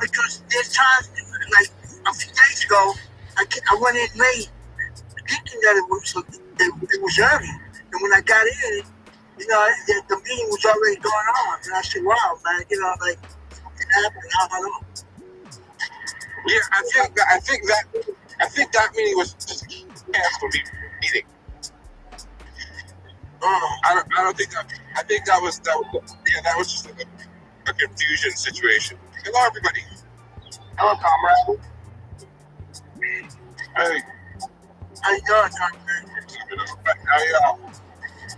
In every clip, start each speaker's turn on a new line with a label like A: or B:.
A: because there's times, like a few days ago, I went in late thinking that it was early. And when I got in, the meeting was already going on. And I said, wow, man, like something happened. I don't know.
B: Yeah, I think that meeting was just a canceled meeting. I don't think that. I think that was just a confusion situation. Hello, everybody.
C: Hello, comrade.
B: Hey.
A: How you doing, comrade?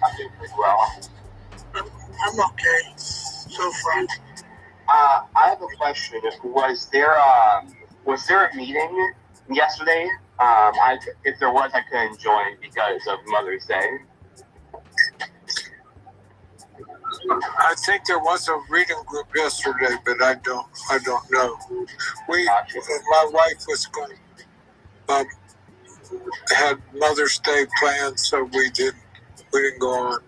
C: I'm doing pretty well.
A: I'm okay so far.
C: I have a question. Was there a meeting yesterday? If there was, I couldn't join because of Mother's Day.
D: I think there was a reading group yesterday, but I don't know. My wife was going, had Mother's Day plans, so we didn't go on.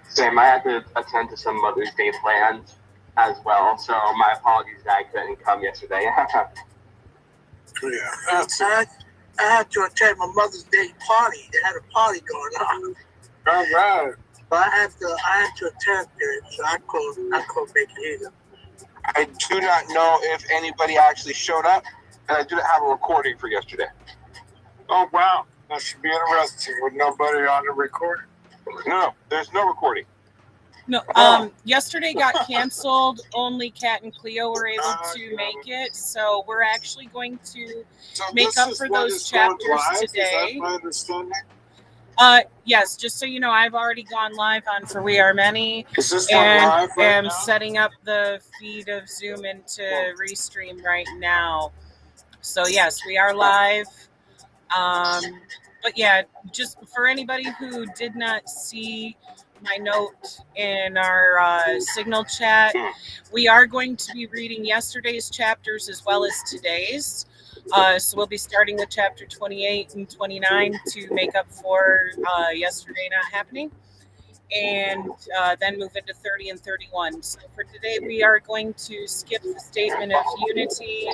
C: Same. I had to attend to some Mother's Day plans as well, so my apologies that I couldn't come yesterday.
D: Yeah,
A: I had to attend my Mother's Day party. They had a party going on.
D: All right.
A: But I had to attend it, so I couldn't make it either.
B: I do not know if anybody actually showed up, and I do not have a recording for yesterday.
D: Oh, wow. That should be interesting with nobody on the recording.
B: No, there's no recording.
E: No, yesterday got canceled. Only Kat and Cleo were able to make it, so we're actually going to make up for those chapters today.
D: Is that my understanding?
E: Yes, just so you know, I've already gone live on For We Are Many.
D: Is this one live right
E: am
D: now?
E: setting up the feed of Zoom into Restream right now. So yes, we are live. But yeah, just for anybody who did not see my note in our Signal chat, we are going to be reading yesterday's chapters as well as today's. So we'll be starting with chapter 28 and 29 to make up for yesterday not happening, and then move into 30 and 31. So for today, we are going to skip the statement of unity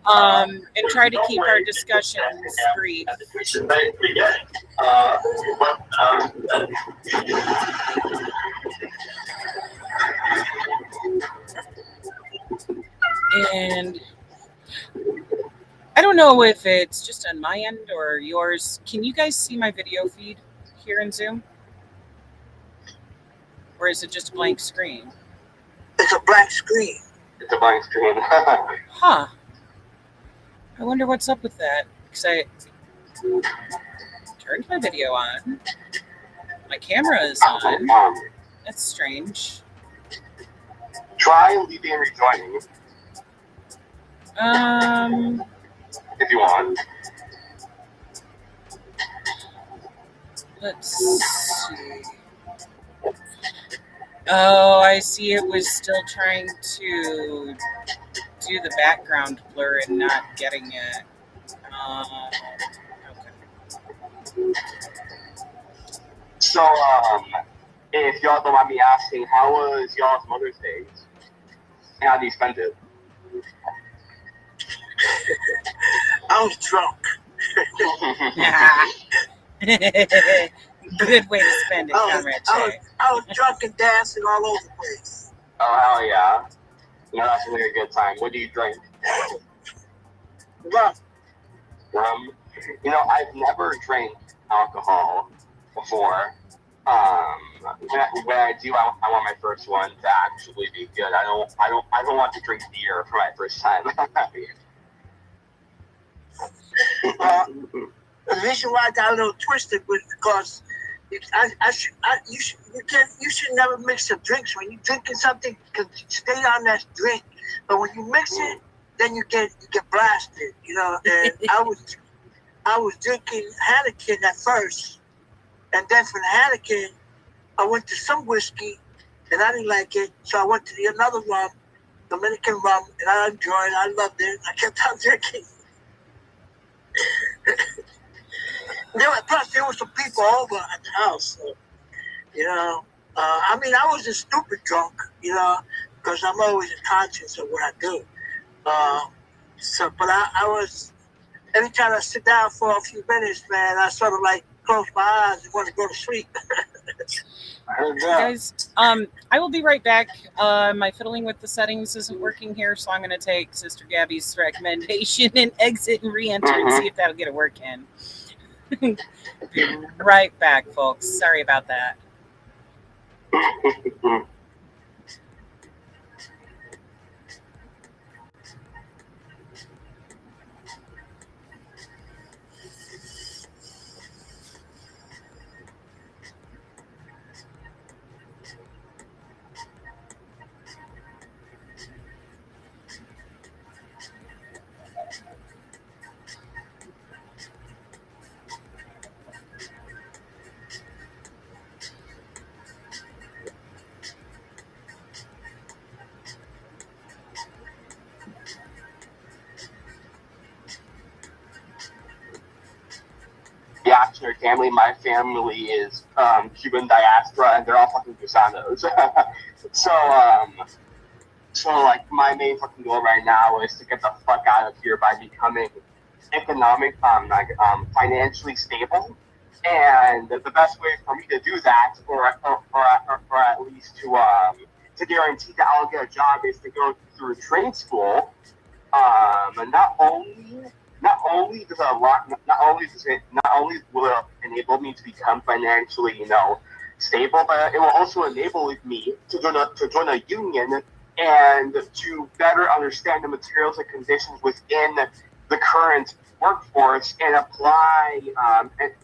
E: and try to keep our discussions brief. And I don't know if it's just on my end or yours. Can you guys see my video feed here in Zoom? Or is it just a blank screen?
A: It's a blank screen.
C: It's a blank screen.
E: Huh. I wonder what's up with that. Because I turned my video on. My camera is on. That's strange.
C: Try leaving and rejoining. If you want.
E: Let's see. Oh, I see it was still trying to do the background blur and not getting it. Okay.
C: So, if y'all don't mind me asking, how was y'all's Mother's Day? And how do you spend it?
A: I was drunk.
E: Good way to spend it, Comrade Che.
A: I was drunk and dancing all over the place.
C: Oh, hell yeah. That's really a good time. What do you drink?
A: Rum.
C: Rum? I've never drank alcohol before. When I do, I want my first one to actually be good. I don't want to drink beer for my first time.
A: The reason why I got a little twisted was because you should never mix the drinks. When you're drinking something, stay on that drink. But when you mix it, then you get blasted. And I was drinking Heineken at first, and then from Heineken, I went to some whiskey, and I didn't like it, so I went to another rum, Dominican rum, and I enjoyed it. I loved it. I kept on drinking. Plus, there were some people over at the house. So, I was a stupid drunk, because I'm always conscious of what I do. So, but I was, every time I sit down for a few minutes, man, I sort of like close my eyes and want to go to sleep.
D: I heard that.
E: Guys, I will be right back. My fiddling with the settings isn't working here, so I'm going to take Sister Gabby's recommendation and exit and re-enter and see if that'll get it working. Be right back, folks. Sorry about that.
C: Reactionary family. My family is Cuban diaspora, and they're all fucking Gusanos. So like my main fucking goal right now is to get the fuck out of here by becoming financially stable. And the best way for me to do that, or at least to guarantee that I'll get a job, is to go through trade school. And not only will it enable me to become financially, stable, but it will also enable me to join a union and to better understand the materials and conditions within the current workforce and apply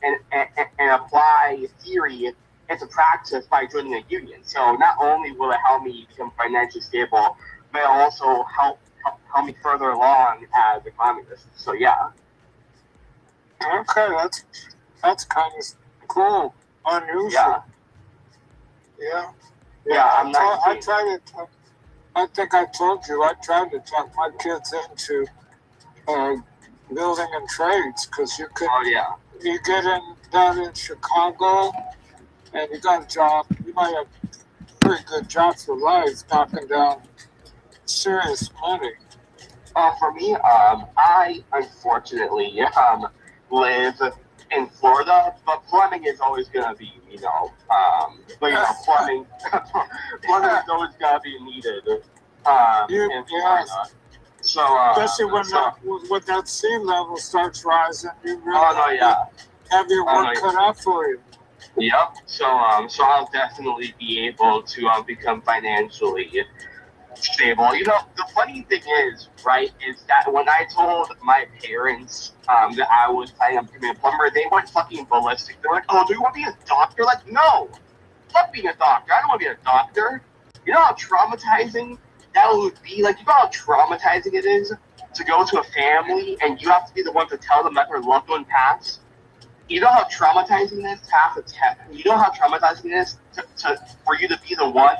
C: and apply theory into practice by joining a union. So not only will it help me become financially stable, but it will also help me further along as a communist. So yeah.
D: Okay, that's kind of cool, unusual.
C: Yeah.
D: Yeah. I think I told you, I tried to talk my kids into building and trades, because you could.
C: Oh yeah.
D: You get down in Chicago, and you got a job. You might have a pretty good job for life, knocking down serious money.
C: For me, I unfortunately live in Florida, but plumbing is always gonna be, plumbing is always gonna be needed in Florida. So,
D: especially when that sea level starts rising, you really have your work cut out for you.
C: Yep. So I'll definitely be able to become financially stable. The funny thing is that when I told my parents that I was planning on becoming a plumber, they went fucking ballistic. They're like, "Oh, do you want to be a doctor?" Like, no, fuck being a doctor. I don't want to be a doctor. You know how traumatizing that would be? Like, you know how traumatizing it is to go to a family and you have to be the one to tell them that their loved one passed? You know how traumatizing it is to have to test? You know how traumatizing it is for you to be the one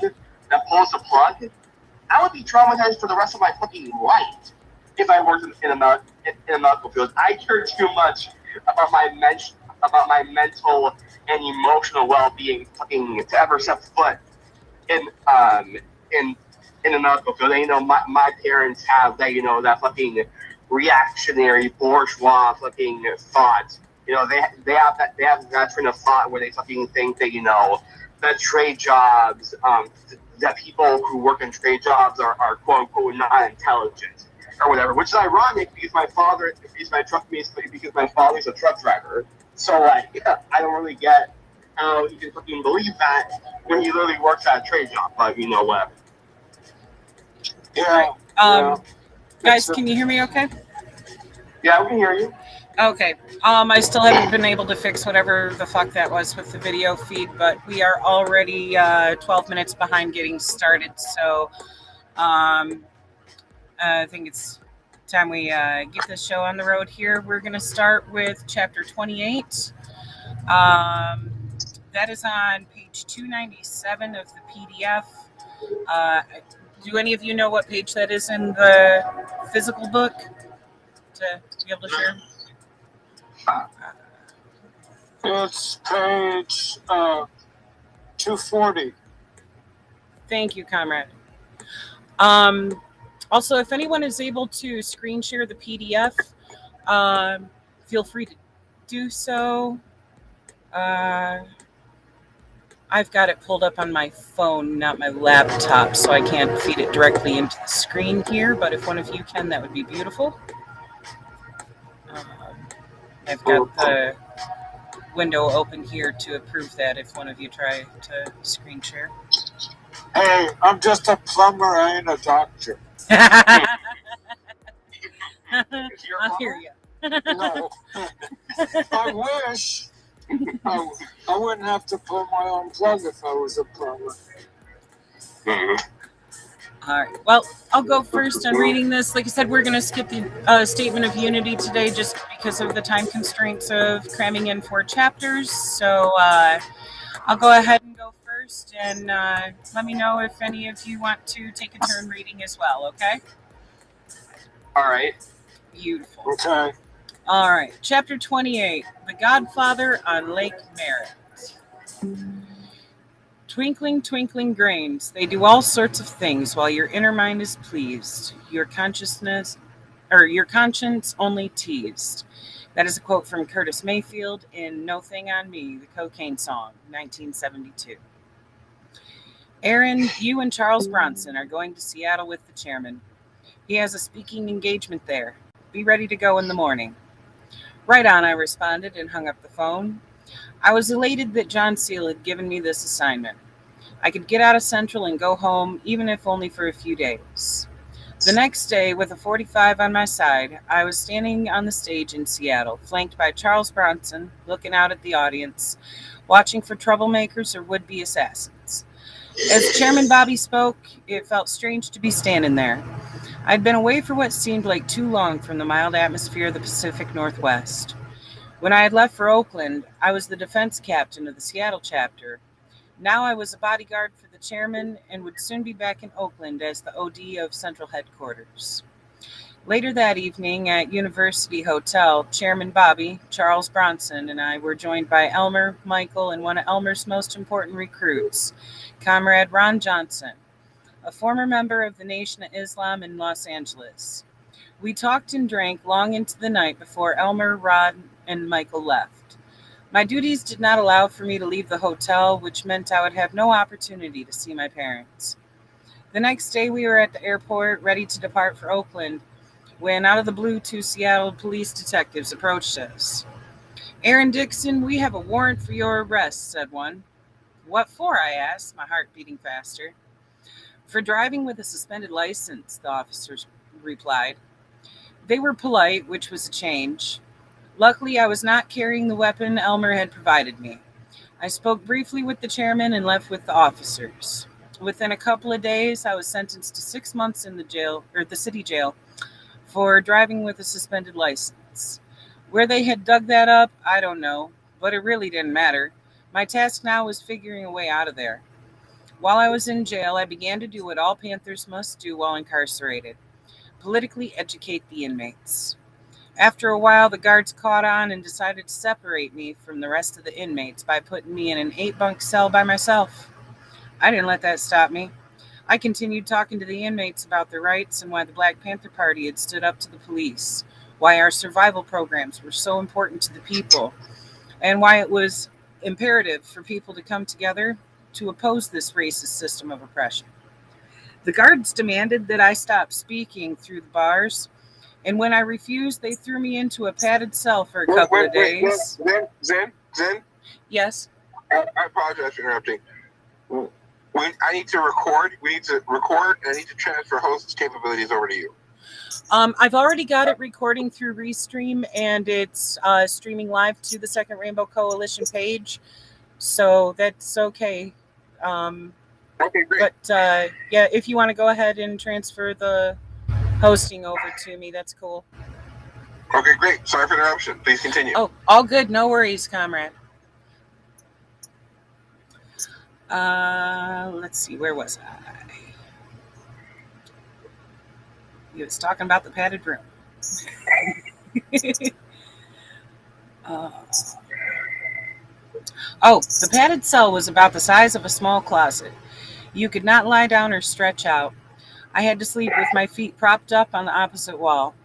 C: that pulls the plug? I would be traumatized for the rest of my fucking life if I worked in a medical field. I care too much about my mental and emotional well-being fucking to ever set foot in a medical field. And, my parents have that that fucking reactionary bourgeois fucking thought. They have that train of thought where they fucking think that that trade jobs that people who work in trade jobs are quote unquote not intelligent or whatever, which is ironic because my father's a truck driver. So I don't really get how he can fucking believe that when he literally works at a trade job, but whatever.
D: Yeah.
E: Guys, can you hear me okay?
C: Yeah, we can hear you.
E: Okay. I still haven't been able to fix whatever the fuck that was with the video feed, but we are already 12 minutes behind getting started. So I think it's time we get this show on the road here. We're going to start with chapter 28. That is on page 297 of the PDF. Do any of you know what page that is in the physical book to be able to share?
D: It's page 240.
E: Thank you, comrade. Also, if anyone is able to screen share the PDF, feel free to do so. I've got it pulled up on my phone, not my laptop, so I can't feed it directly into the screen here, but if one of you can, that would be beautiful. I've got the window open here to approve that if one of you try to screen share.
D: Hey, I'm just a plumber. I ain't a doctor.
E: I hear you.
D: No. I wish. I wouldn't have to pull my own plug if I was a plumber.
E: All right. Well, I'll go first on reading this. Like I said, we're going to skip the Statement of Unity today just because of the time constraints of cramming in 4 chapters. So I'll go ahead and go first, and let me know if any of you want to take a turn reading as well, okay?
C: All right.
E: Beautiful.
D: Okay.
E: All right. Chapter 28, The Godfather on Lake Merritt. Twinkling, twinkling grains, they do all sorts of things while your inner mind is pleased, your consciousness, or your conscience only teased. That is a quote from Curtis Mayfield in No Thing on Me, the Cocaine Song, 1972. Aaron, you and Charles Bronson are going to Seattle with the chairman. He has a speaking engagement there. Be ready to go in the morning. Right on, I responded and hung up the phone. I was elated that John Seal had given me this assignment. I could get out of Central and go home, even if only for a few days. The next day, with a 45 on my side, I was standing on the stage in Seattle, flanked by Charles Bronson, looking out at the audience, watching for troublemakers or would-be assassins. As Chairman Bobby spoke, it felt strange to be standing there. I'd been away for what seemed like too long from the mild atmosphere of the Pacific Northwest. When I had left for Oakland, I was the defense captain of the Seattle chapter. Now I was a bodyguard for the chairman and would soon be back in Oakland as the OD of Central Headquarters. Later that evening at University Hotel, Chairman Bobby, Charles Bronson, and I were joined by Elmer, Michael, and one of Elmer's most important recruits, Comrade Ron Johnson, a former member of the Nation of Islam in Los Angeles. We talked and drank long into the night before Elmer, Rod, and Michael left. My duties did not allow for me to leave the hotel, which meant I would have no opportunity to see my parents. The next day we were at the airport, ready to depart for Oakland, when out of the blue 2 Seattle police detectives approached us. Aaron Dixon, we have a warrant for your arrest, said one. What for? I asked, my heart beating faster. For driving with a suspended license, the officers replied. They were polite, which was a change. Luckily, I was not carrying the weapon Elmer had provided me. I spoke briefly with the chairman and left with the officers. Within a couple of days, I was sentenced to 6 months in the city jail for driving with a suspended license. Where they had dug that up, I don't know, but it really didn't matter. My task now was figuring a way out of there. While I was in jail, I began to do what all Panthers must do while incarcerated: politically educate the inmates. After a while, the guards caught on and decided to separate me from the rest of the inmates by putting me in an 8-bunk cell by myself. I didn't let that stop me. I continued talking to the inmates about their rights and why the Black Panther Party had stood up to the police, why our survival programs were so important to the people, and why it was imperative for people to come together to oppose this racist system of oppression. The guards demanded that I stop speaking through the bars, and when I refused, they threw me into a padded cell for a couple of days.
B: Zen?
E: Yes?
B: I apologize for interrupting. I need to record. We need to record, and I need to transfer host capabilities over to you.
E: I've already got it recording through Restream, and it's streaming live to the Second Rainbow Coalition page, so that's okay.
B: Okay, great.
E: But yeah, if you want to go ahead and transfer the hosting over to me, that's cool.
B: Okay, great. Sorry for the interruption. Please continue.
E: Oh, all good. No worries, comrade. Let's see. Where was I? He was talking about the padded room. The padded cell was about the size of a small closet. You could not lie down or stretch out. I had to sleep with my feet propped up on the opposite wall.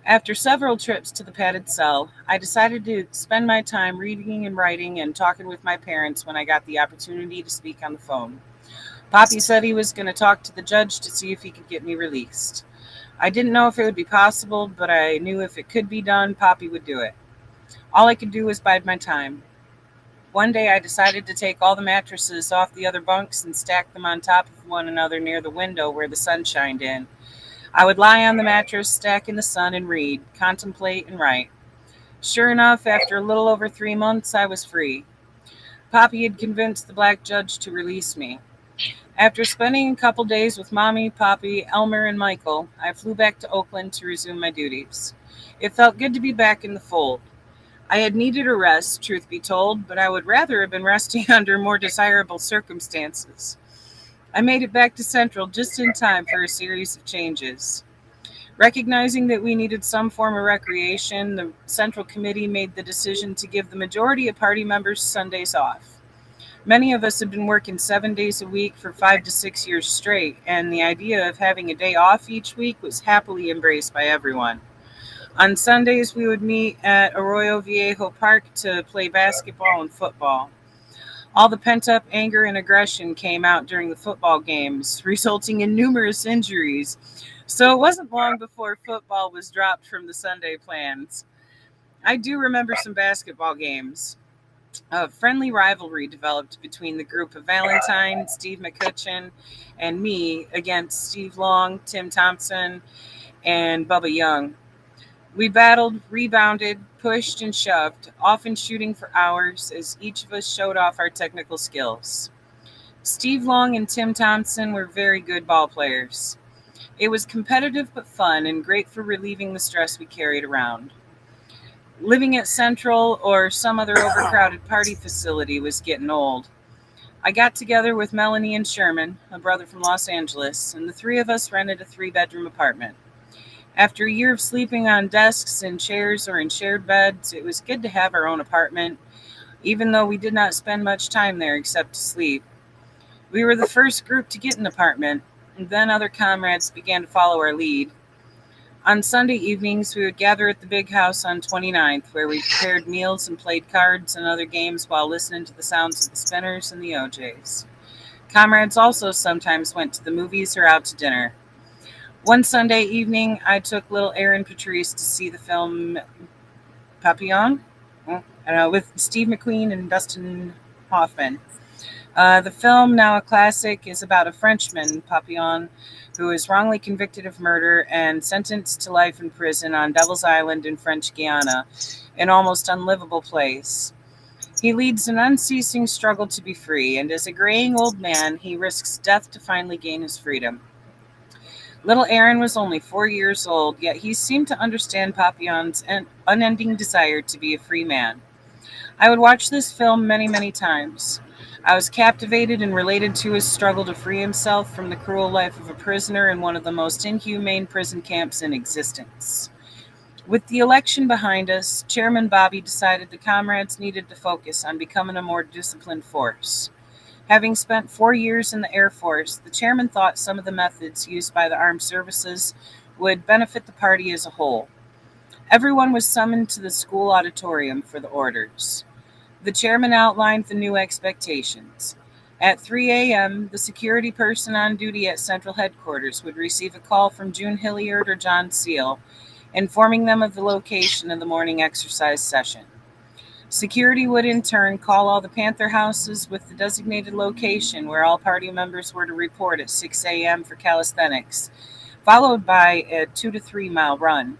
E: After several trips to the padded cell, I decided to spend my time reading and writing and talking with my parents when I got the opportunity to speak on the phone. Poppy said he was going to talk to the judge to see if he could get me released. I didn't know if it would be possible, but I knew if it could be done, Poppy would do it. All I could do was bide my time. One day I decided to take all the mattresses off the other bunks and stack them on top of one another near the window where the sun shined in. I would lie on the mattress, stack in the sun, and read, contemplate, and write. Sure enough, after a little over 3 months, I was free. Poppy had convinced the black judge to release me. After spending a couple days with Mommy, Poppy, Elmer, and Michael, I flew back to Oakland to resume my duties. It felt good to be back in the fold. I had needed a rest, truth be told, but I would rather have been resting under more desirable circumstances. I made it back to Central just in time for a series of changes. Recognizing that we needed some form of recreation, the Central Committee made the decision to give the majority of party members Sundays off. Many of us had been working 7 days a week for 5 to 6 years straight, and the idea of having a day off each week was happily embraced by everyone. On Sundays, we would meet at Arroyo Viejo Park to play basketball and football. All the pent-up anger and aggression came out during the football games, resulting in numerous injuries. So it wasn't long before football was dropped from the Sunday plans. I do remember some basketball games. A friendly rivalry developed between the group of Valentine, Steve McCutcheon, and me against Steve Long, Tim Thompson, and Bubba Young. We battled, rebounded, pushed, and shoved, often shooting for hours as each of us showed off our technical skills. Steve Long and Tim Thompson were very good ball players. It was competitive but fun and great for relieving the stress we carried around. Living at Central or some other overcrowded party facility was getting old. I got together with Melanie and Sherman, a brother from Los Angeles, and the three of us rented a 3-bedroom apartment. After a year of sleeping on desks and chairs or in shared beds, it was good to have our own apartment, even though we did not spend much time there except to sleep. We were the first group to get an apartment, and then other comrades began to follow our lead. On Sunday evenings, we would gather at the big house on 29th, where we prepared meals and played cards and other games while listening to the sounds of the spinners and the OJs. Comrades also sometimes went to the movies or out to dinner. One Sunday evening, I took little Aaron Patrice to see the film Papillon with Steve McQueen and Dustin Hoffman. The film, now a classic, is about a Frenchman, Papillon, who is wrongly convicted of murder and sentenced to life in prison on Devil's Island in French Guiana, an almost unlivable place. He leads an unceasing struggle to be free, and as a graying old man, he risks death to finally gain his freedom. Little Aaron was only 4 years old, yet he seemed to understand Papillon's unending desire to be a free man. I would watch this film many, many times. I was captivated and related to his struggle to free himself from the cruel life of a prisoner in one of the most inhumane prison camps in existence. With the election behind us, Chairman Bobby decided the comrades needed to focus on becoming a more disciplined force. Having spent 4 years in the Air Force, the chairman thought some of the methods used by the armed services would benefit the party as a whole. Everyone was summoned to the school auditorium for the orders. The chairman outlined the new expectations. At 3 a.m., the security person on duty at Central Headquarters would receive a call from June Hilliard or John Seal, informing them of the location of the morning exercise session. Security would in turn call all the Panther houses with the designated location where all party members were to report at 6 a.m. for calisthenics, followed by a 2 to 3 mile run.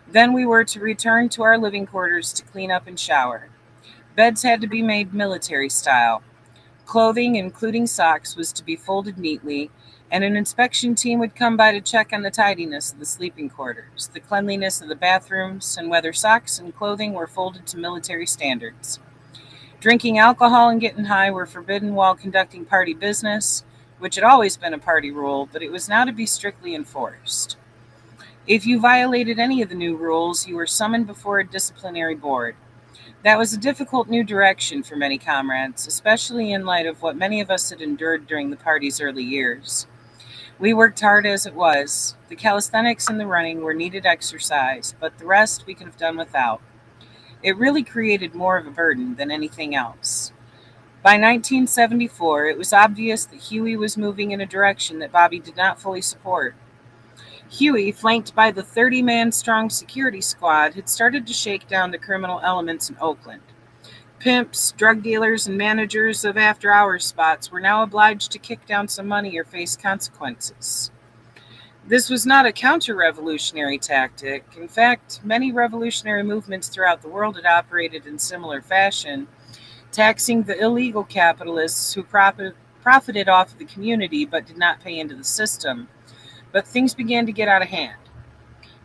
E: Then we were to return to our living quarters to clean up and shower. Beds had to be made military style. Clothing, including socks, was to be folded neatly, and an inspection team would come by to check on the tidiness of the sleeping quarters, the cleanliness of the bathrooms, and whether socks and clothing were folded to military standards. Drinking alcohol and getting high were forbidden while conducting party business, which had always been a party rule, but it was now to be strictly enforced. If you violated any of the new rules, you were summoned before a disciplinary board. That was a difficult new direction for many comrades, especially in light of what many of us had endured during the party's early years. We worked hard as it was. The calisthenics and the running were needed exercise, but the rest we could have done without. It really created more of a burden than anything else. By 1974, it was obvious that Huey was moving in a direction that Bobby did not fully support. Huey, flanked by the 30-man strong security squad, had started to shake down the criminal elements in Oakland. Pimps, drug dealers, and managers of after-hours spots were now obliged to kick down some money or face consequences. This was not a counter-revolutionary tactic. In fact, many revolutionary movements throughout the world had operated in similar fashion, taxing the illegal capitalists who profited off of the community but did not pay into the system. But things began to get out of hand.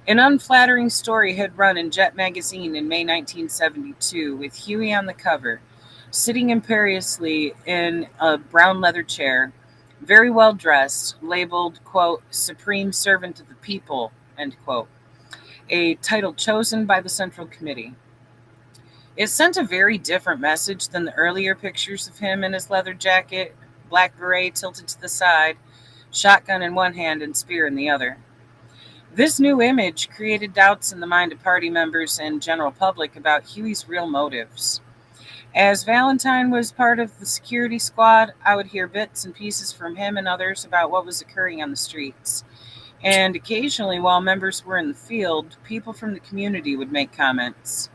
E: An unflattering story had run in Jet magazine in May 1972 with Huey on the cover, sitting imperiously in a brown leather chair, very well dressed, labeled, quote, Supreme Servant of the People, end quote, a title chosen by the Central Committee. It sent a very different message than the earlier pictures of him in his leather jacket, black beret tilted to the side, shotgun in one hand and spear in the other. This new image created doubts in the mind of party members and general public about Huey's real motives. As Valentine was part of the security squad, I would hear bits and pieces from him and others about what was occurring on the streets. And occasionally, while members were in the field, people from the community would make comments.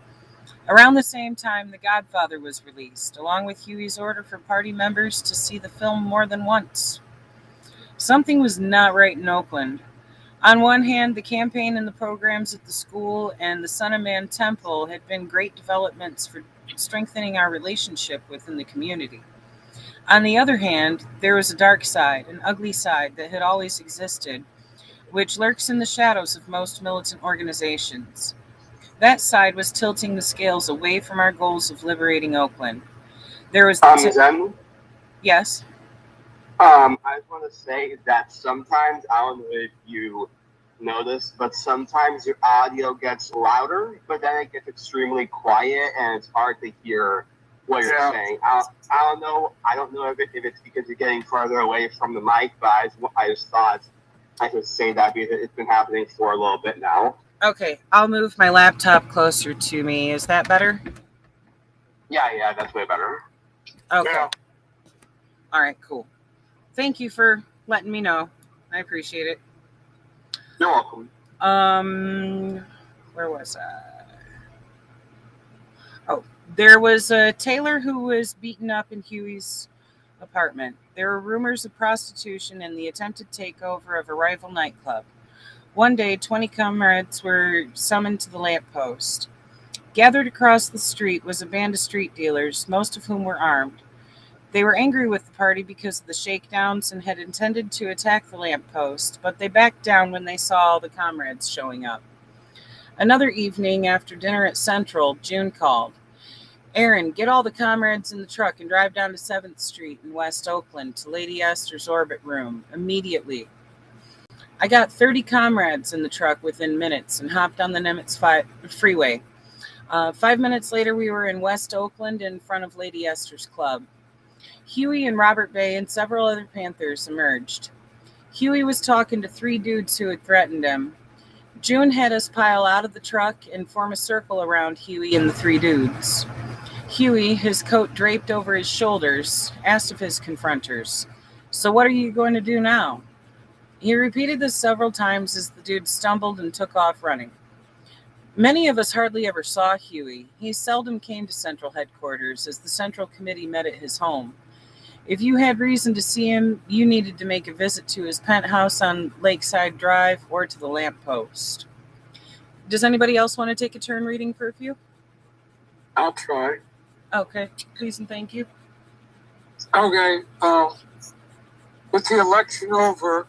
E: Around the same time, The Godfather was released, along with Huey's order for party members to see the film more than once. Something was not right in Oakland. On one hand, the campaign and the programs at the school and the Son of Man Temple had been great developments for strengthening our relationship within the community. On the other hand, there was a dark side, an ugly side that had always existed, which lurks in the shadows of most militant organizations. That side was tilting the scales away from our goals of liberating Oakland. There was
C: Zen,
E: yes.
C: I just want to say that sometimes, I don't know if you notice, but sometimes your audio gets louder, but then it gets extremely quiet and it's hard to hear what you're saying. I don't know. I don't know if it's because you're getting further away from the mic, but I just thought I could say that because it's been happening for a little bit now.
E: Okay, I'll move my laptop closer to me. Is that better?
C: Yeah, that's way better.
E: Okay.
D: Yeah.
E: All right, cool. Thank you for letting me know. I appreciate it.
C: You're welcome.
E: Where was I? Oh, there was a tailor who was beaten up in Huey's apartment. There were rumors of prostitution and the attempted takeover of a rival nightclub. One day, 20 comrades were summoned to the lamppost. Gathered across the street was a band of street dealers, most of whom were armed. They were angry with the party because of the shakedowns and had intended to attack the lamppost, but they backed down when they saw all the comrades showing up. Another evening after dinner at Central, June called. Aaron, get all the comrades in the truck and drive down to 7th Street in West Oakland to Lady Esther's orbit room immediately. I got 30 comrades in the truck within minutes and hopped on the Nimitz freeway. 5 minutes later, we were in West Oakland in front of Lady Esther's club. Huey and Robert Bay and several other Panthers emerged. Huey was talking to 3 dudes who had threatened him. June had us pile out of the truck and form a circle around Huey and the 3 dudes. Huey, his coat draped over his shoulders, asked of his confronters, "So what are you going to do now?" He repeated this several times as the dude stumbled and took off running. Many of us hardly ever saw Huey. He seldom came to Central headquarters, as the Central Committee met at his home. If you had reason to see him, you needed to make a visit to his penthouse on Lakeside Drive or to the lamppost. Does anybody else want to take a turn reading for a few?
D: I'll try.
E: Okay, please and thank you.
D: Okay. With the election over,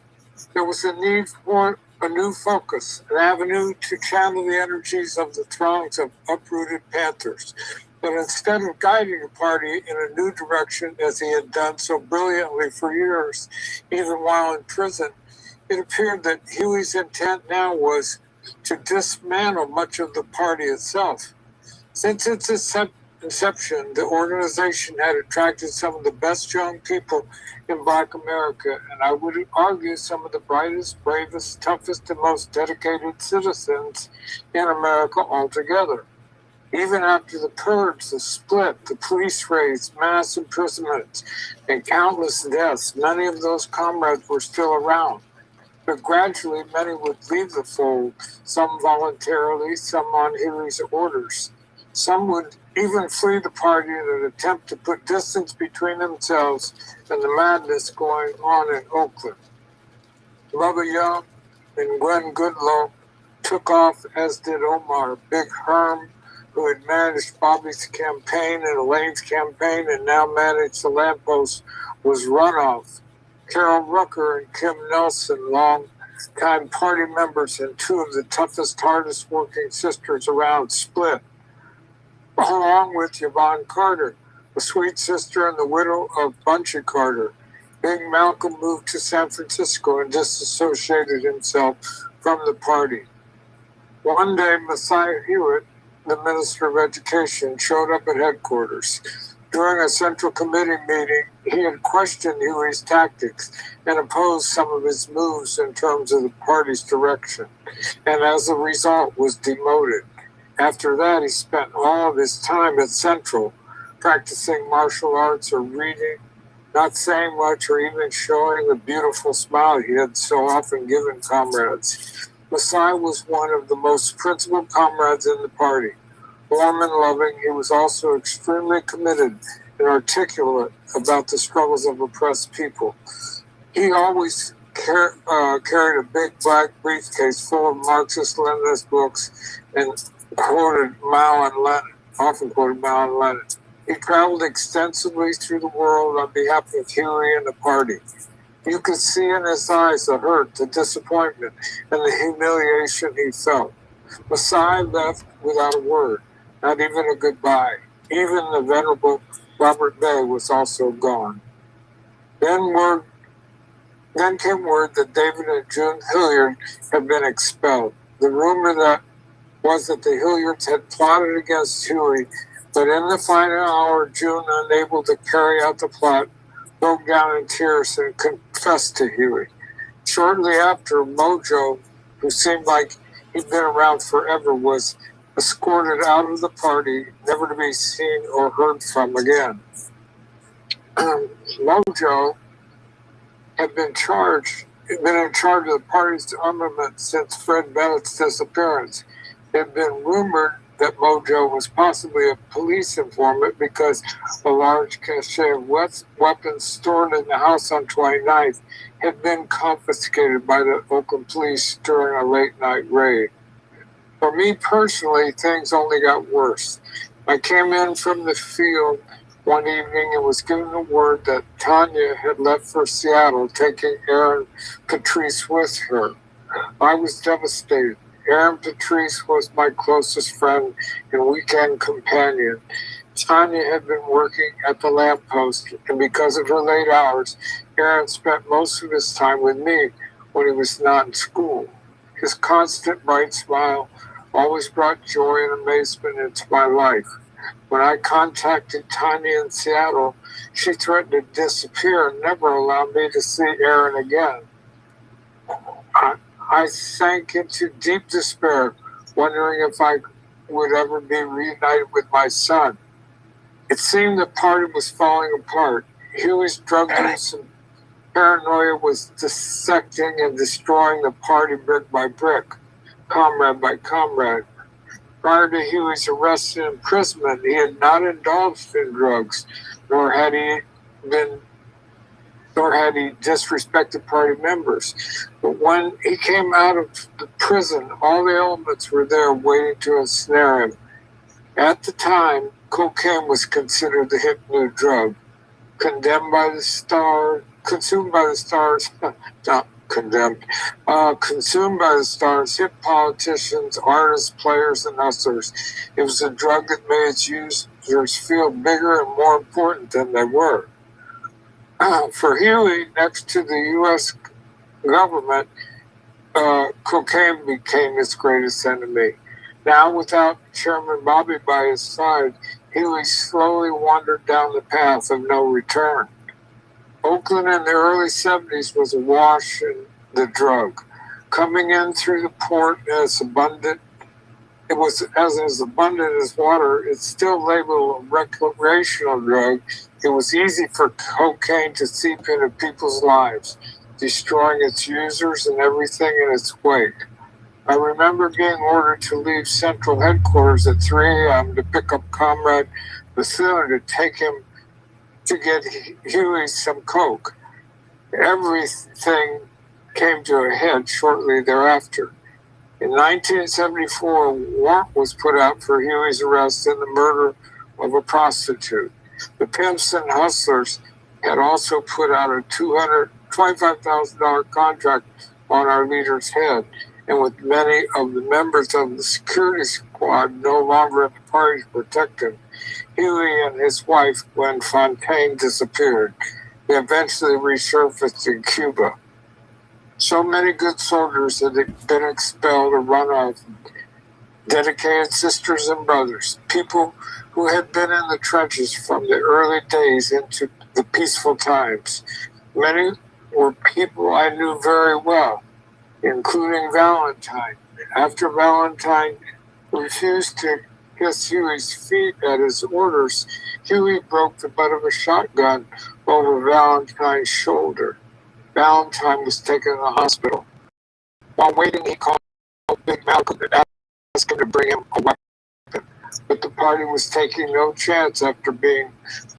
D: there was a need for a new focus, an avenue to channel the energies of the throngs of uprooted Panthers. But instead of guiding the party in a new direction, as he had done so brilliantly for years, even while in prison, it appeared that Huey's intent now was to dismantle much of the party itself. Since its inception, the organization had attracted some of the best young people in Black America, and I would argue some of the brightest, bravest, toughest, and most dedicated citizens in America altogether. Even after the purge, the split, the police raids, mass imprisonments, and countless deaths, many of those comrades were still around. But gradually, many would leave the fold, some voluntarily, some on Huey's orders. Some would even flee the party in an attempt to put distance between themselves and the madness going on in Oakland. Bubba Young and Glenn Goodloe took off, as did Omar. Big Herm, who had managed Bobby's campaign and Elaine's campaign and now managed the lamppost, was run off. Carol Rucker and Kim Nelson, long-time party members and two of the toughest, hardest-working sisters around, split, along with Yvonne Carter, the sweet sister and the widow of Bunchy Carter. Big Malcolm moved to San Francisco and disassociated himself from the party. One day, Messiah Hewitt, the Minister of Education, showed up at headquarters. During a Central Committee meeting, he had questioned Huey's tactics and opposed some of his moves in terms of the party's direction, and as a result was demoted. After that, he spent all of his time at Central, practicing martial arts or reading, not saying much or even showing the beautiful smile he had so often given comrades. Messiah was one of the most principled comrades in the party. Warm and loving, he was also extremely committed and articulate about the struggles of oppressed people. He always carried a big black briefcase full of Marxist-Leninist books and often quoted Mao and Lenin. He traveled extensively through the world on behalf of Huey and the party. You could see in his eyes the hurt, the disappointment, and the humiliation he felt. Messiah left without a word, not even a goodbye. Even the venerable Robert Bay was also gone. Then came word that David and June Hilliard had been expelled. The rumor was that the Hilliards had plotted against Huey, but in the final hour, June, unable to carry out the plot, broke down in tears and confessed to Huey. Shortly after, Mojo, who seemed like he'd been around forever, was escorted out of the party, never to be seen or heard from again. Mojo had been in charge of the party's armament since Fred Bennett's disappearance. It had been rumored that Mojo was possibly a police informant because a large cache of weapons stored in the house on 29th had been confiscated by the Oakland police during a late-night raid. For me personally, things only got worse. I came in from the field one evening and was given the word that Tanya had left for Seattle, taking Aaron Patrice with her. I was devastated. Aaron Patrice was my closest friend and weekend companion. Tanya had been working at the lamppost, and because of her late hours, Aaron spent most of his time with me when he was not in school. His constant bright smile always brought joy and amazement into my life. When I contacted Tanya in Seattle, she threatened to disappear and never allow me to see Aaron again. I sank into deep despair, wondering if I would ever be reunited with my son. It seemed the party was falling apart. Huey's drug use and paranoia was dissecting and destroying the party brick by brick, comrade by comrade. Prior to Huey's arrest and imprisonment, he had not indulged in drugs, nor had he disrespected party members. But when he came out of the prison, all the elements were there waiting to ensnare him. At the time, cocaine was considered the hip new drug. Consumed by the stars, hip politicians, artists, players, and hustlers. It was a drug that made its users feel bigger and more important than they were. For Huey, next to the U.S. government, cocaine became his greatest enemy. Now, without Chairman Bobby by his side, Huey slowly wandered down the path of no return. Oakland in the early 70s was awash in the drug. Coming in through the port as abundant, it was as abundant as water. It's still labeled a recreational drug. It was easy for cocaine to seep into people's lives, destroying its users and everything in its wake. I remember being ordered to leave Central Headquarters at 3 a.m. to pick up Comrade Bethune to take him to get Huey some coke. Everything came to a head shortly thereafter. In 1974, a warrant was put out for Huey's arrest in the murder of a prostitute. The pimps and hustlers had also put out a $225,000 contract on our leader's head, and with many of the members of the security squad no longer at the party to protect him, Huey and his wife, Gwen Fontaine, disappeared. They eventually resurfaced in Cuba. So many good soldiers had been expelled or run off. Dedicated sisters and brothers, people who had been in the trenches from the early days into the peaceful times. Many were people I knew very well, including Valentine. After Valentine refused to kiss Huey's feet at his orders, Huey broke the butt of a shotgun over Valentine's shoulder. Valentine was taken to the hospital. While waiting, he called Big Malcolm and asked him to bring him a weapon. But the party was taking no chance. After being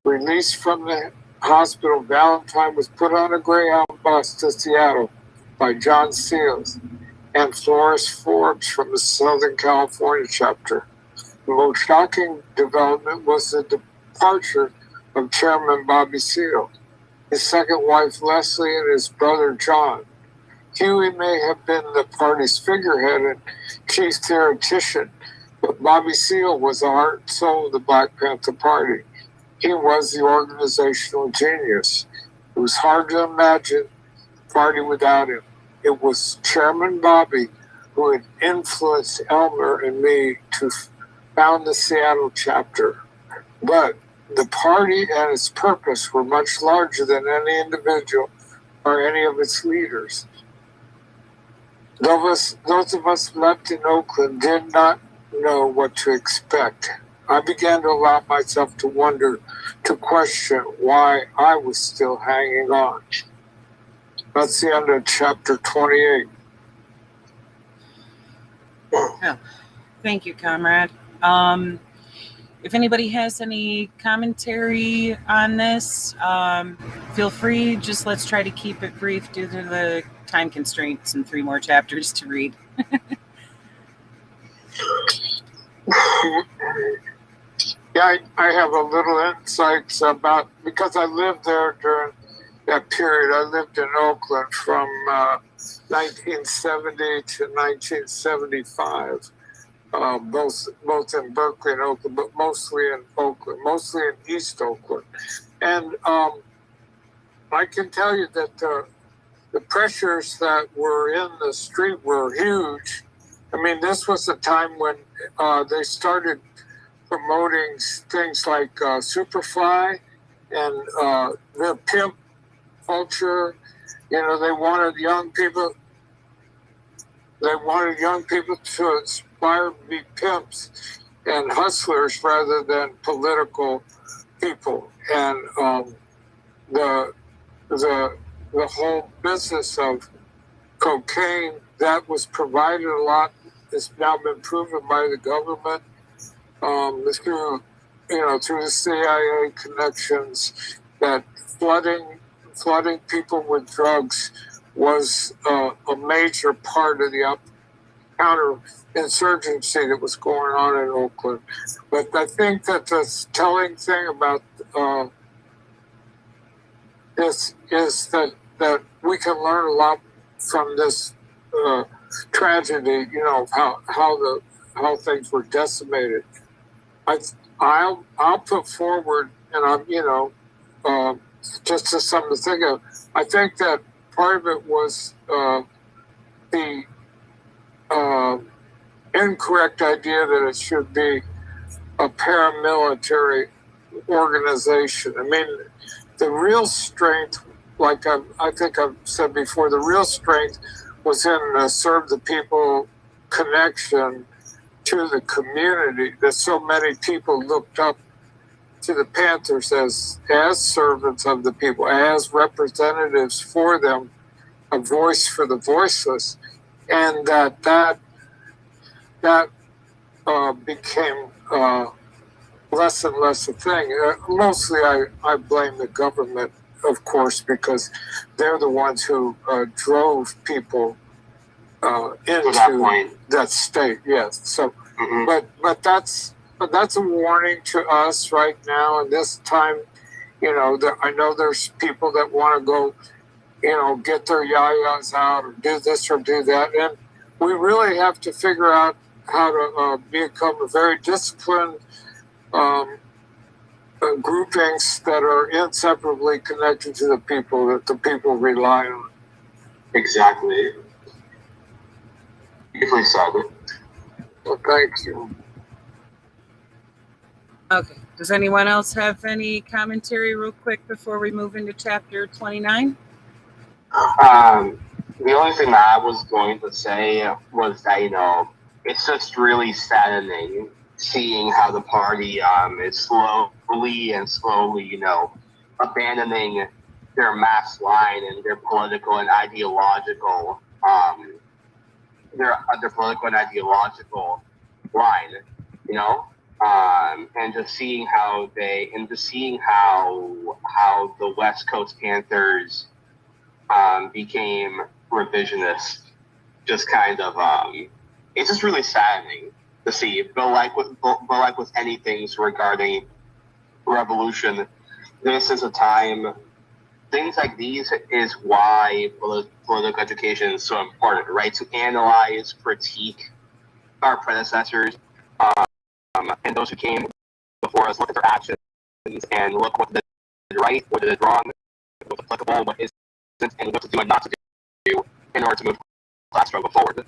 D: released from the hospital, Valentine was put on a Greyhound bus to Seattle by John Seals and Flores Forbes from the Southern California chapter. The most shocking development was the departure of Chairman Bobby Seale, his second wife Leslie, and his brother John. Huey may have been the party's figurehead and chief theoretician, but Bobby Seale was the heart and soul of the Black Panther Party. He was the organizational genius. It was hard to imagine the party without him. It was Chairman Bobby who had influenced Elmer and me to found the Seattle chapter. But the party and its purpose were much larger than any individual or any of its leaders. Those of us left in Oakland did not know what to expect. I began to allow myself to wonder, to question why I was still hanging on. That's the end of chapter 28.
E: Oh, thank you, comrade. If anybody has any commentary on this, feel free. Just let's try to keep it brief due to the time constraints and 3 more chapters to read.
D: Yeah, I have a little insights about, because I lived there during that period. I lived in Oakland from 1970 to 1975. Both in Berkeley and Oakland, but mostly in Oakland, mostly in East Oakland. And I can tell you that the pressures that were in the street were huge. I mean, this was the time when they started promoting things like Superfly and the pimp culture. You know, they wanted young people to aspire to be pimps and hustlers rather than political people. And the whole business of cocaine that was provided a lot has now been proven by the government through the CIA connections, that flooding people with drugs was a major part of the counterinsurgency that was going on in Oakland. But I think that the telling thing about this is that we can learn a lot from this tragedy. You know, how things were decimated. I'll put forward, and I'm just to something to think of. I think that part of it was the incorrect idea that it should be a paramilitary organization. I mean, the real strength, like I think I've said before, the real strength was in serve the people connection to the community, that so many people looked up to the Panthers as servants of the people, as representatives for them, a voice for the voiceless, and that became less and less a thing. Mostly, I blame the government, of course, because they're the ones who drove people into that state. Yes. So, but that's a warning to us right now. And this time, I know there's people that want to go, get their yayas out or do this or do that, and we really have to figure out how to become a very disciplined groupings that are inseparably connected to the people that the people rely on.
C: Exactly. Beautifully said.
D: Well, thank you.
E: Okay. Does anyone else have any commentary real quick before we move into chapter 29?
C: The only thing that I was going to say was that, it's just really saddening seeing how the party is slowly, abandoning their mass line and their political and ideological line, and just seeing how the West Coast Panthers became revisionist, just kind of it's just really saddening to see. But like with any things regarding revolution, this is a time. Things like these is why political education is so important, right? To analyze, critique our predecessors and those who came before us, look at their actions and look what they did right, what they did wrong, what's applicable, what isn't, and what to do and not to do in order to move class struggle forward.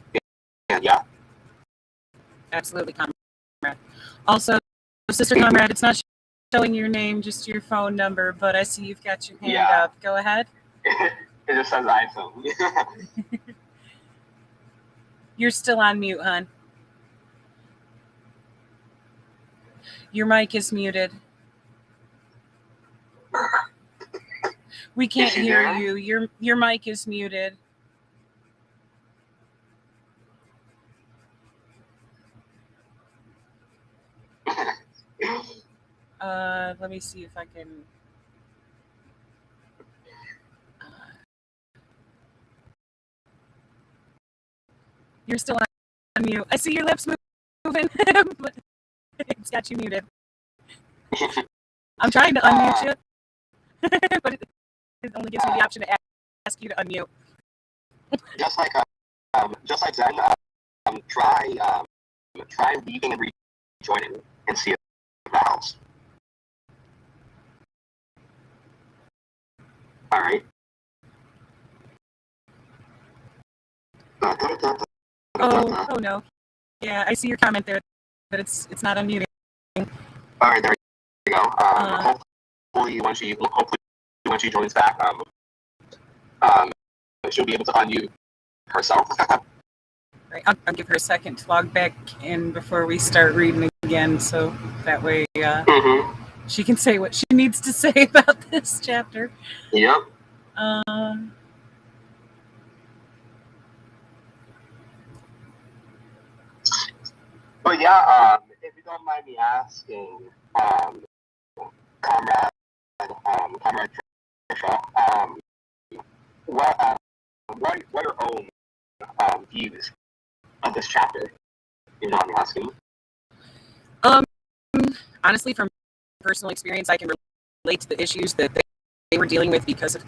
C: And yeah.
E: Absolutely, comrade. Also, Sister Comrade, it's not showing your name, just your phone number, but I see you've got your hand up. Go ahead.
C: It just says iPhone.
E: You're still on mute, hon. Your mic is muted. We can't hear you. Your mic is muted. Let me see if I can. You're still on mute. I see your lips moving, but it's got you muted. I'm trying to unmute you, but it only gives me the option to ask you to unmute.
C: Just like Zen, try leaving and rejoining and see if that helps. All right.
E: Oh no. Yeah, I see your comment there, but it's not unmuting.
C: All right, there you go. Hopefully when she joins back, she'll be able to unmute herself.
E: Right, I'll give her a second to log back in before we start reading again, so that way she can say what she needs to say about this chapter.
C: Yep. But yeah, if you don't mind me asking, Comrade Trisha, what are your own views of this chapter? You know what I'm asking?
E: Honestly, from personal experience, I can relate to the issues that they were dealing with because of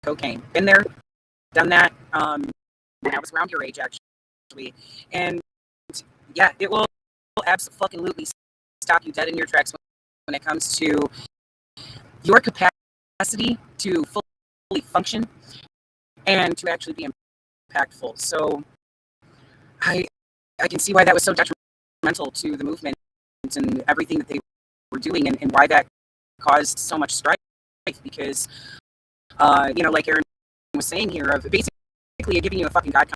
E: cocaine. Been there, done that. When I was around your age, actually, and yeah, it will absolutely stop you dead in your tracks when it comes to your capacity to fully function and to actually be impactful. So I can see why that was so detrimental to the movement and everything that they were doing, and why that caused so much strife. Because, like Aaron was saying here, of basically giving you a fucking God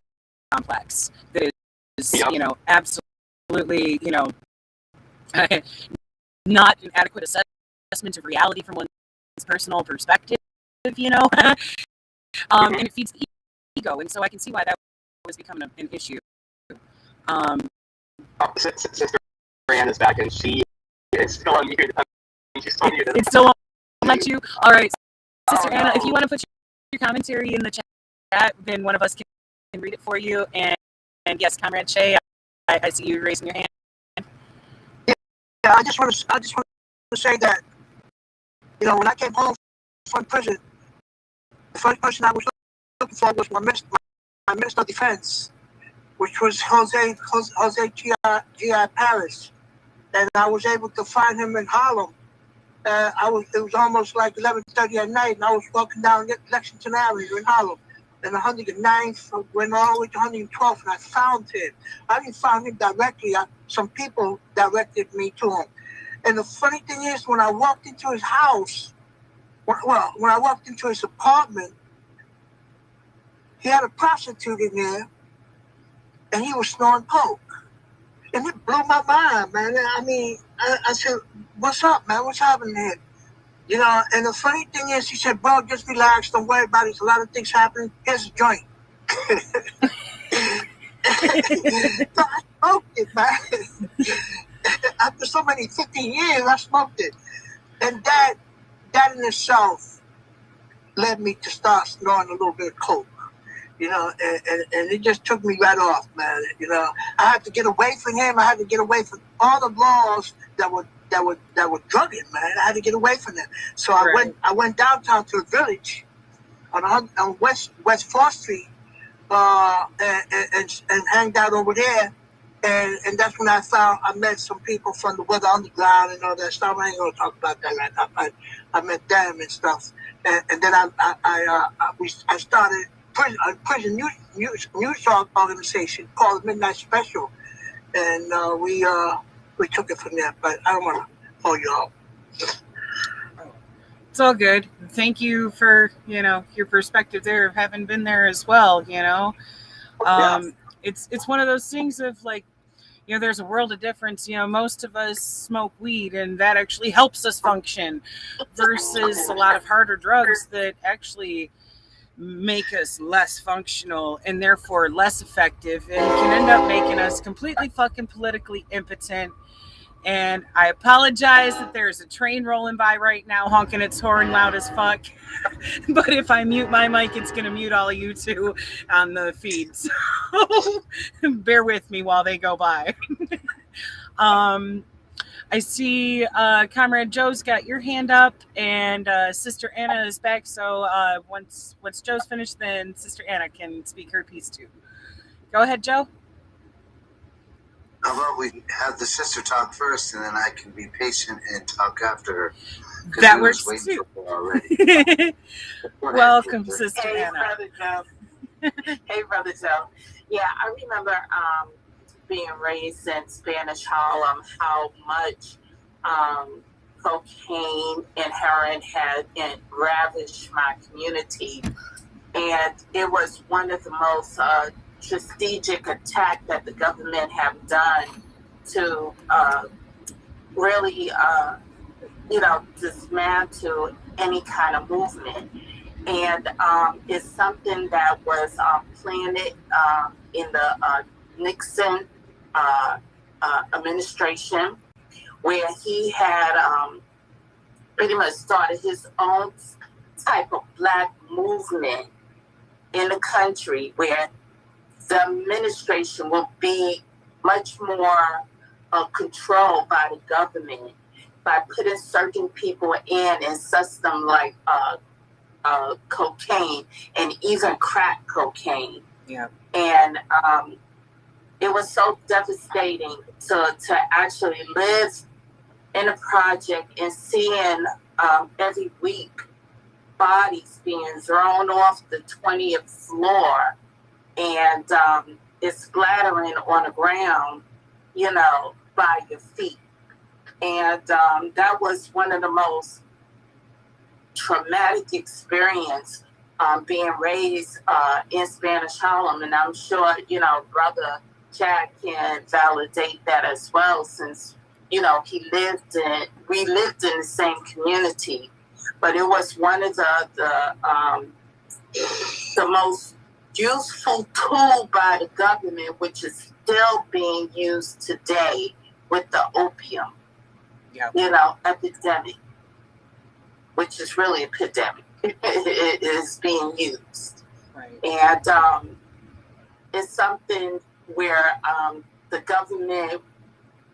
E: complex that is, absolutely, not an adequate assessment of reality from one's personal perspective, and it feeds the ego, and so I can see why that was becoming an issue.
C: Sister Brianna's back, and she is still unmuted. She's still muted.
E: It still won't let you. All right, Sister Anna, if you want to put your commentary in the chat, then one of us can read it for you. And yes, Comrade Shay, I see you raising your hand.
A: Yeah, I just want to say that, when I came home from prison, the first person I was looking for was my Minister of Defense, which was Jose G.I. Paris, and I was able to find him in Harlem. It was almost like 11:30 at night, and I was walking down Lexington Avenue in Harlem, and 109th went all the way to 112th, and I found him. I didn't find him directly. Some people directed me to him. And the funny thing is, when I walked into his house, when I walked into his apartment, he had a prostitute in there, and he was snoring coke. And it blew my mind, man. I mean, I said, what's up, man? What's happening here? And the funny thing is, he said, bro, just relax. Don't worry about it. There's a lot of things happening. Here's a joint. So I smoked it, man. After so many 15 years, I smoked it. And that in itself led me to start snoring a little bit of coke. And it just took me right off, man. I had to get away from him. I had to get away from all the laws that were drugging, man. I had to get away from them. So I went downtown to the village on West 4th Street, and hanged out over there. And that's when I met some people from the Weather Underground and all that stuff. I ain't gonna talk about that right now. I met them and stuff. And then I started a prison news organization called Midnight Special, and we took it from there. But I don't want to hold you up.
E: It's all good. Thank you for your perspective there of having been there as well. It's one of those things of like, there's a world of difference. Most of us smoke weed, and that actually helps us function, versus a lot of harder drugs that actually make us less functional and therefore less effective, and can end up making us completely fucking politically impotent. And I apologize that there's a train rolling by right now honking its horn loud as fuck. But if I mute my mic, it's going to mute all of you too on the feed. So bear with me while they go by. I see Comrade Joe's got your hand up, and Sister Anna is back. So once Joe's finished, then Sister Anna can speak her piece too. Go ahead, Joe.
F: How about we have the sister talk first, and then I can be patient and talk after her.
E: That works too. Welcome,
F: ahead,
E: Sister
G: Hey,
E: Anna.
G: Brother Joe. Hey, Brother Joe. Yeah, I remember being raised in Spanish Harlem, how much cocaine and heroin had ravaged my community. And it was one of the most strategic attacks that the government have done to really, dismantle any kind of movement. And it's something that was planted in the Nixon administration, where he had pretty much started his own type of black movement in the country, where the administration will be much more controlled by the government by putting certain people in a system like cocaine and even crack cocaine.
E: Yeah.
G: And it was so devastating to actually live in a project and seeing every week bodies being thrown off the 20th floor, and it's splattering on the ground, by your feet. And that was one of the most traumatic experience, being raised in Spanish Harlem. And I'm sure, Brother Chad can validate that as well, since, we lived in the same community. But it was one of the most useful tool by the government, which is still being used today with the opium, epidemic, which is really epidemic. It is being used.
E: Right.
G: And it's something where the government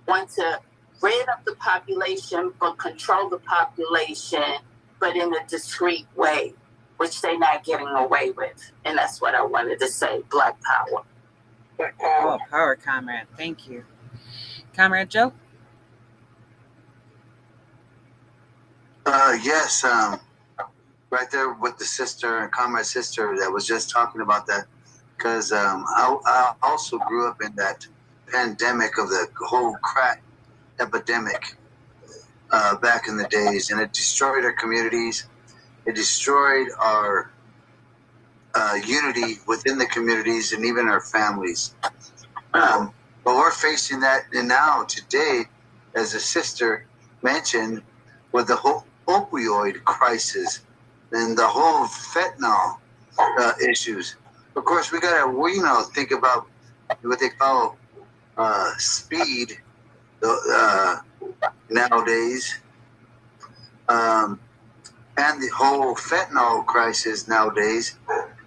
G: wants to rid of the population, but control the population, but in a discreet way, which they're not getting away with. And that's what I wanted to say. Black power.
E: Black power. Oh, power, Comrade. Thank you. Comrade Joe?
F: Yes, right there with the sister and comrade sister that was just talking about that, because I also grew up in that pandemic of the whole crack epidemic back in the days, and it destroyed our communities. It destroyed our unity within the communities and even our families. But we're facing that now today, as a sister mentioned, with the whole opioid crisis and the whole fentanyl issues. Of course, we gotta think about what they call speed nowadays, and the whole fentanyl crisis nowadays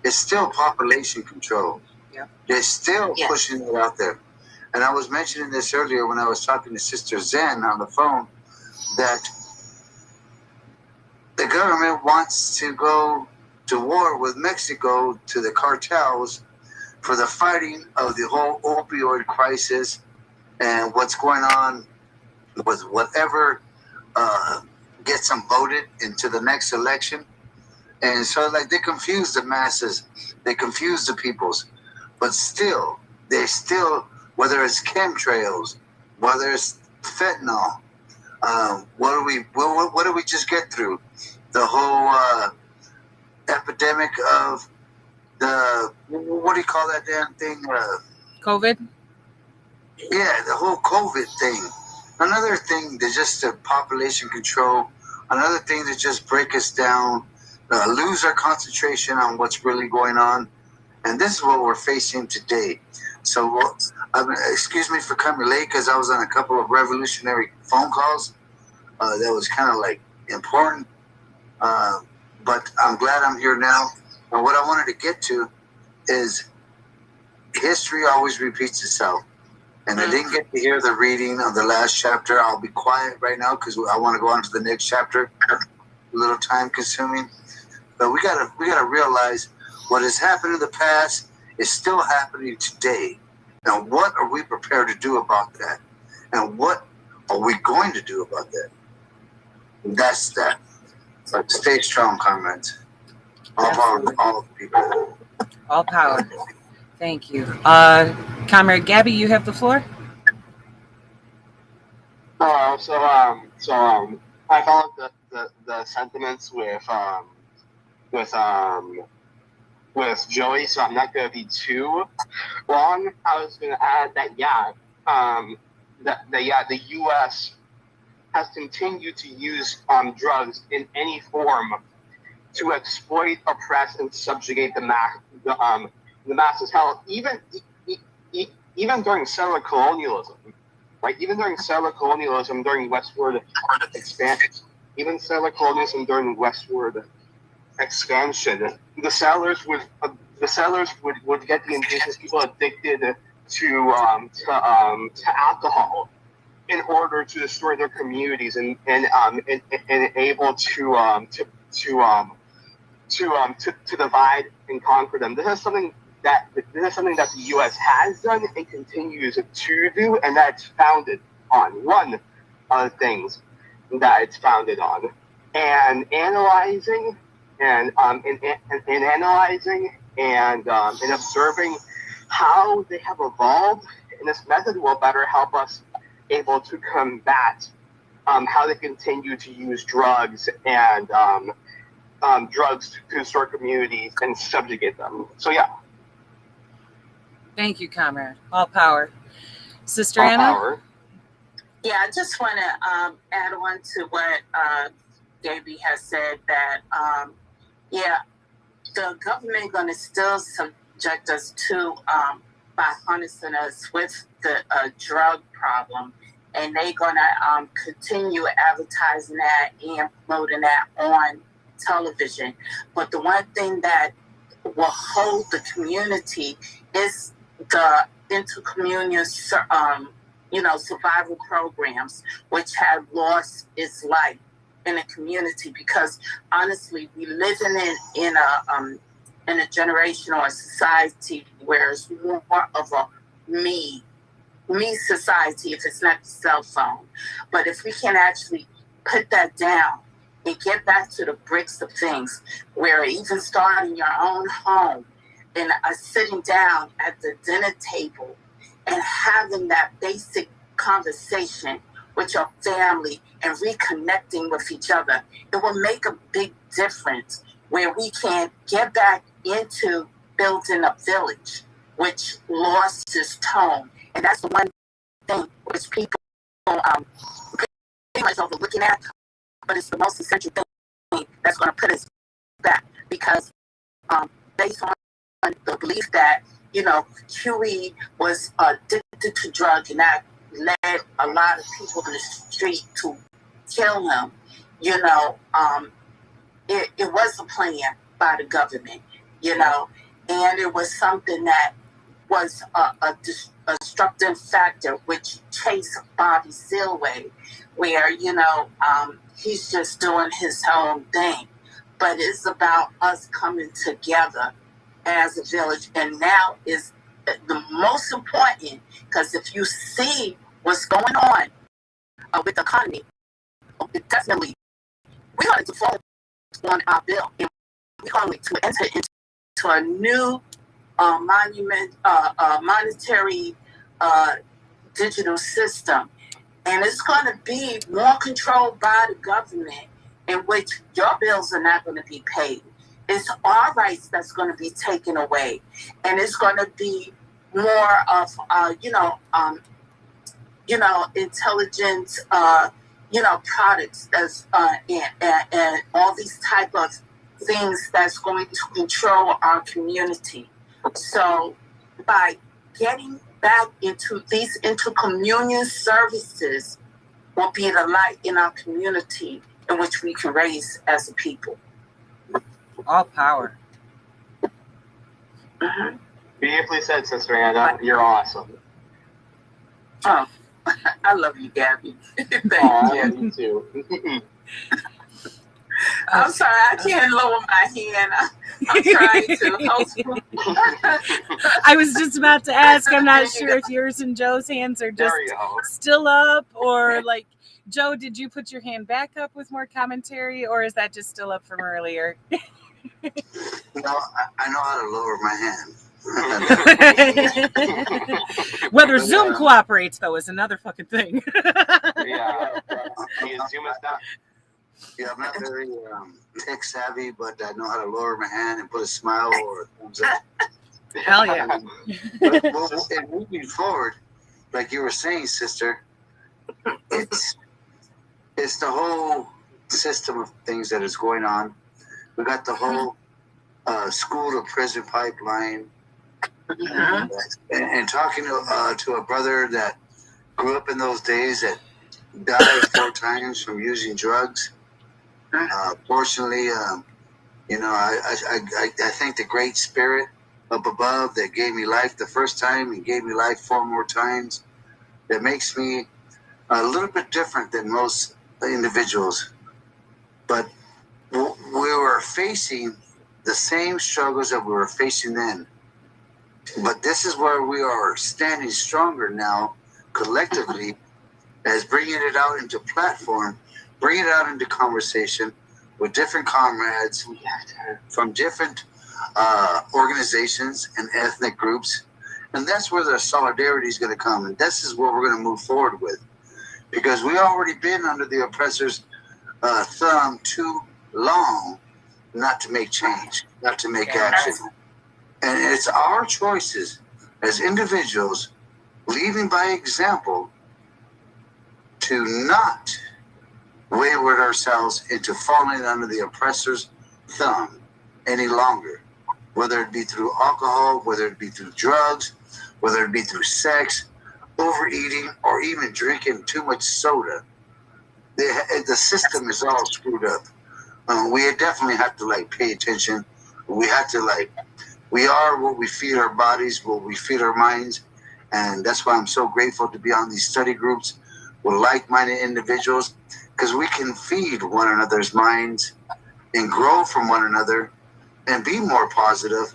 F: is still population control.
E: Yeah.
F: They're still pushing it out there. And I was mentioning this earlier when I was talking to Sister Zen on the phone, that the government wants to go to war with Mexico, to the cartels, for the fighting of the whole opioid crisis and what's going on with whatever gets them voted into the next election. And so, they confuse the masses, they confuse the peoples, but still, whether it's chemtrails, whether it's fentanyl, what do we just get through? The whole epidemic of what do you call that damn thing?
E: COVID?
F: Yeah, the whole COVID thing. Another thing that's just the population control. Another thing that just break us down, lose our concentration on what's really going on. And this is what we're facing today. So, excuse me for coming late, because I was on a couple of revolutionary phone calls that was kind of important. But I'm glad I'm here now. And what I wanted to get to is history always repeats itself. And I didn't get to hear the reading of the last chapter. I'll be quiet right now because I want to go on to the next chapter. A little time consuming. But we gotta realize what has happened in the past is still happening today. Now, what are we prepared to do about that? And what are we going to do about that? And that's that. But stay strong, comrades. All power to all people.
E: All power. Thank you. Comrade Gabby, you have the floor.
C: So I followed the sentiments with Joey, so I'm not going to be too long. I was going to add that the U.S. has continued to use drugs in any form to exploit, oppress, and subjugate the masses. Hell, even during settler colonialism, right? Even during settler colonialism, during westward expansion, the settlers would get the indigenous people addicted to alcohol in order to destroy their communities and able to divide and conquer them. This is something that the U.S. has done and continues to do, and that's founded on one of the things that it's founded on. And analyzing and observing how they have evolved, and this method will better help us able to combat how they continue to use drugs and drugs to distort communities and subjugate them. So yeah.
E: Thank you, comrade. All power. Sister
C: All
E: Anna?
C: power.
G: Yeah, I just want to add on to what Davey has said that, the government going to still subject us to by harnessing us with the drug problem, and they're going to continue advertising that and promoting that on television. But the one thing that will hold the community is the intercommunal survival programs, which have lost its life in a community, because honestly, we living in a generation or a society where it's more of a me society, if it's not the cell phone. But if we can actually put that down and get back to the bricks of things, where even starting your own home and sitting down at the dinner table and having that basic conversation with your family and reconnecting with each other, it will make a big difference, where we can get back into building a village, which lost its tone. And that's the one thing which people pretty much overlooking at, but it's the most essential thing that's going to put us back, because based on the belief that, Huey was addicted to drugs, and that led a lot of people in the street to kill him. It was a plan by the government, and it was something that was a disruptive factor, which chased Bobby Sealway, where, he's just doing his own thing. But it's about us coming together as a village, and now is the most important, because if you see what's going on with the economy, it definitely, we're going to default on our bill, and we're going to enter into a new monetary digital system, and it's going to be more controlled by the government, in which your bills are not going to be paid. It's our rights that's going to be taken away, and it's going to be more of intelligence products that's and all these type of things that's going to control our community. So by getting back into these intercommunal services will be the light in our community in which we can raise as a people.
E: All power.
G: Mm-hmm.
C: Beautifully said, Sister Anna. You're awesome.
G: Oh, I love you, Gabby. Thank you.
C: I love you too.
G: I'm sorry, I can't lower my hand. I'm trying to.
E: I was just about to ask. I'm not sure if yours and Joe's hands are just still up, or like, Joe, did you put your hand back up with more commentary, or is that just still up from earlier?
F: I know how to lower my hand.
E: Whether Zoom cooperates, though, is another fucking thing.
C: Yeah. Zoom is not.
F: Yeah, I'm not very tech savvy, but I know how to lower my hand and put a smile or a thumbs up.
E: Hell yeah.
F: And moving forward, like you were saying, sister, it's the whole system of things that is going on. We got the whole school to prison pipeline. And talking to a brother that grew up in those days that died 4 times from using drugs. Fortunately, I thank the Great Spirit up above that gave me life the first time and gave me life 4 more times. That makes me a little bit different than most individuals. But we were facing the same struggles that we were facing then. But this is where we are standing stronger now, collectively, as bringing it out into platform, bringing it out into conversation with different comrades from different organizations and ethnic groups. And that's where the solidarity is going to come. And this is what we're going to move forward with. because we already been under the oppressor's thumb too long not to make change, not to make action. And it's our choices as individuals, leading by example, to not wayward ourselves into falling under the oppressor's thumb any longer, whether it be through alcohol, whether it be through drugs, whether it be through sex, overeating, or even drinking too much soda. The system is all screwed up. We definitely have to pay attention. We have to we are what we feed our bodies, what we feed our minds, and that's why I'm so grateful to be on these study groups with like-minded individuals, because we can feed one another's minds and grow from one another and be more positive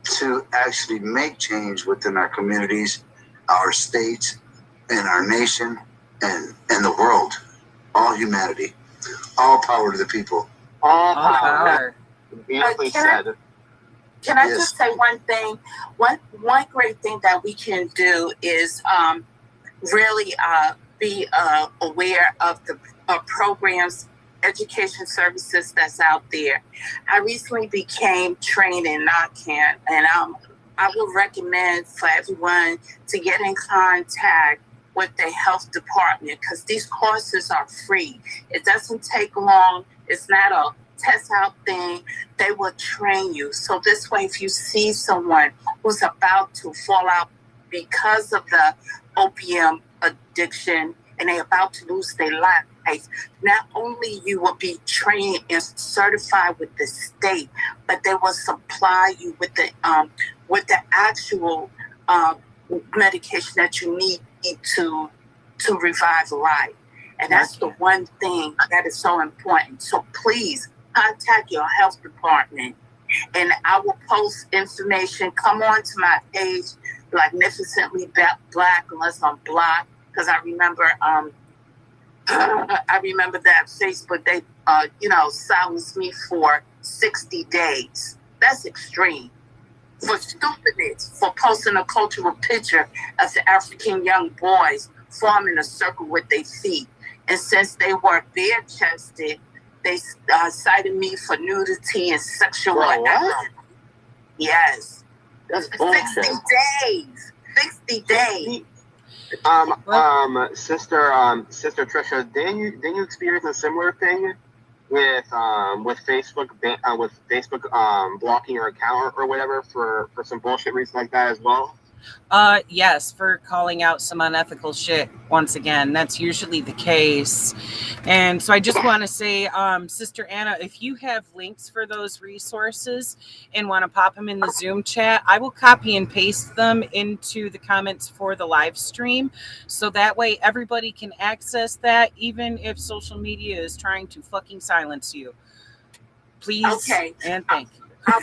F: to actually make change within our communities, our states, and our nation, and the world. All humanity. All power to the people.
C: All power. Beautifully said.
G: Can I just say one thing? One great thing that we can do is really be aware of the programs, education services that's out there. I recently became trained in Narcan, and I would recommend for everyone to get in contact with the health department, because these courses are free. It doesn't take long. It's not a test out thing. They will train you. So this way, if you see someone who's about to fall out because of the opium addiction and they're about to lose their life, not only you will be trained and certified with the state, but they will supply you with the actual medication that you need to revive life. And that's the one thing that is so important. So please contact your health department, and I will post information. Come on to my page, Magnificently Black, unless I'm blocked, because I remember that Facebook, they silenced me for 60 days. That's extreme. For stupidness, for posting a cultural picture of the African young boys forming a circle with their feet. And since they were bare-chested, they cited me for nudity and sexual activity. Yes.
C: That's
G: 60
C: bullshit.
G: days. 60 days.
C: Sister Trisha, didn't you experience a similar thing with Facebook blocking your account or whatever for some bullshit reason like that as well?
E: Yes, for calling out some unethical shit. Once again, that's usually the case. And so I just want to say, Sister Anna, if you have links for those resources and want to pop them in the Zoom chat, I will copy and paste them into the comments for the live stream. So that way everybody can access that, even if social media is trying to fucking silence you. Please.
G: Okay.
E: And thank you.
G: I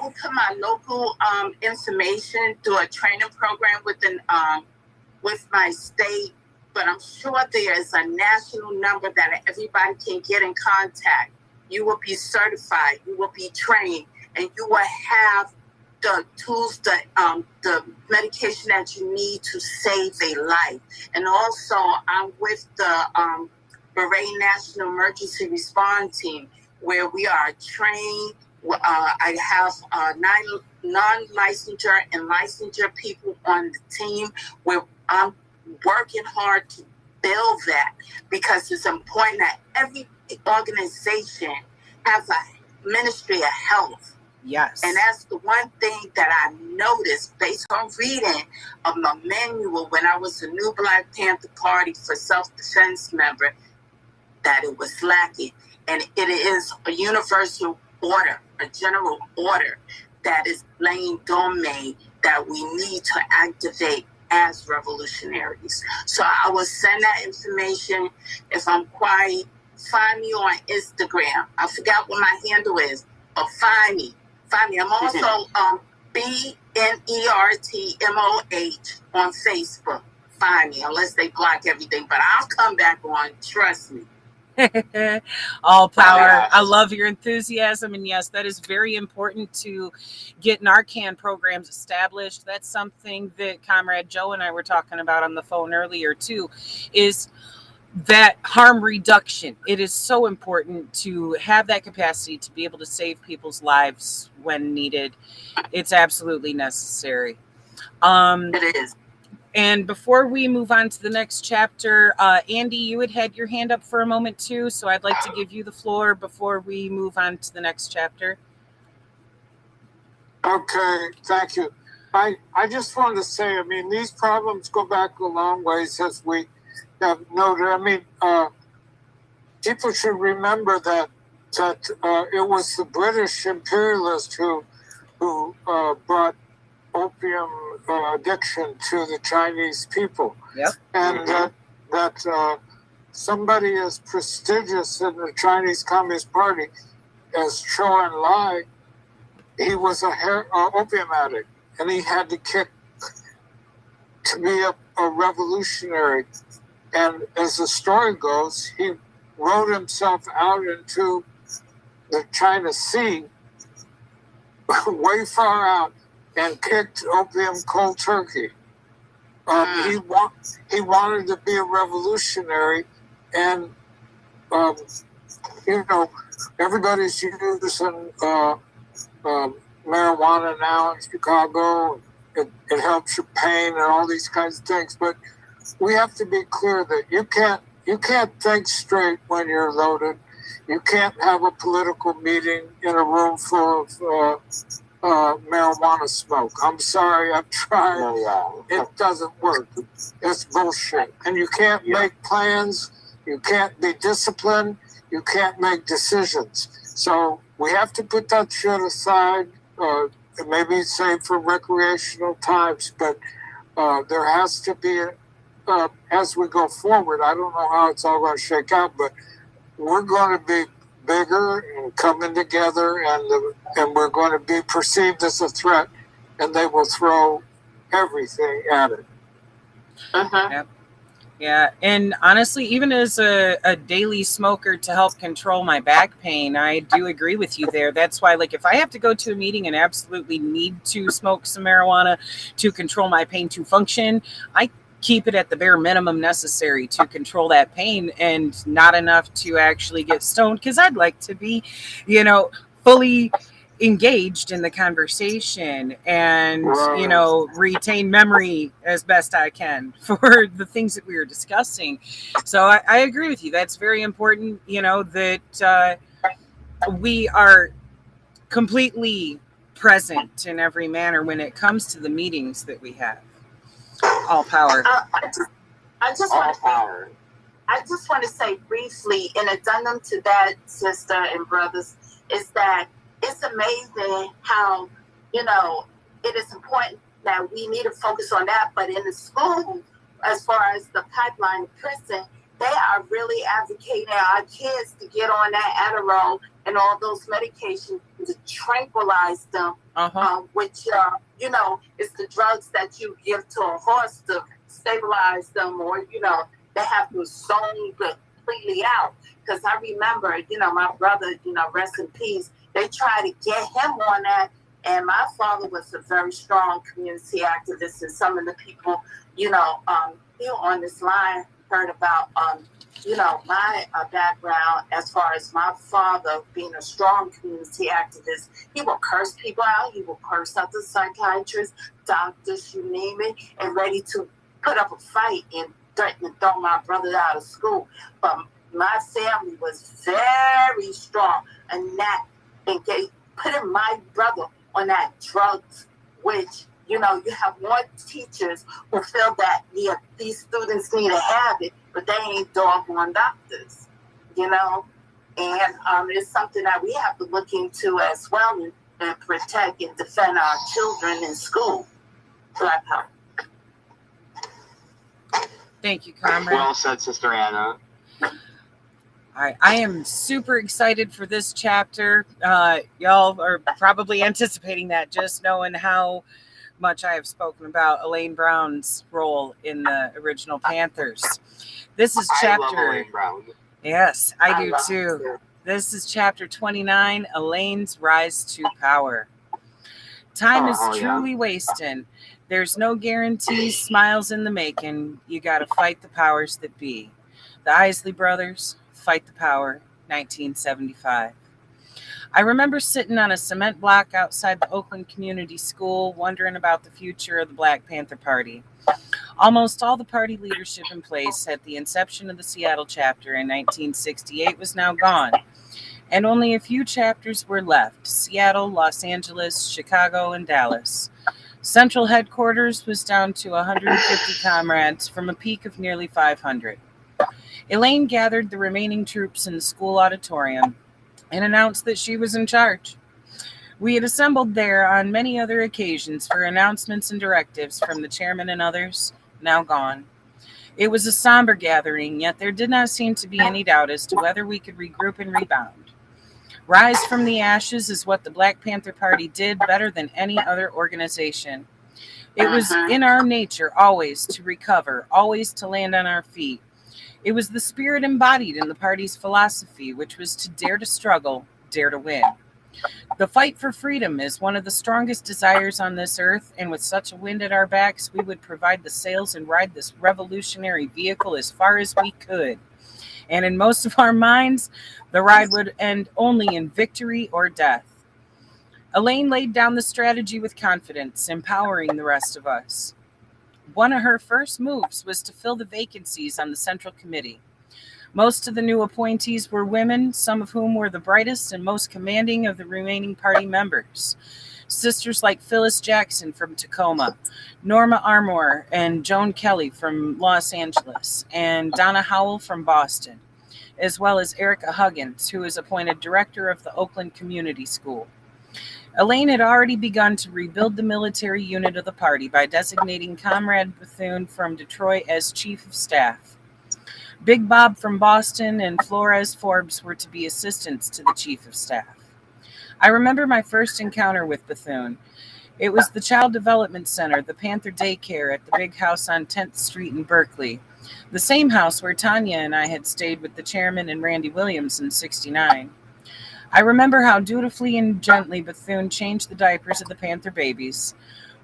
G: will put my local information through a training program with my state, but I'm sure there is a national number that everybody can get in contact. You will be certified, you will be trained, and you will have the tools, the medication that you need to save a life. And also, I'm with the Beret National Emergency Response Team, where we are trained. I have 9 non-licensure and licensure people on the team, where I'm working hard to build that, because it's important that every organization has a Ministry of Health.
E: Yes.
G: And that's the one thing that I noticed based on reading of my manual when I was a new Black Panther Party for self-defense member, that it was lacking. And it is a universal order, a general order that is laying domain that we need to activate as revolutionaries. So I will send that information. If I'm quiet, find me on Instagram. I forgot what my handle is, but find me. I'm also BNERTMOH on Facebook. Find me, unless they block everything, but I'll come back on, trust me.
E: All power. I love your enthusiasm, and yes, that is very important to get Narcan programs established. That's something that Comrade Joe and I were talking about on the phone earlier too, is that harm reduction. It is so important to have that capacity to be able to save people's lives when needed. It's absolutely necessary.
G: It is.
E: And before we move on to the next chapter, Andy, you had your hand up for a moment too, so I'd like to give you the floor before we move on to the next chapter.
D: Okay, thank you. I just wanted to say, I mean, these problems go back a long ways, as we have noted. I mean, people should remember that it was the British imperialists who brought opium addiction to the Chinese people.
E: Yep.
D: And that somebody as prestigious in the Chinese Communist Party as Chou En-lai, he was a opium addict, and he had to kick to be a revolutionary. And as the story goes, he rowed himself out into the China Sea, way far out, and kicked opium cold turkey. He wanted to be a revolutionary, and everybody's using marijuana now in Chicago. It helps your pain and all these kinds of things, but we have to be clear that you can't think straight when you're loaded. You can't have a political meeting in a room full of marijuana smoke. I'm sorry, I've tried. It doesn't work. It's bullshit. And you can't make plans. You can't be disciplined. You can't make decisions. So we have to put that shit aside. Maybe save for recreational times, but there has to be, as we go forward, I don't know how it's all going to shake out, but we're going to be bigger and coming together, and we're going to be perceived as a threat, and they will throw everything at it.
E: Yep. Yeah, and honestly, even as a daily smoker to help control my back pain, I do agree with you there. That's why, like, if I have to go to a meeting and absolutely need to smoke some marijuana to control my pain to function, I keep it at the bare minimum necessary to control that pain, and not enough to actually get stoned, because I'd like to be, fully engaged in the conversation and retain memory as best I can for the things that we were discussing. So I agree with you. That's very important, that we are completely present in every manner when it comes to the meetings that we have. All power.
G: I just want to say briefly, in addendum to that, sister and brothers, is that it's amazing how, it is important that we need to focus on that. But in the school, as far as the pipeline prison, they are really advocating our kids to get on that Adderall and all those medications to tranquilize them, which, is the drugs that you give to a horse to stabilize them, or, they have to zone completely out. Because I remember, my brother, rest in peace, they tried to get him on that. And my father was a very strong community activist. And some of the people, here on this line heard about, my background as far as my father being a strong community activist. He will curse people out. He will curse out the psychiatrists, doctors, you name it, and ready to put up a fight and threaten to throw my brother out of school. But my family was very strong, and that putting my brother on that drugs, which, you have more teachers who feel that these students need to have it, but they ain't doggone doctors, and it's something that we have to look into as well, and protect and defend our children in school. Black Power.
E: Thank you, comrade.
C: Well said, Sister Anna.
E: I am super excited for this chapter. Y'all are probably anticipating that, just knowing how much I have spoken about Elaine Brown's role in the original Panthers. This is chapter.
C: I love Elaine Brown.
E: Yes, I do too. This is chapter 29, Elaine's Rise to Power. Time is truly wasting. There's no guarantees, smiles in the making. You got to fight the powers that be. The Isley Brothers, Fight the Power, 1975. I remember sitting on a cement block outside the Oakland Community School wondering about the future of the Black Panther Party. Almost all the party leadership in place at the inception of the Seattle chapter in 1968 was now gone, and only a few chapters were left: Seattle, Los Angeles, Chicago, and Dallas. Central headquarters was down to 150 comrades from a peak of nearly 500. Elaine gathered the remaining troops in the school auditorium and announced that she was in charge. We had assembled there on many other occasions for announcements and directives from the chairman and others, now gone. It was a somber gathering, yet there did not seem to be any doubt as to whether we could regroup and rebound. Rise from the ashes is what the Black Panther Party did better than any other organization. It was in our nature always to recover, always to land on our feet. It was the spirit embodied in the party's philosophy, which was to dare to struggle, dare to win. The fight for freedom is one of the strongest desires on this earth, and with such a wind at our backs, we would provide the sails and ride this revolutionary vehicle as far as we could. And in most of our minds, the ride would end only in victory or death. Elaine laid down the strategy with confidence, empowering the rest of us. One of her first moves was to fill the vacancies on the Central Committee. Most of the new appointees were women, some of whom were the brightest and most commanding of the remaining party members. Sisters like Phyllis Jackson from Tacoma, Norma Armour and Joan Kelly from Los Angeles, and Donna Howell from Boston, as well as Erica Huggins, who was appointed director of the Oakland Community School. Elaine had already begun to rebuild the military unit of the party by designating Comrade Bethune from Detroit as chief of staff. Big Bob from Boston and Flores Forbes were to be assistants to the chief of staff. I remember my first encounter with Bethune. It was the Child Development Center, the Panther Daycare at the big house on 10th Street in Berkeley, the same house where Tanya and I had stayed with the chairman and Randy Williams in '69. I remember how dutifully and gently Bethune changed the diapers of the Panther babies,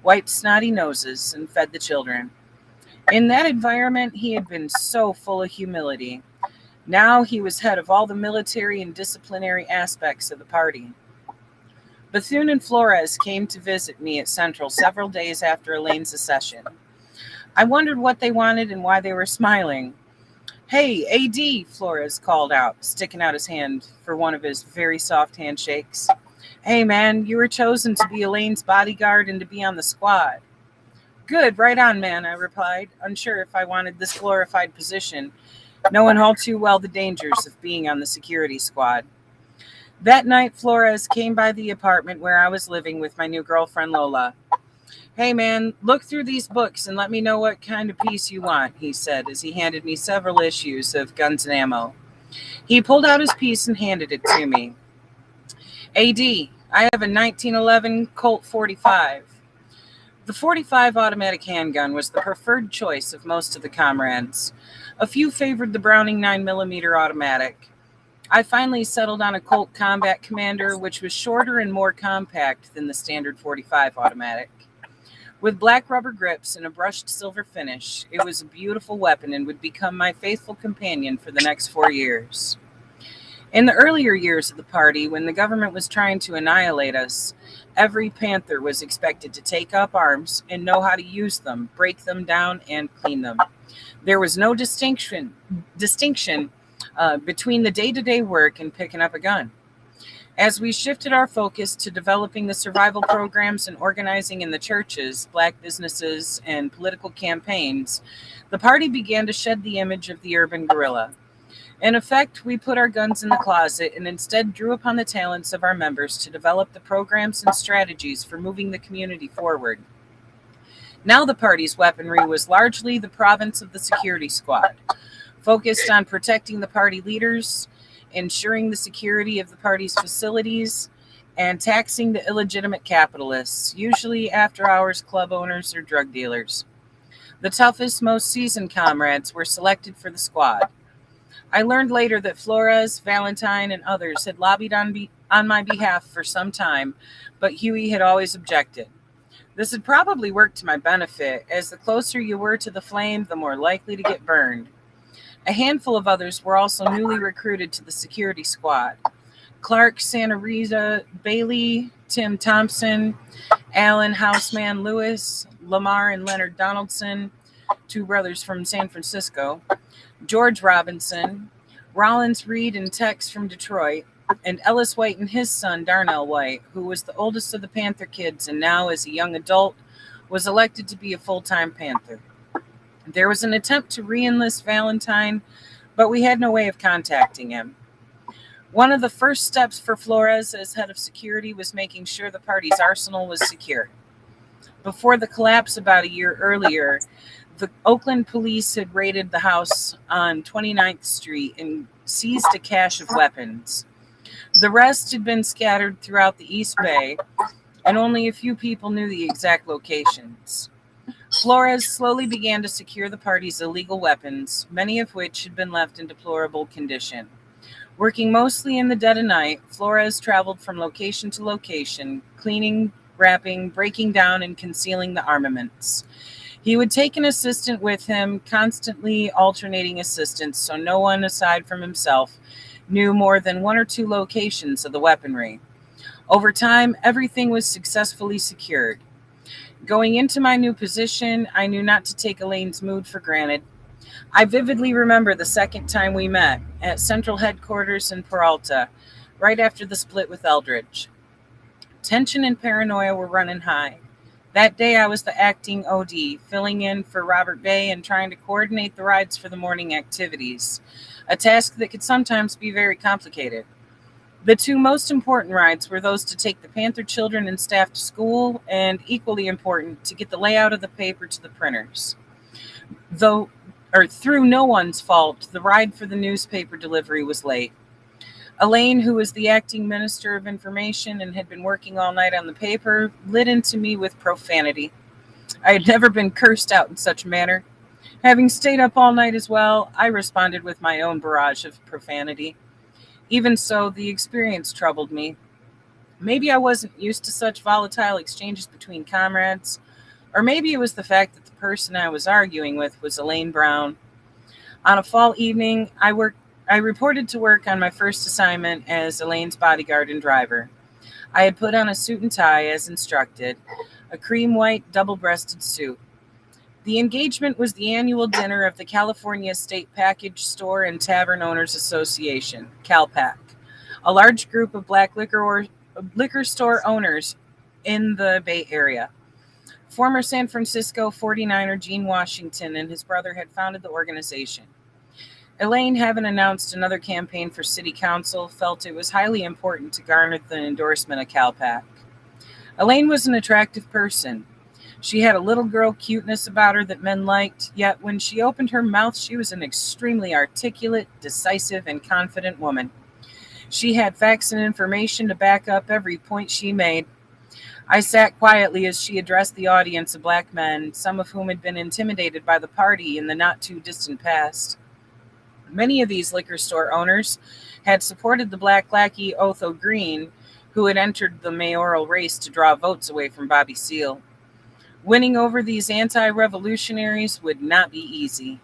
E: wiped snotty noses, and fed the children. In that environment, he had been so full of humility. Now he was head of all the military and disciplinary aspects of the party. Bethune and Flores came to visit me at Central several days after Elaine's accession. I wondered what they wanted and why they were smiling. "Hey, AD," Flores called out, sticking out his hand for one of his very soft handshakes. "Hey, man, you were chosen to be Elaine's bodyguard and to be on the squad." "Good, right on, man," I replied, unsure if I wanted this glorified position, knowing all too well the dangers of being on the security squad. That night, Flores came by the apartment where I was living with my new girlfriend, Lola. "Hey, man, look through these books and let me know what kind of piece you want," he said as he handed me several issues of Guns and Ammo. He pulled out his piece and handed it to me. "AD, I have a 1911 Colt 45. The 45 automatic handgun was the preferred choice of most of the comrades. A few favored the Browning 9mm automatic. I finally settled on a Colt Combat Commander, which was shorter and more compact than the standard 45 automatic. With black rubber grips and a brushed silver finish, it was a beautiful weapon and would become my faithful companion for the next 4 years. In the earlier years of the party, when the government was trying to annihilate us, every Panther was expected to take up arms and know how to use them, break them down, and clean them. There was no distinction between the day-to-day work and picking up a gun. As we shifted our focus to developing the survival programs and organizing in the churches, black businesses, and political campaigns, the party began to shed the image of the urban guerrilla. In effect, we put our guns in the closet and instead drew upon the talents of our members to develop the programs and strategies for moving the community forward. Now the party's weaponry was largely the province of the security squad, focused on protecting the party leaders, ensuring the security of the party's facilities, and taxing the illegitimate capitalists, usually after-hours club owners or drug dealers. The toughest, most seasoned comrades were selected for the squad. I learned later that Flores, Valentine, and others had lobbied on my behalf for some time, but Huey had always objected. This had probably worked to my benefit, as the closer you were to the flame, the more likely to get burned. A handful of others were also newly recruited to the security squad. Clark Santa Rita Bailey, Tim Thompson, Alan Houseman Lewis, Lamar and Leonard Donaldson, two brothers from San Francisco, George Robinson, Rollins Reed and Tex from Detroit, and Ellis White and his son, Darnell White, who was the oldest of the Panther kids and now, as a young adult, was elected to be a full-time Panther. There was an attempt to re-enlist Valentine, but we had no way of contacting him. One of the first steps for Flores as head of security was making sure the party's arsenal was secure. Before the collapse about a year earlier, the Oakland police had raided the house on 29th Street and seized a cache of weapons. The rest had been scattered throughout the East Bay, and only a few people knew the exact locations. Flores slowly began to secure the party's illegal weapons, many of which had been left in deplorable condition. Working mostly in the dead of night, Flores traveled from location to location, cleaning, wrapping, breaking down, and concealing the armaments. He would take an assistant with him, constantly alternating assistants, so no one aside from himself knew more than one or two locations of the weaponry. Over time, everything was successfully secured. Going into my new position, I knew not to take Elaine's mood for granted. I vividly remember the second time we met at Central Headquarters in Peralta, right after the split with Eldridge. Tension and paranoia were running high. That day I was the acting OD, filling in for Robert Bay and trying to coordinate the rides for the morning activities, a task that could sometimes be very complicated. The two most important rides were those to take the Panther children and staff to school, and equally important, to get the layout of the paper to the printers. Through no one's fault, the ride for the newspaper delivery was late. Elaine, who was the acting minister of information and had been working all night on the paper, lit into me with profanity. I had never been cursed out in such a manner. Having stayed up all night as well, I responded with my own barrage of profanity. Even so, the experience troubled me. Maybe I wasn't used to such volatile exchanges between comrades, or maybe it was the fact that the person I was arguing with was Elaine Brown. On a fall evening, I reported to work on my first assignment as Elaine's bodyguard and driver. I had put on a suit and tie as instructed, a cream white double-breasted suit. The engagement was the annual dinner of the California State Package Store and Tavern Owners Association, CalPAC, a large group of black liquor store owners in the Bay Area. Former San Francisco 49er Gene Washington and his brother had founded the organization. Elaine, having announced another campaign for city council, felt it was highly important to garner the endorsement of CalPAC. Elaine was an attractive person. She had a little girl cuteness about her that men liked, yet when she opened her mouth, she was an extremely articulate, decisive, and confident woman. She had facts and information to back up every point she made. I sat quietly as she addressed the audience of black men, some of whom had been intimidated by the party in the not-too-distant past. Many of these liquor store owners had supported the black lackey Otho Green, who had entered the mayoral race to draw votes away from Bobby Seale. Winning over these anti-revolutionaries would not be easy.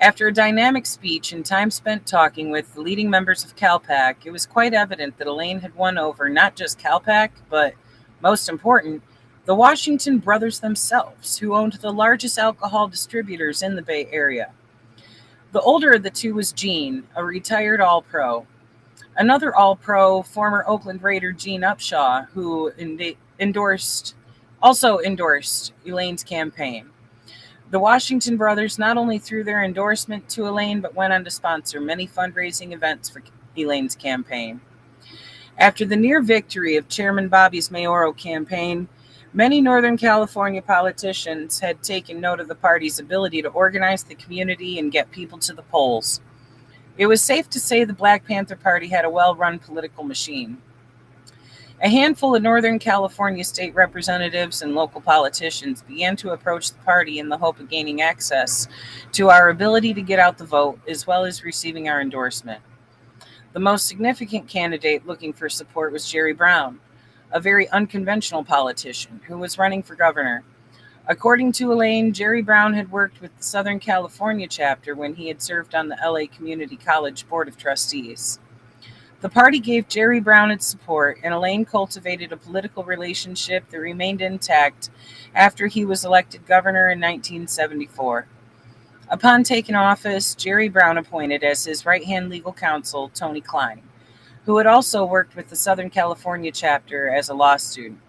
E: After a dynamic speech and time spent talking with the leading members of CalPAC, it was quite evident that Elaine had won over not just CalPAC, but, most important, the Washington brothers themselves, who owned the largest alcohol distributors in the Bay Area. The older of the two was Gene, a retired All-Pro. Another All-Pro, former Oakland Raider Gene Upshaw, who also endorsed Elaine's campaign. The Washington brothers not only threw their endorsement to Elaine, but went on to sponsor many fundraising events for Elaine's campaign. After the near victory of Chairman Bobby's mayoral campaign, many Northern California politicians had taken note of the party's ability to organize the community and get people to the polls. It was safe to say the Black Panther Party had a well-run political machine. A handful of Northern California state representatives and local politicians began to approach the party in the hope of gaining access to our ability to get out the vote, as well as receiving our endorsement. The most significant candidate looking for support was Jerry Brown, a very unconventional politician who was running for governor. According to Elaine, Jerry Brown had worked with the Southern California chapter when he had served on the LA Community College Board of Trustees. The party gave Jerry Brown its support, and Elaine cultivated a political relationship that remained intact after he was elected governor in 1974. Upon taking office, Jerry Brown appointed as his right-hand legal counsel Tony Klein, who had also worked with the Southern California chapter as a law student.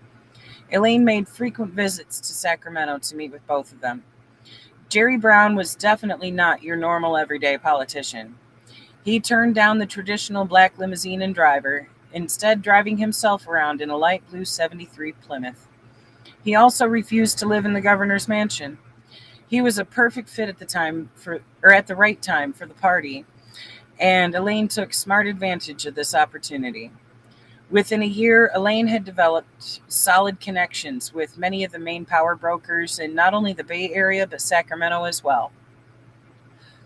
E: Elaine made frequent visits to Sacramento to meet with both of them. Jerry Brown was definitely not your normal everyday politician. He turned down the traditional black limousine and driver, instead driving himself around in a light blue 73 Plymouth. He also refused to live in the governor's mansion. He was a perfect fit at the right time for the party, and Elaine took smart advantage of this opportunity. Within a year, Elaine had developed solid connections with many of the main power brokers in not only the Bay Area, but Sacramento as well.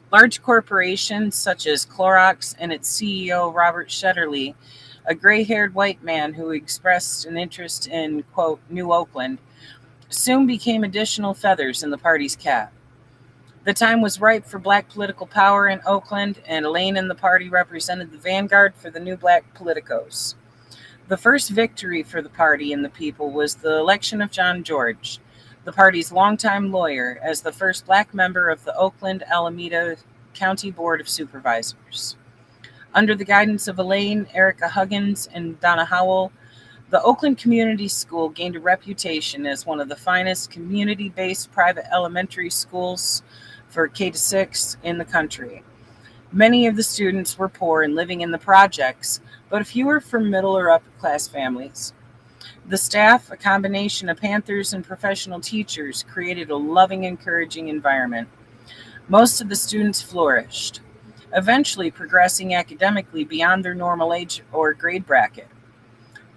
E: Large corporations such as Clorox and its CEO, Robert Shetterly, a gray-haired white man who expressed an interest in, quote, New Oakland, soon became additional feathers in the party's cap. The time was ripe for black political power in Oakland, and Elaine and the party represented the vanguard for the new black politicos. The first victory for the party and the people was the election of John George, the party's longtime lawyer, as the first black member of the Oakland Alameda County Board of Supervisors. Under the guidance of Elaine, Erica Huggins, and Donna Howell, the Oakland Community School gained a reputation as one of the finest community-based private elementary schools for K-6 in the country. Many of the students were poor and living in the projects, but a few were from middle or upper-class families. The staff, a combination of Panthers and professional teachers, created a loving, encouraging environment. Most of the students flourished, eventually progressing academically beyond their normal age or grade bracket.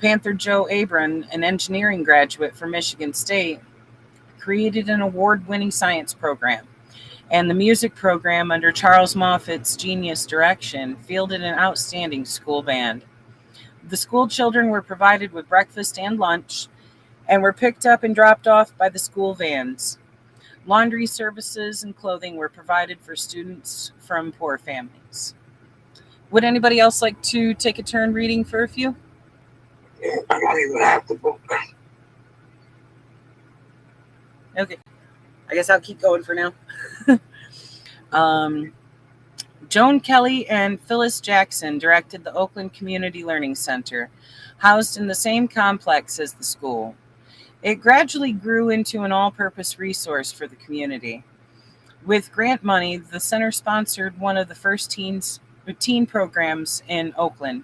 E: Panther Joe Abram, an engineering graduate from Michigan State, created an award-winning science program, and the music program under Charles Moffat's genius direction fielded an outstanding school band. The school children were provided with breakfast and lunch and were picked up and dropped off by the school vans. Laundry services and clothing were provided for students from poor families. Would anybody else like to take a turn reading for a few?
A: I don't even have the book.
E: Okay. I guess I'll keep going for now. Joan Kelly and Phyllis Jackson directed the Oakland Community Learning Center, housed in the same complex as the school. It gradually grew into an all-purpose resource for the community. With grant money, the center sponsored one of the first teen programs in Oakland,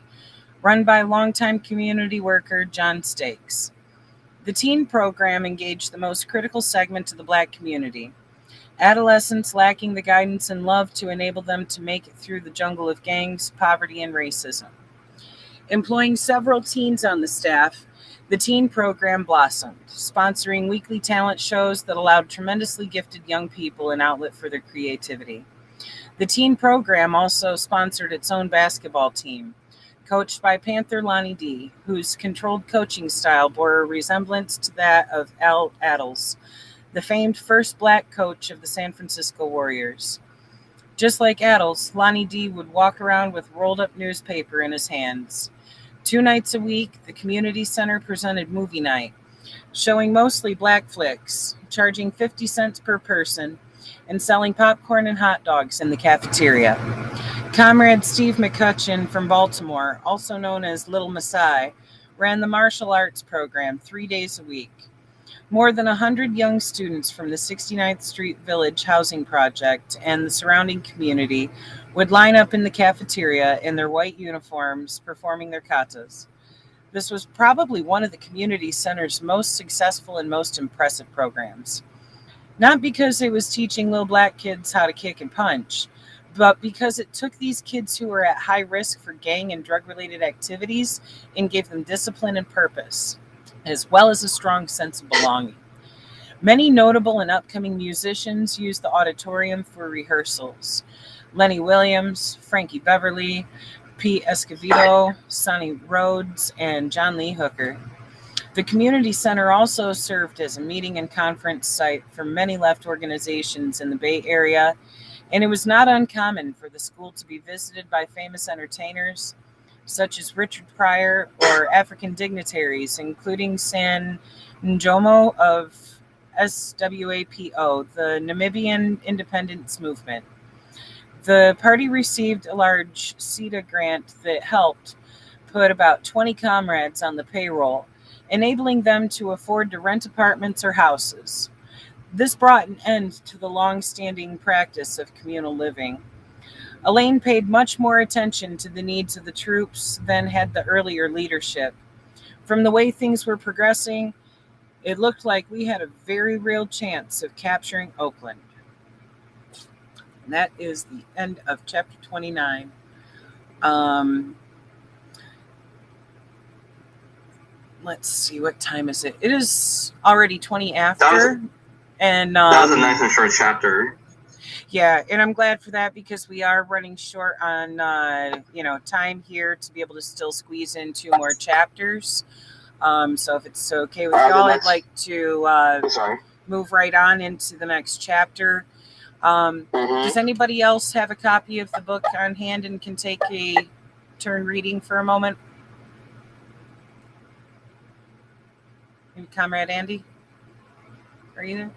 E: run by longtime community worker John Stakes. The teen program engaged the most critical segment of the black community, adolescents lacking the guidance and love to enable them to make it through the jungle of gangs, poverty, and racism. Employing several teens on the staff, the teen program blossomed, sponsoring weekly talent shows that allowed tremendously gifted young people an outlet for their creativity. The teen program also sponsored its own basketball team, coached by Panther Lonnie D., whose controlled coaching style bore a resemblance to that of Al Attles, the famed first black coach of the San Francisco Warriors. Just like Attles, Lonnie D. would walk around with rolled-up newspaper in his hands. 2 nights a week, the community center presented movie night, showing mostly black flicks, charging 50 cents per person, and selling popcorn and hot dogs in the cafeteria. Comrade Steve McCutcheon from Baltimore, also known as Little Masai, ran the martial arts program 3 days a week. More than 100 young students from the 69th Street Village Housing Project and the surrounding community would line up in the cafeteria in their white uniforms performing their katas. This was probably one of the community center's most successful and most impressive programs. Not because it was teaching little black kids how to kick and punch, but because it took these kids who were at high risk for gang and drug-related activities and gave them discipline and purpose, as well as a strong sense of belonging. Many notable and upcoming musicians used the auditorium for rehearsals. Lenny Williams, Frankie Beverly, Pete Escovedo, Sonny Rhodes, and John Lee Hooker. The community center also served as a meeting and conference site for many left organizations in the Bay Area, and it was not uncommon for the school to be visited by famous entertainers such as Richard Pryor or African dignitaries, including San Njomo of SWAPO, the Namibian independence movement. The party received a large CETA grant that helped put about 20 comrades on the payroll, enabling them to afford to rent apartments or houses. This brought an end to the long-standing practice of communal living. Elaine paid much more attention to the needs of the troops than had the earlier leadership. From the way things were progressing, it looked like we had a very real chance of capturing Oakland. And that is the end of chapter 29. Let's see, what time is it? It is already 20 after.
C: That was a nice and short chapter.
E: Yeah, and I'm glad for that because we are running short on time here to be able to still squeeze in 2 more chapters. So if it's okay with y'all, I'd like to move right on into the next chapter. Does anybody else have a copy of the book on hand and can take a turn reading for a moment? Maybe Comrade Andy? Are you there?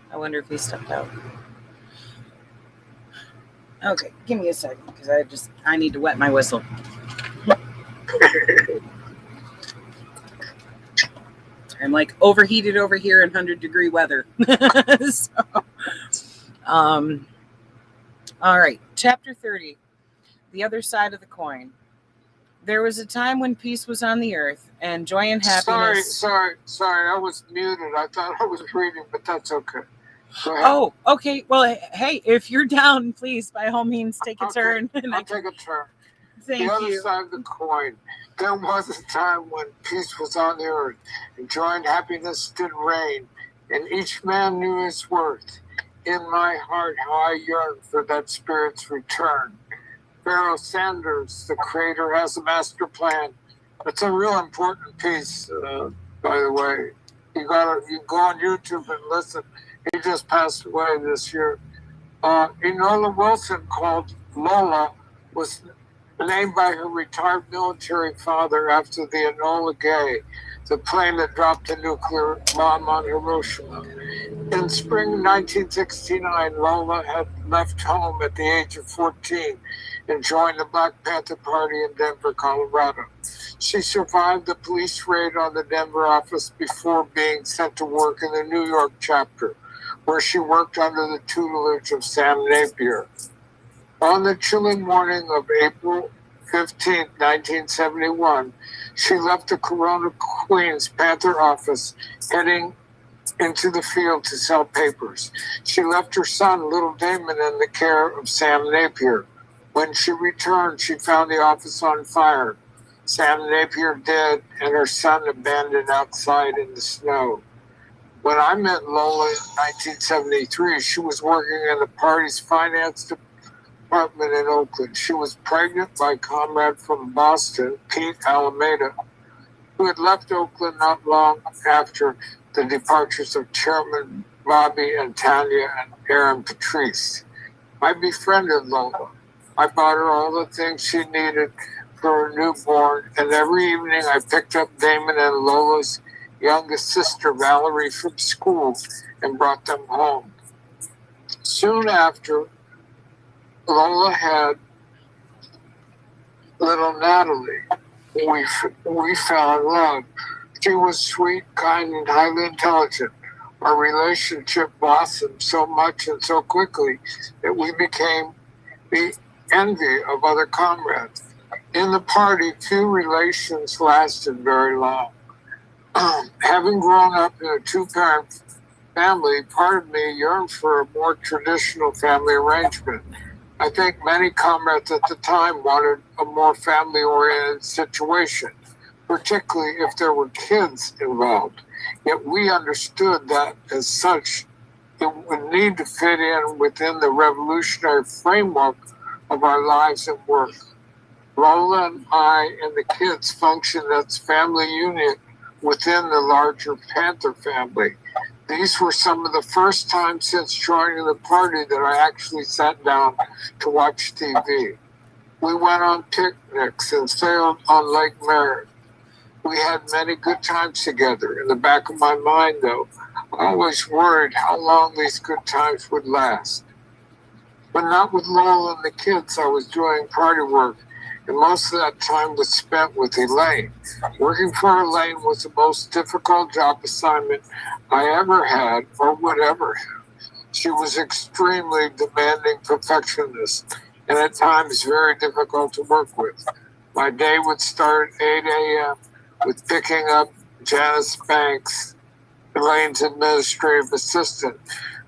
E: I wonder if he stepped out. Okay, give me a second because I need to wet my whistle. I'm like overheated over here in 100-degree weather. All right, chapter 30, The Other Side of the Coin. There was a time when peace was on the earth and joy and happiness.
D: Sorry, I was muted. I thought I was reading, but that's okay.
E: Oh, okay. Well, hey, if you're down, please, by all means, take a turn.
D: I'll take a turn.
E: Thank you.
D: The other side of the coin. There was a time when peace was on the earth, and joy and happiness did reign, and each man knew his worth. In my heart, how I yearn for that spirit's return. Pharaoh Sanders, the creator, has a master plan. It's a real important piece, by the way. You can go on YouTube and listen. He just passed away this year. Enola Wilson, called Lola, was named by her retired military father after the Enola Gay, the plane that dropped a nuclear bomb on Hiroshima. In spring 1969, Lola had left home at the age of 14 and joined the Black Panther Party in Denver, Colorado. She survived the police raid on the Denver office before being sent to work in the New York chapter, where she worked under the tutelage of Sam Napier. On the chilly morning of April 15, 1971, she left the Corona Queens Panther office, heading into the field to sell papers. She left her son, little Damon, in the care of Sam Napier. When she returned, she found the office on fire, Sam Napier dead, and her son abandoned outside in the snow. When I met Lola in 1973, she was working in the party's finance department in Oakland. She was pregnant by a comrade from Boston, Pete Alameda, who had left Oakland not long after the departures of Chairman Bobby and Tanya and Aaron Patrice. I befriended Lola. I bought her all the things she needed for her newborn, and every evening I picked up Damon and Lola's youngest sister, Valerie, from school and brought them home. Soon after, Lola had little Natalie. We fell in love. She was sweet, kind, and highly intelligent. Our relationship blossomed so much and so quickly that we became the envy of other comrades. In the party, few relations lasted very long. Having grown up in a 2-parent family, part of me yearned for a more traditional family arrangement. I think many comrades at the time wanted a more family-oriented situation, particularly if there were kids involved. Yet we understood that, as such, it would need to fit in within the revolutionary framework of our lives and work. Lola and I and the kids functioned as family unit within the larger Panther family. These were some of the first times since joining the party that I actually sat down to watch TV. We went on picnics and sailed on Lake Merritt. We had many good times together. In the back of my mind, though, I always worried how long these good times would last. But not with Lola and the kids. I was doing party work, and most of that time was spent with Elaine. Working for Elaine was the most difficult job assignment I ever had or would ever have. She was extremely demanding perfectionist and at times very difficult to work with. My day would start at 8 a.m. with picking up Janice Banks, Elaine's administrative assistant,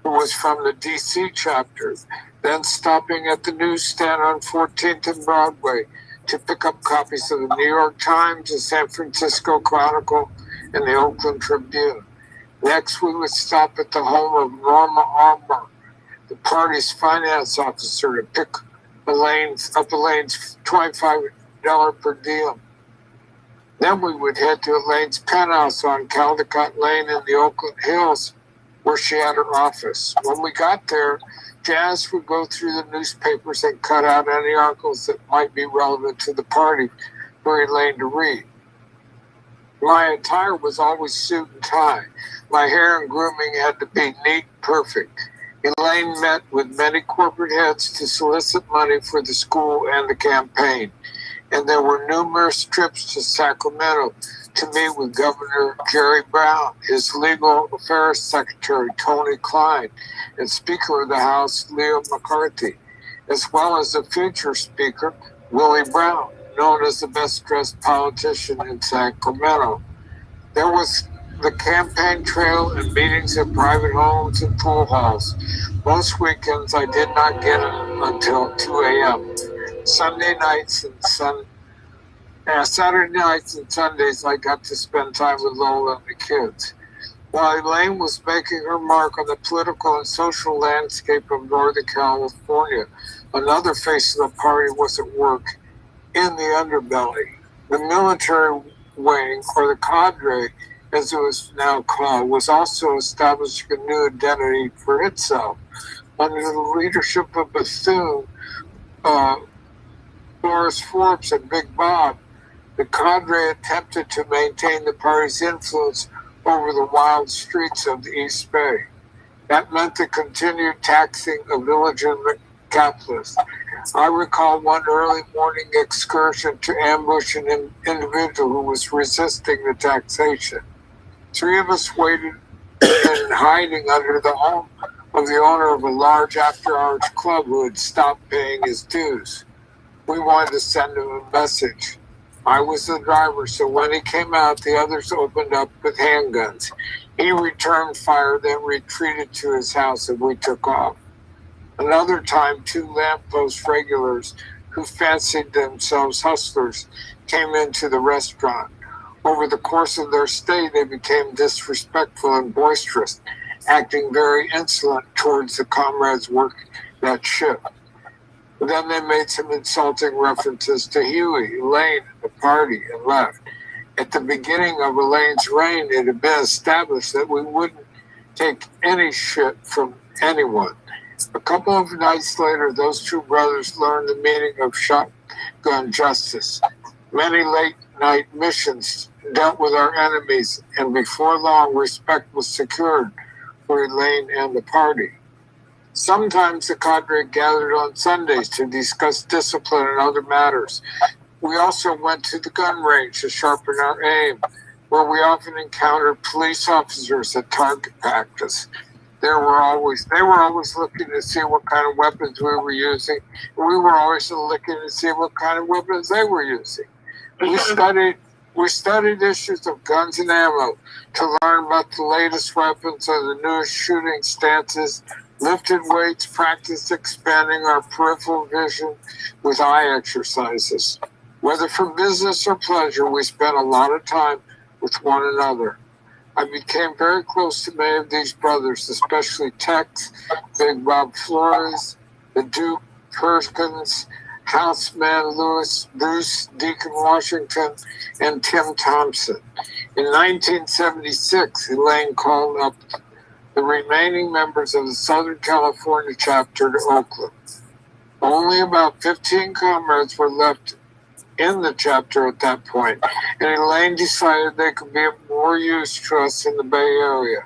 D: who was from the DC chapter, then stopping at the newsstand on 14th and Broadway to pick up copies of the New York Times, the San Francisco Chronicle, and the Oakland Tribune. Next, we would stop at the home of Norma Armour, the party's finance officer, to pick up Elaine's $25 per diem. Then we would head to Elaine's penthouse on Caldecott Lane in the Oakland Hills, where she had her office. When we got there, Janice would go through the newspapers and cut out any articles that might be relevant to the party for Elaine to read. My attire was always suit and tie. My hair and grooming had to be neat and perfect. Elaine met with many corporate heads to solicit money for the school and the campaign. And there were numerous trips to Sacramento to meet with Governor Jerry Brown, his legal affairs secretary, Tony Klein, and Speaker of the House, Leo McCarthy, as well as the future Speaker, Willie Brown, known as the best-dressed politician in Sacramento. There was the campaign trail and meetings at private homes and pool halls. Most weekends I did not get in until 2 a.m. Saturday nights and Sundays, I got to spend time with Lola and the kids. While Elaine was making her mark on the political and social landscape of Northern California, another face of the party was at work in the underbelly. The military wing, or the cadre, as it was now called, was also establishing a new identity for itself. Under the leadership of Bethune, Boris Forbes, and Big Bob, the cadre attempted to maintain the party's influence over the wild streets of the East Bay. That meant the continued taxing of illegitimate capitalists. I recall one early morning excursion to ambush an individual who was resisting the taxation. 3 of us waited in hiding under the home of the owner of a large after-hours club who had stopped paying his dues. We wanted to send him a message. I was the driver, so when he came out, the others opened up with handguns. He returned fire, then retreated to his house, and we took off. Another time, 2 lamppost regulars who fancied themselves hustlers came into the restaurant. Over the course of their stay, they became disrespectful and boisterous, acting very insolent towards the comrades working that shift. Then they made some insulting references to Huey, Elaine, and the party, and left. At the beginning of Elaine's reign, it had been established that we wouldn't take any shit from anyone. A couple of nights later, those 2 brothers learned the meaning of shotgun justice. Many late-night missions dealt with our enemies, and before long, respect was secured for Elaine and the party. Sometimes the cadre gathered on Sundays to discuss discipline and other matters. We also went to the gun range to sharpen our aim, where we often encountered police officers at target practice. They were always looking to see what kind of weapons we were using, and we were always looking to see what kind of weapons they were using. We studied issues of guns and ammo to learn about the latest weapons or the newest shooting stances, lifted weights, practiced expanding our peripheral vision with eye exercises. Whether for business or pleasure, we spent a lot of time with one another. I became very close to many of these brothers, especially Tex, Big Bob Flores, the Duke, Perkins, Houseman Lewis, Bruce Deacon Washington, and Tim Thompson. In 1976, Elaine called up the remaining members of the Southern California chapter to Oakland. Only about 15 comrades were left in the chapter at that point, and Elaine decided they could be of more use to us in the Bay Area.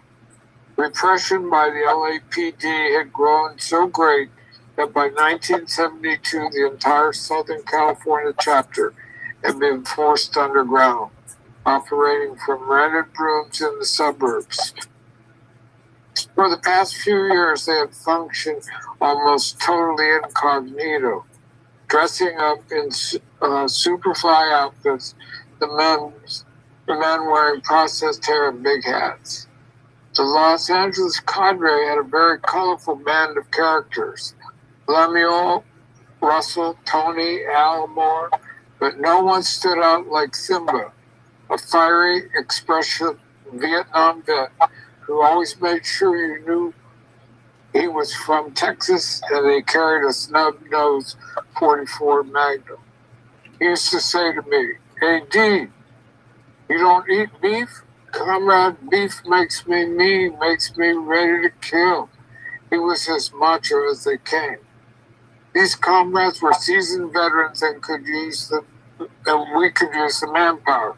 D: Repression by the LAPD had grown so great that by 1972, the entire Southern California chapter had been forced underground, operating from rented rooms in the suburbs. For the past few years, they had functioned almost totally incognito, dressing up in Superfly outfits, the men wearing processed hair and big hats. The Los Angeles cadre had a very colorful band of characters: Lemuel, Russell, Tony, Almore, but no one stood out like Simba, a fiery, expressive Vietnam vet who always made sure you knew he was from Texas and they carried a snub-nosed 44 Magnum. He used to say to me, "Hey, D, you don't eat beef? Comrade, beef makes me mean, makes me ready to kill." He was as macho as they came. These comrades were seasoned veterans and we could use the manpower.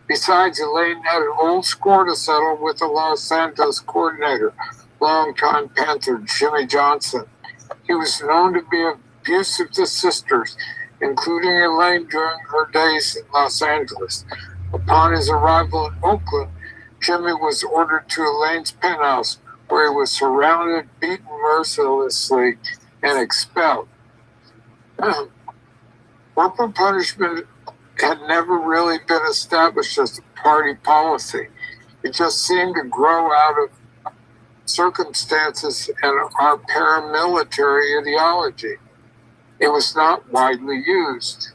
D: Besides, Elaine had an old score to settle with the Los Santos coordinator, longtime Panther Jimmy Johnson. He was known to be abusive to sisters, including Elaine during her days in Los Angeles. Upon his arrival in Oakland, Jimmy was ordered to Elaine's penthouse, where he was surrounded, beaten mercilessly, and expelled. Corporal punishment had never really been established as a party policy. It just seemed to grow out of circumstances and our paramilitary ideology. It was not widely used.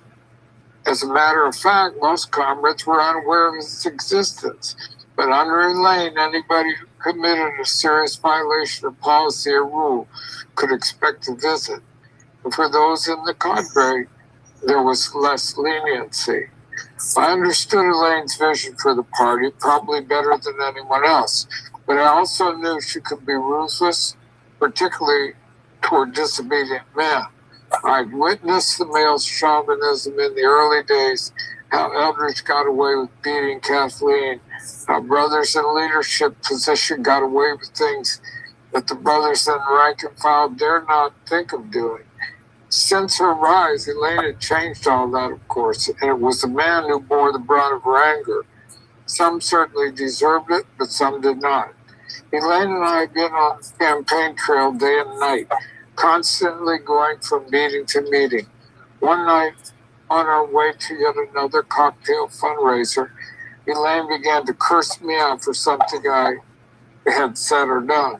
D: As a matter of fact, most comrades were unaware of its existence. But under Elaine, anybody who committed a serious violation of policy or rule could expect a visit. And for those in the cadre, there was less leniency. I understood Elaine's vision for the party probably better than anyone else, but I also knew she could be ruthless, particularly toward disobedient men. I'd witnessed the male chauvinism in the early days, how Eldridge got away with beating Kathleen, how brothers in leadership position got away with things that the brothers in rank and file dare not think of doing. Since her rise, Elaine had changed all that, of course, and it was the man who bore the brunt of her anger. Some certainly deserved it, but some did not. Elaine and I had been on the campaign trail day and night, constantly going from meeting to meeting. One night, on our way to yet another cocktail fundraiser, Elaine began to curse me out for something I had said or done.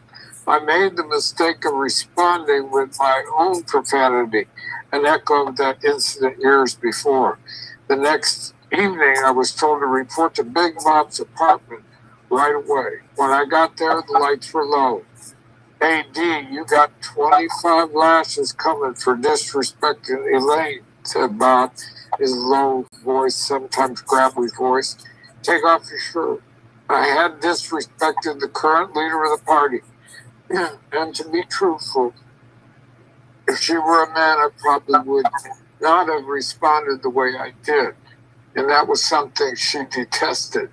D: I made the mistake of responding with my own profanity, an echo of that incident years before. The next evening, I was told to report to Big Bob's apartment right away. When I got there, the lights were low. "Hey, D, you got 25 lashes coming for disrespecting Elaine," said Bob, his low voice, sometimes gravelly voice. "Take off your shirt." I had disrespected the current leader of the party. And to be truthful, if she were a man, I probably would not have responded the way I did. And that was something she detested.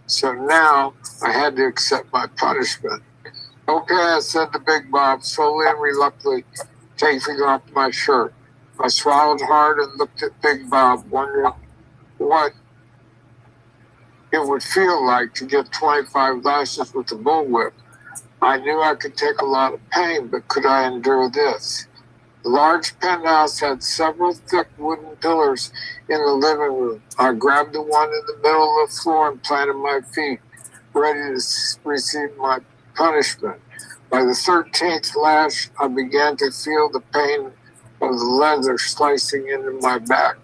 D: So now I had to accept my punishment. "Okay," I said to Big Bob, slowly and reluctantly taking off my shirt. I swallowed hard and looked at Big Bob, wondering what it would feel like to get 25 lashes with a bullwhip. I knew I could take a lot of pain, but could I endure this? The large penthouse had several thick wooden pillars in the living room. I grabbed the one in the middle of the floor and planted my feet, ready to receive my punishment. By the 13th lash, I began to feel the pain of the leather slicing into my back.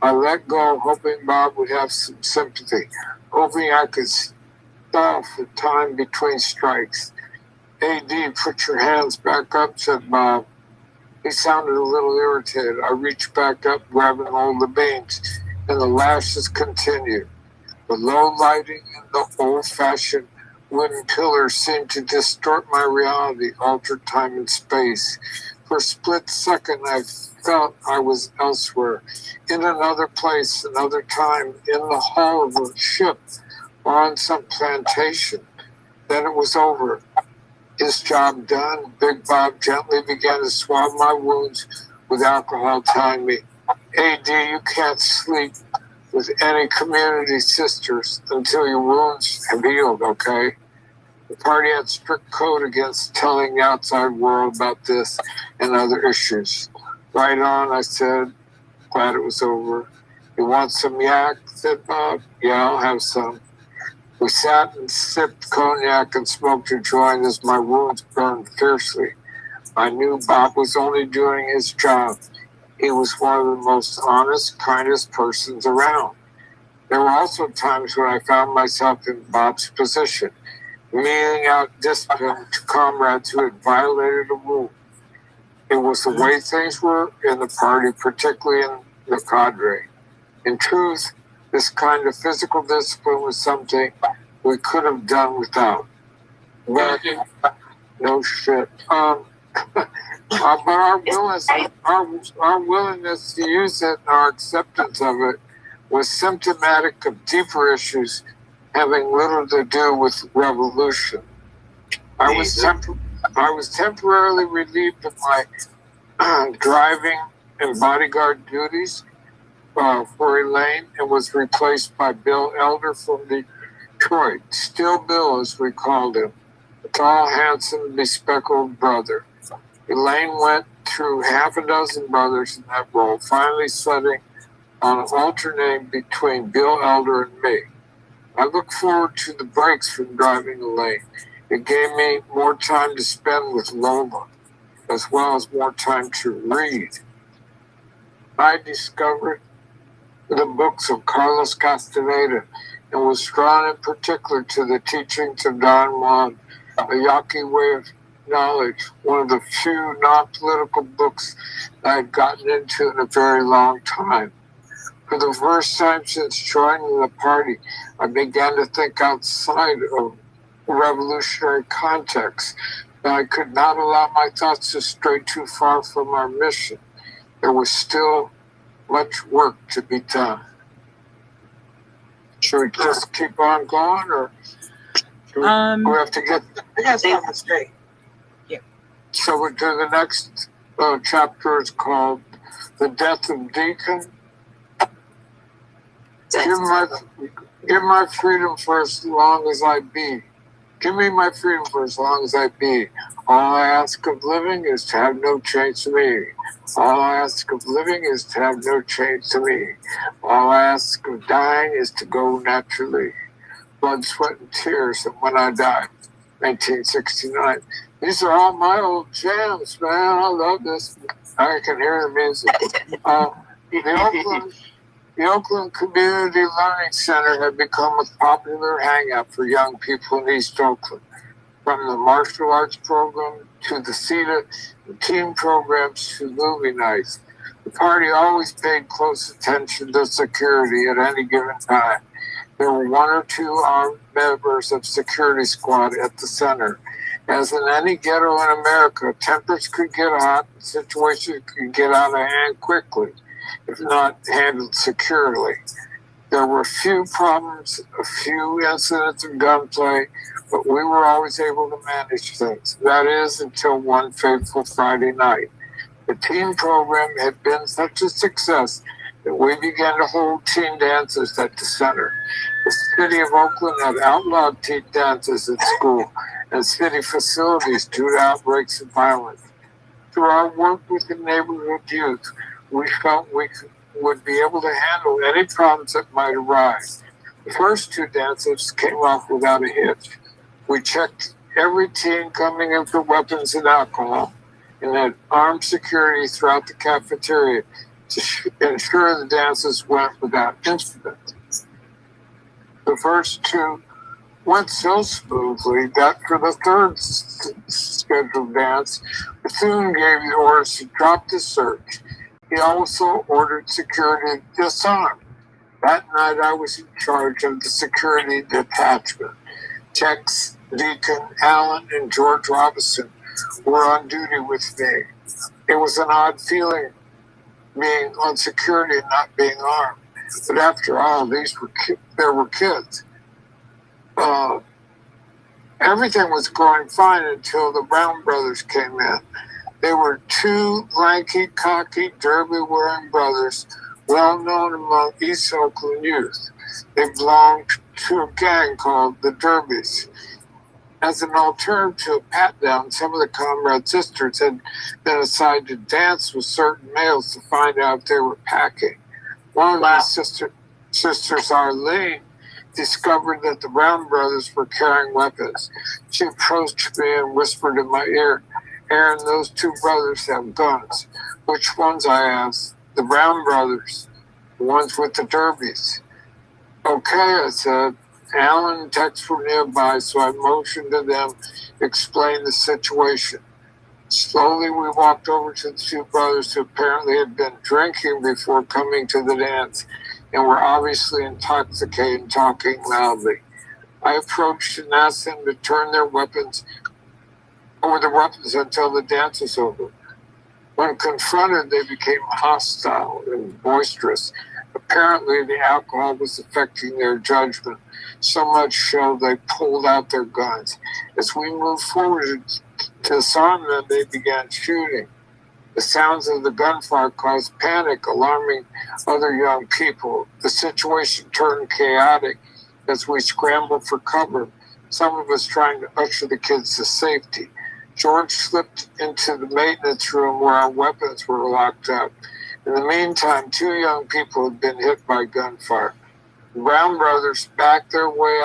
D: I let go, hoping Bob would have some sympathy, hoping I could stall for time between strikes. "AD, put your hands back up," said Bob. He sounded a little irritated. I reached back up, grabbing hold of the beans, and the lashes continued. The low lighting and the old-fashioned wooden pillars seemed to distort my reality, alter time and space. For a split second, I felt I was elsewhere, in another place, another time, in the hull of a ship or on some plantation. Then it was over. His job done, Big Bob gently began to swab my wounds with alcohol, telling me, AD, you can't sleep with any community sisters until your wounds have healed, okay? The party had strict code against telling the outside world about this and other issues. Right on, I said, glad it was over. You want some yak? Said Bob. Yeah, I'll have some. We sat and sipped cognac and smoked a joint as my wounds burned fiercely. I knew Bob was only doing his job. He was one of the most honest, kindest persons around. There were also times when I found myself in Bob's position, meting out discipline to comrades who had violated a rule. It was the way things were in the party, particularly in the cadre. In truth, this kind of physical discipline was something we could have done without. But, no shit. But our willingness to use it and our acceptance of it was symptomatic of deeper issues having little to do with revolution. I was temporarily relieved of my driving and bodyguard duties for Elaine and was replaced by Bill Elder from Detroit. Still Bill, as we called him, a tall, handsome, bespectacled brother. Elaine went through half a dozen brothers in that role, finally settling on an alternating between Bill Elder and me. I look forward to the breaks from driving Elaine. It gave me more time to spend with Lola, as well as more time to read. I discovered the books of Carlos Castaneda and was drawn in particular to the teachings of Don Juan, a Yaqui way of knowledge, one of the few non-political books I had gotten into in a very long time. For the first time since joining the party, I began to think outside of revolutionary context, but I could not allow my thoughts to stray too far from our mission. There was still much work to be done. Should we just keep on going, or we have to get?
A: I gotta say that straight.
D: So we do the next chapter is called "The Death of Deacon." Give my freedom for as long as I be. Give me my freedom for as long as I be. All I ask of living is to have no change to me. All I ask of living is to have no change to me. All I ask of dying is to go naturally. Blood, sweat, and tears, and when I die, 1969. These are all my old jams, man. I love this. I can hear the music. The Oakland Community Learning Center had become a popular hangout for young people in East Oakland. From the martial arts program to the CETA and team programs to movie nights. The party always paid close attention to security at any given time. There were one or two armed members of security squad at the center. As in any ghetto in America, tempers could get hot and situations could get out of hand quickly, if not handled securely. There were few problems, a few incidents of gunplay, but we were always able to manage things. That is, until one fateful Friday night. The teen program had been such a success that we began to hold teen dances at the center. The city of Oakland had outlawed teen dances at school and city facilities due to outbreaks of violence. Through our work with the neighborhood youth, we felt we would be able to handle any problems that might arise. The first two dances came off without a hitch. We checked every teen coming in for weapons and alcohol and had armed security throughout the cafeteria to ensure the dances went without incident. The first two went so smoothly that for the third scheduled dance, Bethune gave the orders to drop the search. He also ordered security to disarm. That night, I was in charge of the security detachment. Tex, Deacon, Allen, and George Robinson were on duty with me. It was an odd feeling being on security and not being armed. But after all, there were kids. Everything was going fine until the Brown brothers came in. They were two lanky, cocky, derby-wearing brothers, well known among East Oakland youth. They belonged to a gang called the Derbies. As an alternative to a pat-down, some of the comrade sisters had been assigned to dance with certain males to find out if they were packing. One of the sisters, Arlene, discovered that the Brown brothers were carrying weapons. She approached me and whispered in my ear, "Aaron, those two brothers have guns." "Which ones?" I asked. "The Brown brothers, the ones with the derbies." "Okay," I said. Alan and Tex were nearby, so I motioned to them, explained the situation. Slowly, we walked over to the two brothers who apparently had been drinking before coming to the dance and were obviously intoxicated and talking loudly. I approached and asked them to turn their weapons until the dance was over. When confronted, they became hostile and boisterous. Apparently, the alcohol was affecting their judgment, so much so they pulled out their guns. As we moved forward to disarm them, they began shooting. The sounds of the gunfire caused panic, alarming other young people. The situation turned chaotic as we scrambled for cover, some of us trying to usher the kids to safety. George slipped into the maintenance room where our weapons were locked up. In the meantime, two young people had been hit by gunfire. The Brown brothers backed their way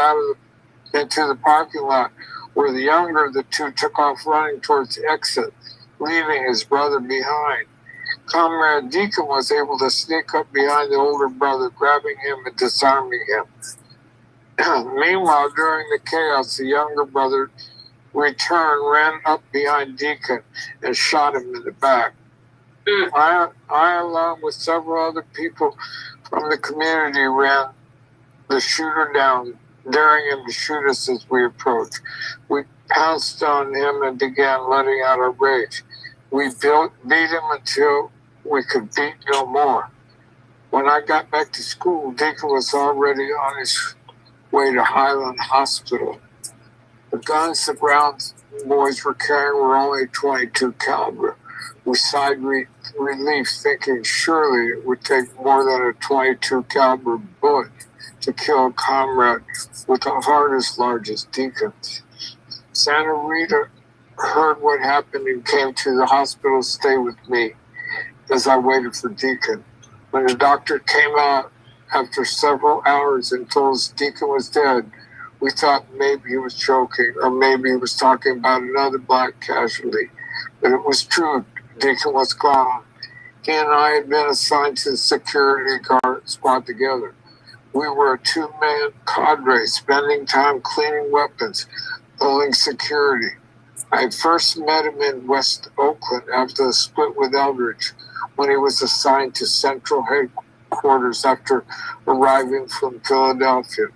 D: into the parking lot, where the younger of the two took off running towards the exit, leaving his brother behind. Comrade Deacon was able to sneak up behind the older brother, grabbing him and disarming him. Meanwhile, during the chaos, the younger brother returned, ran up behind Deacon, and shot him in the back. I, along with several other people from the community, ran the shooter down, daring him to shoot us as we approached. We pounced on him and began letting out our rage. We beat him until we could beat no more. When I got back to school, Deacon was already on his way to Highland Hospital. The guns the Brown boys were carrying were only 22 caliber. We sighed relief, thinking surely it would take more than a 22 caliber bullet to kill a comrade with a heart as large as Deacon's. Santa Rita heard what happened and came to the hospital to stay with me as I waited for Deacon. When the doctor came out after several hours and told us Deacon was dead, we thought maybe he was joking or maybe he was talking about another black casualty. But it was true. Deacon was gone. He and I had been assigned to the security guard squad together. We were a two-man cadre, spending time cleaning weapons, pulling security. I first met him in West Oakland after the split with Eldridge, when he was assigned to central headquarters after arriving from Philadelphia.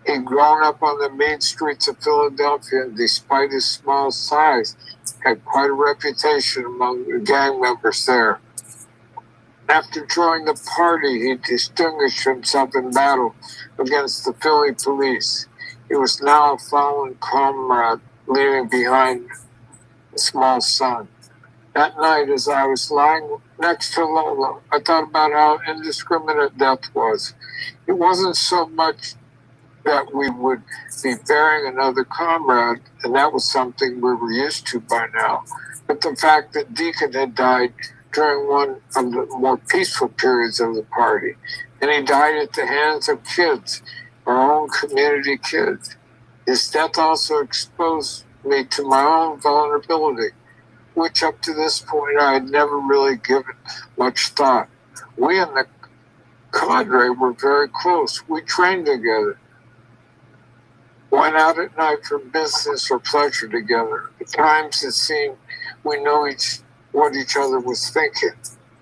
D: He'd grown up on the main streets of Philadelphia, and despite his small size, had quite a reputation among the gang members there. After joining the party, he distinguished himself in battle against the Philly police. He was now a fallen comrade, leaving behind a small son. That night, as I was lying next to Lola, I thought about how indiscriminate death was. It wasn't so much that we would be burying another comrade, and that was something we were used to by now, but the fact that Deacon had died during one of the more peaceful periods of the party, and he died at the hands of kids, our own community kids. His death also exposed me to my own vulnerability, which up to this point I had never really given much thought. We and the cadre were very close. We trained together. went out at night for business or pleasure together. At times it seemed we knew what each other was thinking.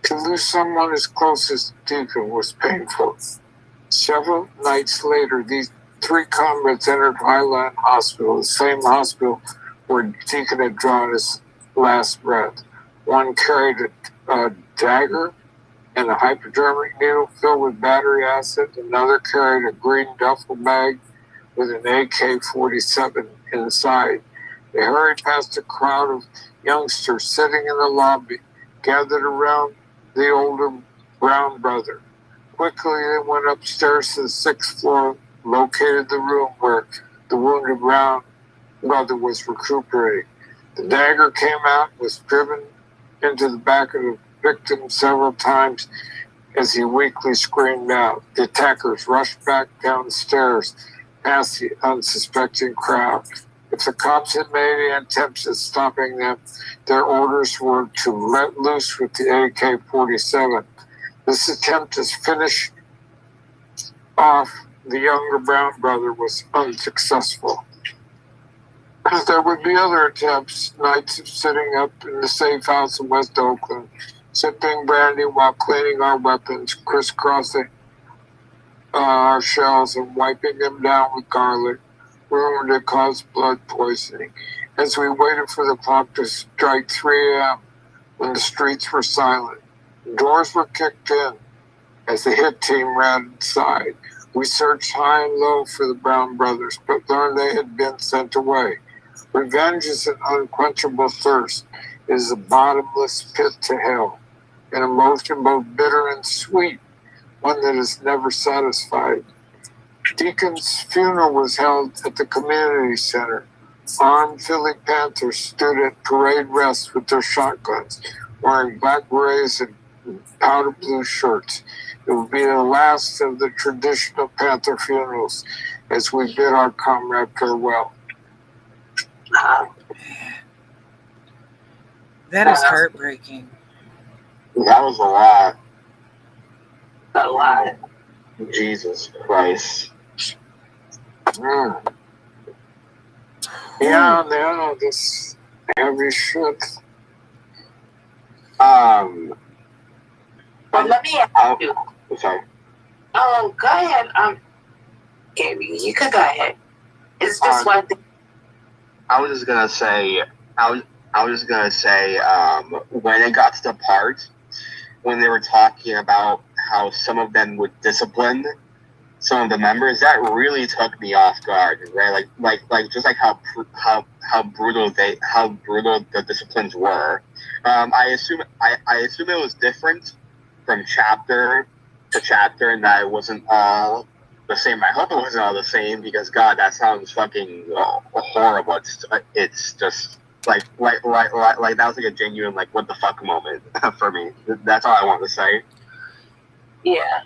D: To lose someone as close as Deacon was painful. Several nights later, these three comrades entered Highland Hospital, the same hospital where Deacon had drawn his last breath. One carried a dagger and a hypodermic needle filled with battery acid. Another carried a green duffel bag with an AK-47 inside. They hurried past a crowd of youngsters sitting in the lobby, gathered around the older Brown brother. Quickly, they went upstairs to the 6th floor, located the room where the wounded Brown brother was recuperating. The dagger came out, was driven into the back of the victim several times as he weakly screamed out. The attackers rushed back downstairs past the unsuspecting crowd. If the cops had made any attempts at stopping them, their orders were to let loose with the AK-47. This attempt to finish off the younger Brown brother was unsuccessful. There would be other attempts, nights of sitting up in the safe house in West Oakland, sipping brandy while cleaning our weapons, crisscrossing our shells and wiping them down with garlic, rumored to cause blood poisoning. As we waited for the clock to strike 3 a.m. when the streets were silent, doors were kicked in as the hit team ran inside. We searched high and low for the Brown brothers, but learned they had been sent away. Revenge is an unquenchable thirst. It is a bottomless pit to hell, an emotion both bitter and sweet, one that is never satisfied. Deacon's funeral was held at the community center. Armed Philly Panthers stood at parade rest with their shotguns, wearing black berets and powder blue shirts. It will be the last of the traditional Panther funerals as we bid our comrade farewell.
E: That is heartbreaking.
C: That was a lot.
G: A lot.
C: Jesus Christ.
D: Yeah, man, this heavy shit.
G: Well, let me ask you.
C: Sorry.
G: Go ahead. Gabby, you could go ahead. It's just one thing.
C: I was just gonna say, when it got to the part when they were talking about how some of them would discipline some of the members, that really took me off guard, right? Like just like how brutal the disciplines were. I assume it was different from chapter to chapter, and that it wasn't all the same. I hope it wasn't all the same, because God, that sounds fucking horrible. It's just like that was like a genuine like what the fuck moment for me. That's all I want to say.
G: Yeah.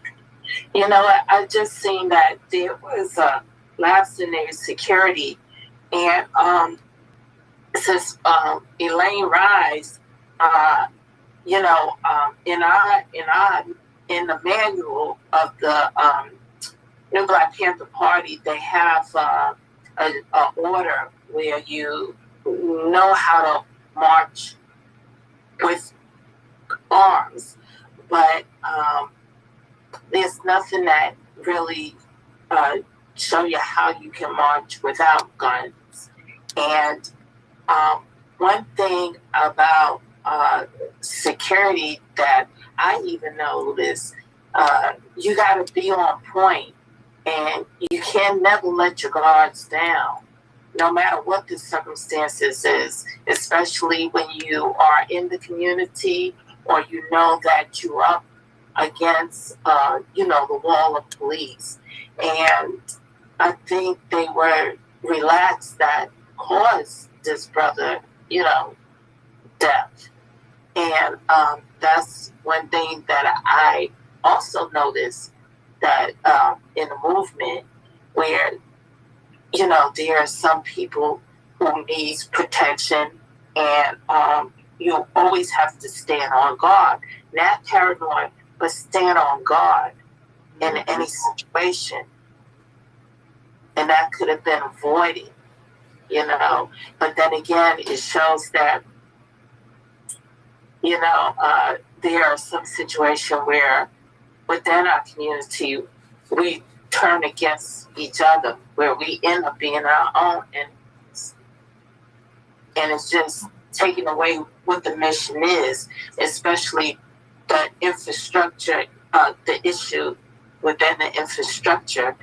G: You know, I just seen that there was a lapse in their security, and since Elaine Rise, in the manual of the New Black Panther Party, they have a order where you know how to march with arms, but there's nothing that really show you how you can march without guns. And one thing about security that I even noticed, you got to be on point, and you can never let your guards down, no matter what the circumstances is, especially when you are in the community or you know that you're up against, the wall of police. And I think they were relaxed that caused this brother, death. And that's one thing that I also noticed, that in the movement where, there are some people who needs protection, and you always have to stand on guard, not paranoid, but stand on guard in any situation. And that could have been avoided, you know. But then again, it shows that, you know, there are some situations where within our community, we turn against each other, where we end up being our own enemies. And it's just taking away what the mission is, especially the infrastructure, the issue within the infrastructure,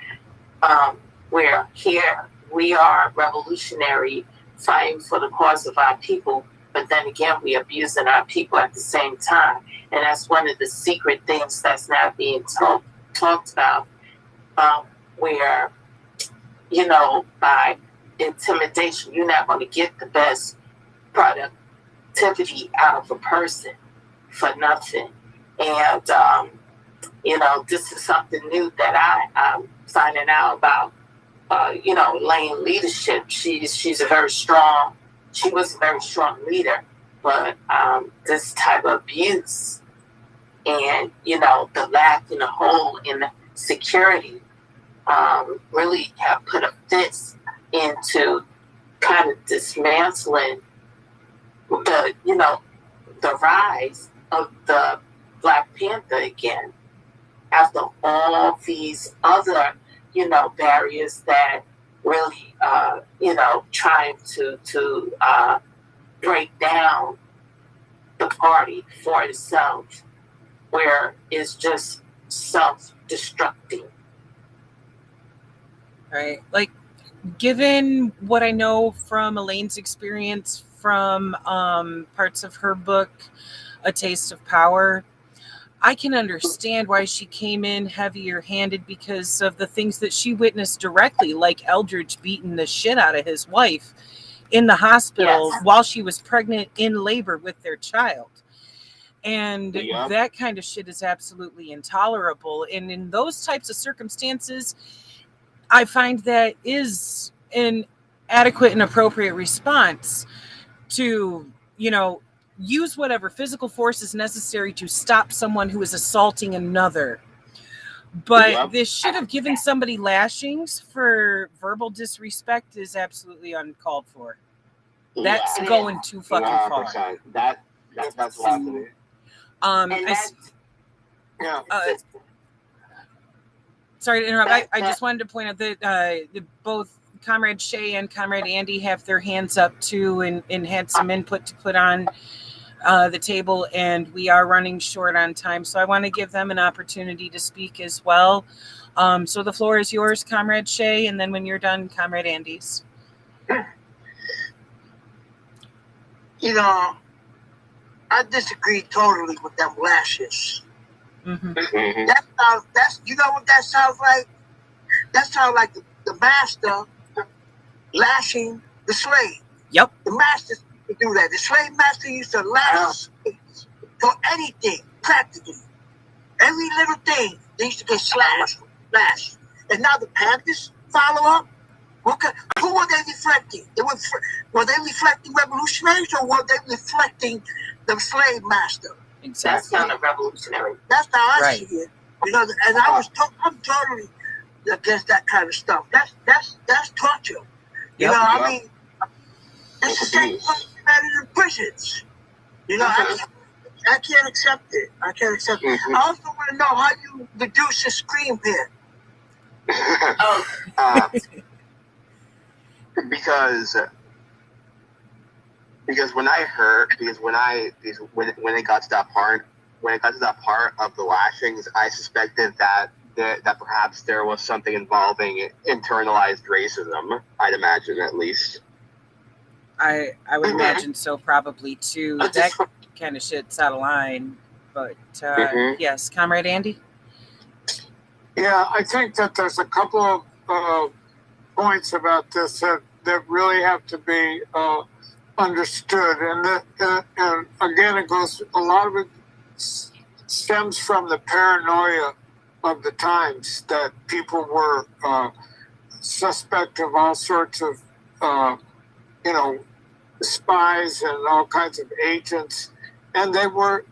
G: where here we are revolutionary, fighting for the cause of our people, but then again, we abusing our people at the same time. And that's one of the secret things that's not being talked about, where, you know, by intimidation, you're not going to get the best productivity out of a person for nothing. And, you know, this is something new that I'm finding out about, you know, Lane leadership. She was a very strong leader, but this type of abuse and, you know, the lack and the hole in the security really have put a fist into kind of dismantling the, you know, the rise of the Black Panther again, after all these other, you know, barriers that really, you know, trying to break down the party for itself, where it's just self-destructing.
E: Right. Like, given what I know from Elaine's experience from parts of her book, A Taste of Power, I can understand why she came in heavier handed because of the things that she witnessed directly, like Eldridge beating the shit out of his wife in the hospital while she was pregnant in labor with their child. And that kind of shit is absolutely intolerable. And in those types of circumstances, I find that is an adequate and appropriate response to, you know, use whatever physical force is necessary to stop someone who is assaulting another. But this should have given somebody lashings for verbal disrespect is absolutely uncalled for. That's going too fucking 100%.
C: Far. That's blasphemy.
E: Sorry to interrupt. I just wanted to point out that both Comrade Shay and Comrade Andy have their hands up too and had some input to put on the table, and we are running short on time. So I want to give them an opportunity to speak as well. So the floor is yours, Comrade Shay, and then when you're done, Comrade Andy's.
A: You know, I disagree totally with them lashes.
E: Mm-hmm.
A: That's you know what that sounds like? That sounds like the master lashing the slave.
E: Yep.
A: The master used to do that. The slave master used to lash slaves for anything, practically. Every little thing, they used to get slashed. And now the Panthers follow up. Who were they reflecting? Were they reflecting revolutionaries, or were they reflecting the slave master?
E: Exactly.
G: That's kind of revolutionary.
A: That's how I see it. You know, and I'm totally against that kind of stuff. That's torture. You know, I mean, it's the same thing in prisons. You know, I can't accept it. I can't accept it. I also want to know how you reduce a scream pit.
B: Because when it got to that part of the lashings, I suspected that perhaps there was something involving internalized racism. I'd imagine, at least.
E: I would imagine so, probably too. That kind of shit's out of line. But yes, Comrade Andy.
D: Yeah, I think that there's a couple of points about this that really have to be understood, and again, it goes. A lot of it stems from the paranoia of the times that people were suspect of all sorts of, you know, spies and all kinds of agents, and they were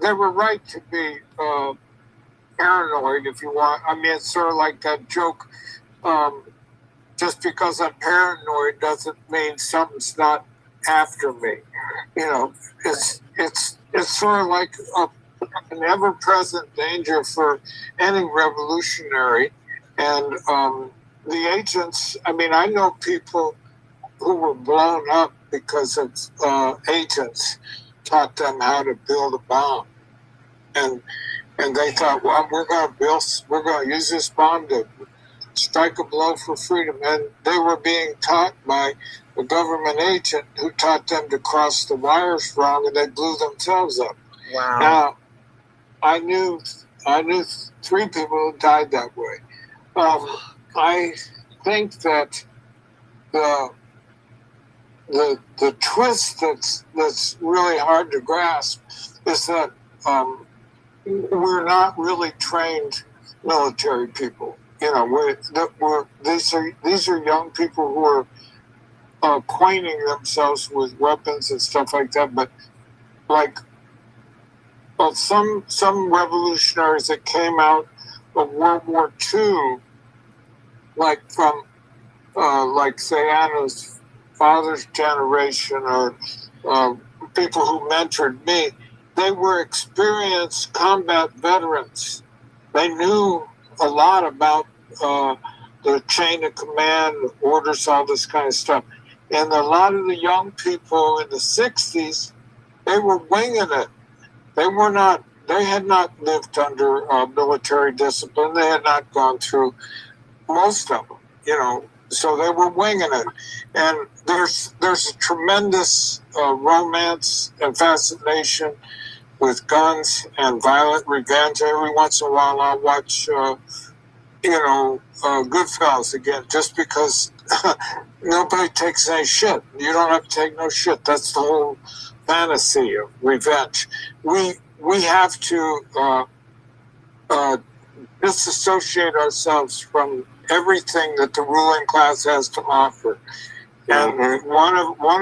D: right to be paranoid, if you want. I mean, it's sort of like that joke. just because I'm paranoid doesn't mean something's not after me. You know, it's sort of like an ever-present danger for any revolutionary. And the agents, I mean, I know people who were blown up because of agents taught them how to build a bomb. And they thought, well, we're going to use this bomb to strike a blow for freedom. And they were being taught by a government agent who taught them to cross the wires wrong, and they blew themselves up.
E: Wow.
D: Now, I knew 3 people who died that way. I think that the twist that's really hard to grasp is that we're not really trained military people. You know, these are young people who are acquainting themselves with weapons and stuff like that. But like some revolutionaries that came out of World War II, like from like say Anna's father's generation or people who mentored me, they were experienced combat veterans. They knew a lot about the chain of command, orders, all this kind of stuff. And a lot of the young people in the 60s, they were winging it. They had not lived under military discipline. They had not gone through most of them, you know, so they were winging it. And there's a tremendous romance and fascination with guns and violent revenge. Every once in a while I'll watch, Goodfellas again, just because nobody takes any shit. You don't have to take no shit. That's the whole fantasy of revenge. We have to disassociate ourselves from everything that the ruling class has to offer. And one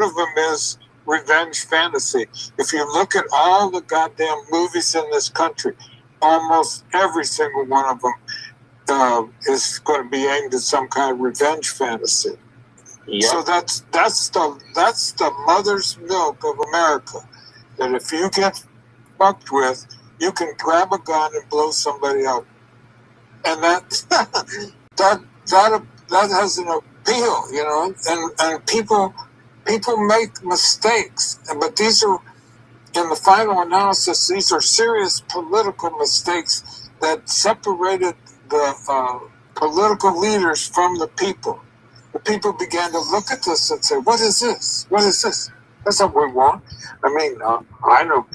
D: of them is revenge fantasy. If you look at all the goddamn movies in this country, almost every single one of them is going to be aimed at some kind of revenge fantasy. Yep. So that's the mother's milk of America. That if you get fucked with, you can grab a gun and blow somebody up, and that has an appeal, you know. And people make mistakes, but these are, in the final analysis, these are serious political mistakes that separated the political leaders from the people. The people began to look at this and say, "What is this? What is this? That's not what we want." I mean, I know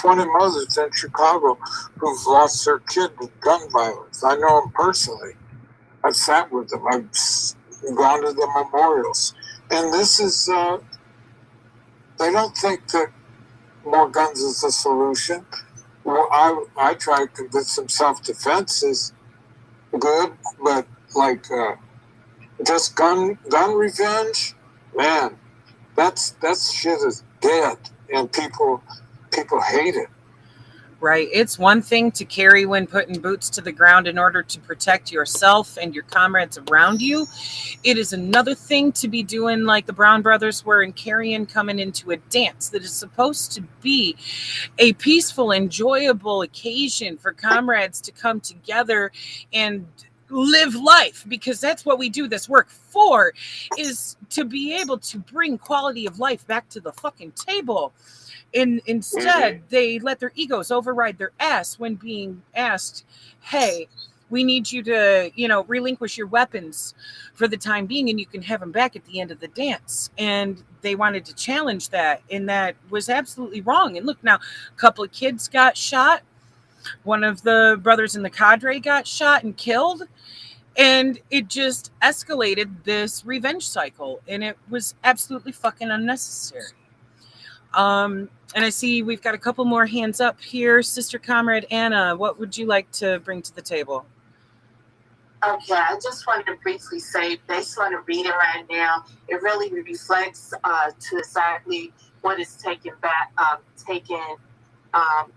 D: 20 mothers in Chicago who've lost their kid to gun violence. I know them personally. I've sat with them. I've gone to the memorials. And this is, they don't think that more guns is the solution. Well, I try to convince them self-defense is good, but like just gun revenge, man, that shit is dead, and people hate it.
E: Right. It's one thing to carry when putting boots to the ground in order to protect yourself and your comrades around you. It is another thing to be doing like the Brown brothers were in carrying, coming into a dance that is supposed to be a peaceful, enjoyable occasion for comrades to come together and live life, because that's what we do this work for, is to be able to bring quality of life back to the fucking table. Instead, they let their egos override their ass when being asked, "Hey, we need you to, relinquish your weapons for the time being, and you can have them back at the end of the dance." And they wanted to challenge that, and that was absolutely wrong. And look, now a couple of kids got shot. One of the brothers in the cadre got shot and killed. And it just escalated this revenge cycle, and it was absolutely fucking unnecessary. And I see we've got a couple more hands up here. Sister Comrade Anna, what would you like to bring to the table?
G: Okay, I just wanted to briefly say, based on the reading right now, it really reflects to exactly what is taken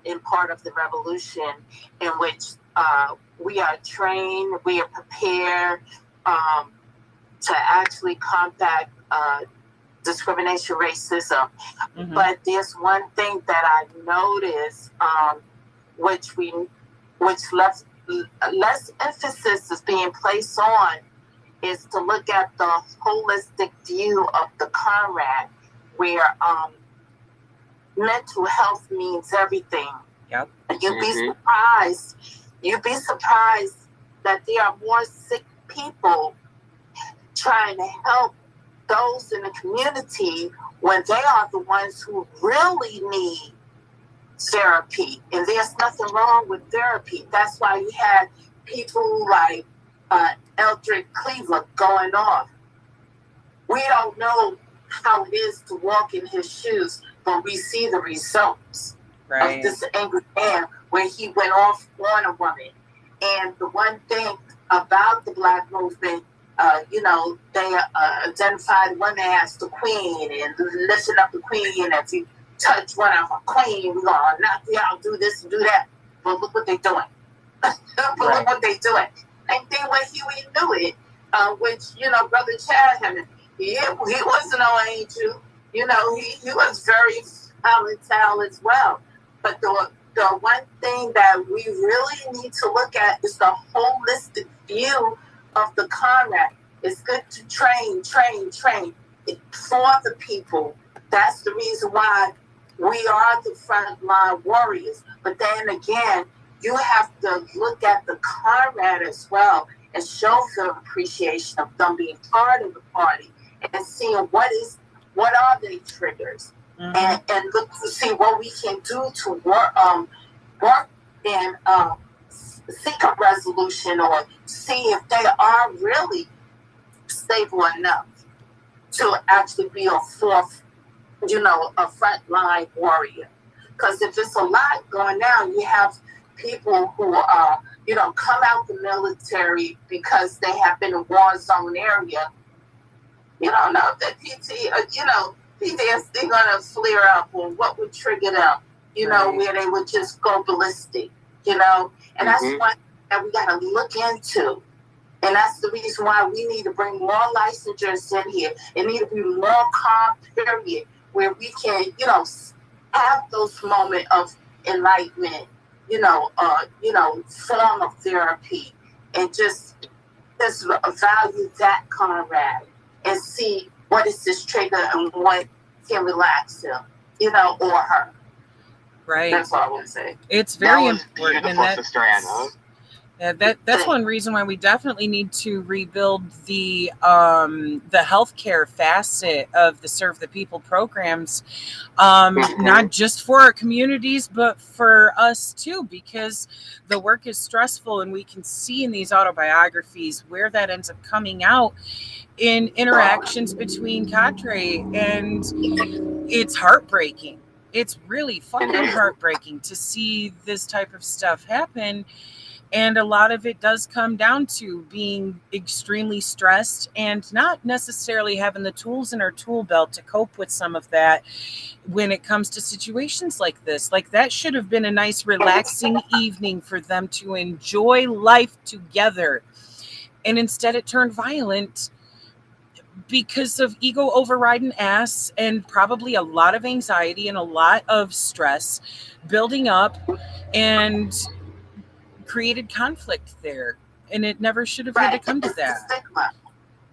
G: in part of the revolution, in which we are trained, we are prepared, to actually combat discrimination, racism.
E: Mhm.
G: But there's one thing that I noticed, which less emphasis is being placed on, is to look at the holistic view of the Conrad, where mental health means everything.
E: Yep.
G: You'd be surprised that there are more sick people trying to help those in the community when they are the ones who really need therapy. And there's nothing wrong with therapy. That's why you had people like Eldrick Cleveland going off. We don't know how it is to walk in his shoes, but we see the results of this angry man where he went off on a woman. And the one thing about the Black movement, they identified women as the queen and lifting up the queen. And if you touch one of our queen, we're going to knock you out, do this and do that. But look what they're doing. Look what they're doing. And then when Huey knew it, which, Brother Chad Hammond, he wasn't no angel. He was very talented as well. But the one thing that we really need to look at is the holistic view of the Conrad. It's good to train for the people. That's the reason why we are the frontline warriors. But then again, you have to look at the Conrad as well and show them appreciation of them being part of the party and seeing what are their triggers. Mm-hmm. and look to see what we can do to work and seek a resolution or see if they are really stable enough to actually be a frontline warrior. Because if it's a lot going down, you have people who come out the military because they have been in a war zone area. You don't know if that PTSD gonna flare up, or what would trigger them, where they would just go ballistic, and that's one that we gotta look into. And that's the reason why we need to bring more licensures in here. It need to be more calm period where we can, have those moments of enlightenment, form of therapy, and just value that Conrad and see what is this trigger and what can relax him, or her.
E: Right.
G: That's all I want to say.
E: It's very
B: important, and
E: that's one reason why we definitely need to rebuild the healthcare facet of the Serve the People programs, not just for our communities, but for us too, because the work is stressful, and we can see in these autobiographies where that ends up coming out in interactions between cadre, and it's heartbreaking. It's really fucking heartbreaking to see this type of stuff happen. And a lot of it does come down to being extremely stressed and not necessarily having the tools in our tool belt to cope with some of that when it comes to situations like this. Like, that should have been a nice, relaxing evening for them to enjoy life together. And instead it turned violent because of ego overriding ass and probably a lot of anxiety and a lot of stress building up and created conflict there, and it never should have had to come to that.
G: Stigma.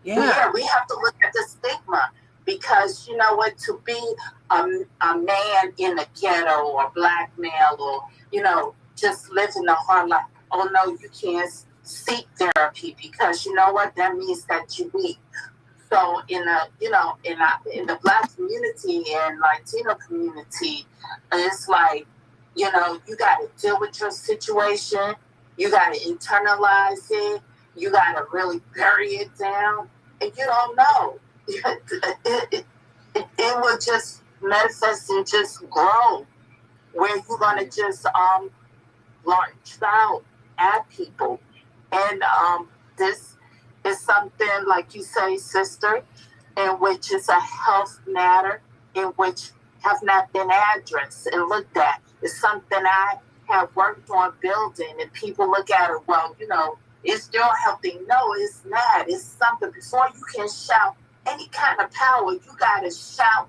E: Yeah,
G: we have to look at the stigma, because you know what, to be a man in a ghetto or black male, or just living a hard life. Oh no, you can't seek therapy, because you know what, that means that you're weak. So in the Black community and Latino community, it's like, you got to deal with your situation. You got to internalize it. You got to really bury it down. And you don't know. It will just manifest and just grow, where you're going to just launch out at people. And this is something, like you say, sister, in which is a health matter, in which have not been addressed and looked at. It's something I have worked on building, and people look at it, well, It's still healthy. No, it's not. It's something. Before you can shout any kind of power, you got to shout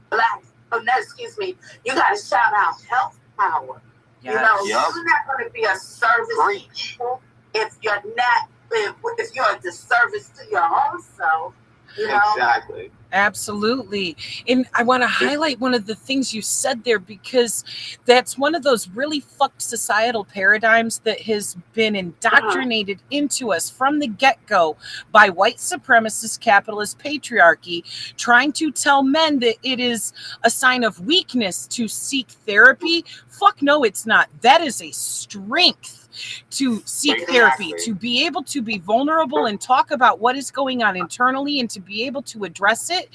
G: black. Oh, no, excuse me. You got to shout out health power.
E: Yes.
G: You know,
C: Yep.
G: you're not going to be a service to people if you're not, if you're a disservice to your own self. You know?
C: Exactly.
E: Absolutely. And I want to highlight one of the things you said there, because that's one of those really fucked societal paradigms that has been indoctrinated into us from the get-go by white supremacist capitalist patriarchy, trying to tell men that it is a sign of weakness to seek therapy. Fuck no, it's not. That is a strength to seek therapy, to be able to be vulnerable and talk about what is going on internally and to be able to address it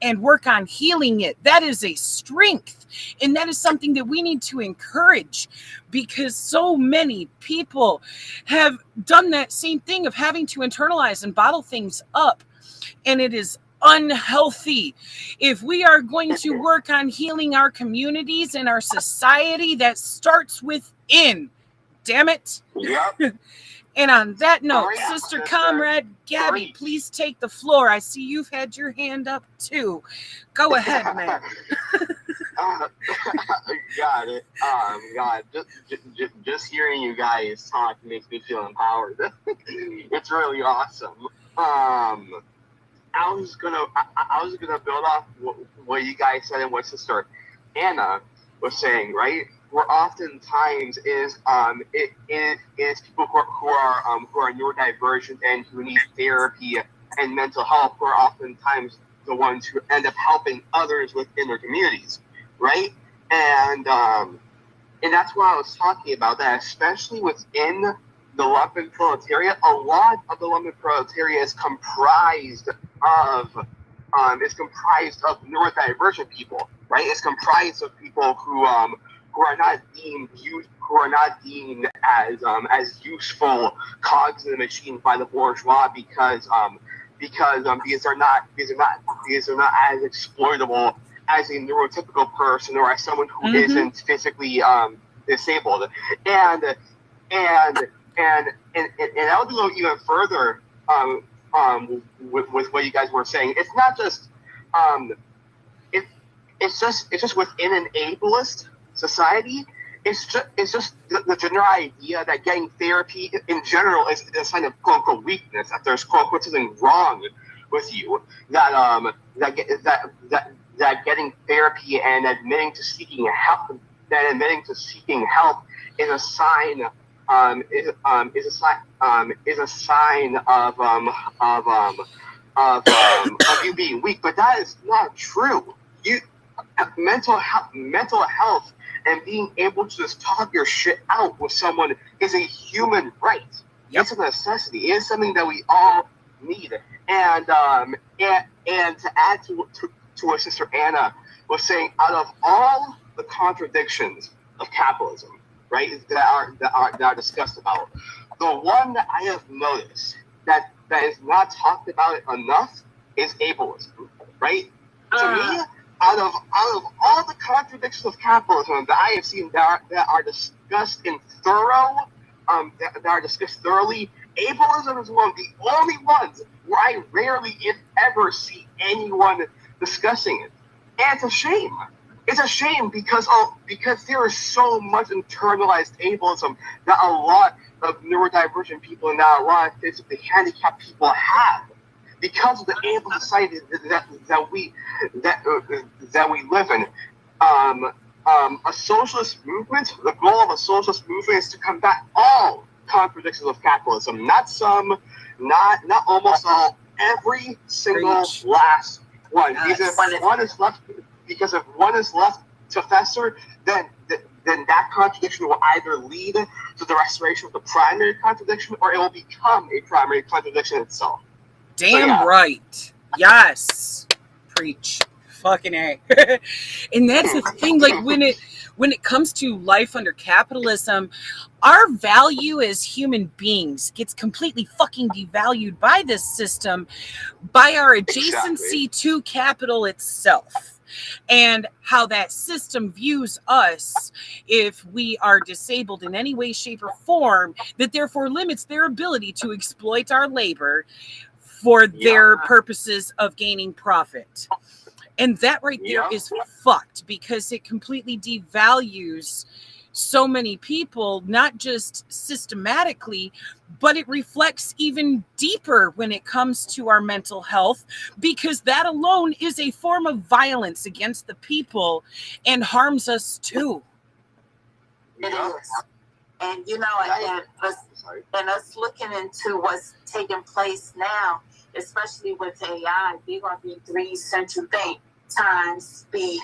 E: and work on healing it. That is a strength. And that is something that we need to encourage, because so many people have done that same thing of having to internalize and bottle things up. And it is unhealthy. If we are going to work on healing our communities and our society, that starts within. Damn it.
C: Yep.
E: And on that note,
C: Preach,
E: Sister
C: sister.
E: Comrade Gabby,
C: Preach.
E: please take the floor. I see you've had your hand up too. Go ahead, man.
C: Got it. God, just hearing you guys talk makes me feel empowered. It's really awesome. I was gonna build off what you guys said and what Sister Anna was saying, right? Where oftentimes is people who are neurodivergent and who need therapy and mental health, who are oftentimes the ones who end up helping others within their communities, right? And that's why I was talking about that, especially within the lumpen proletariat. A lot of the lumpen proletariat is comprised of neurodivergent people, right? It's comprised of people who are not deemed as useful cogs in the machine by the bourgeois because they're not as exploitable as a neurotypical person or as someone who isn't physically disabled. And I'll go even further with what you guys were saying. It's not just it's just within an ableist society. It's just the general idea that getting therapy in general is a sign of quote unquote weakness, that there's quote unquote something wrong with you, that getting therapy and admitting to seeking help is a sign of you being weak. But that is not true. Mental health and being able to just talk your shit out with someone is a human right. Yep. It's a necessity. It is something that we all need. And to add to what Sister Anna was saying, out of all the contradictions of capitalism, right, that are discussed about, the one that I have noticed that is not talked about enough is ableism, right? To me, out of all the contradictions of capitalism that I have seen that are discussed thoroughly, ableism is one of the only ones where I rarely, if ever, see anyone discussing it. And it's a shame. It's a shame because there is so much internalized ableism that a lot of neurodivergent people and that a lot of physically handicapped people have. Because of the able society that we live in, a socialist movement. The goal of a socialist movement is to combat all contradictions of capitalism. Not some, not almost all. Every single last one. Yes. Because if one is left to fester, then that contradiction will either lead to the restoration of the primary contradiction, or it will become a primary contradiction itself.
E: Damn right. Yes. Preach. Fucking A. And that's the thing, like when it comes to life under capitalism, our value as human beings gets completely fucking devalued by this system, by our adjacency to capital itself. and how that system views us if we are disabled in any way, shape, or form, that therefore limits their ability to exploit our labor for their purposes of gaining profit. And that right there is fucked, because it completely devalues so many people, not just systematically, but it reflects even deeper when it comes to our mental health, because that alone is a form of violence against the people and harms us too.
G: It is. And you know, and us looking into what's taking place now, especially with AI, they're going to be three essential things: time, speed,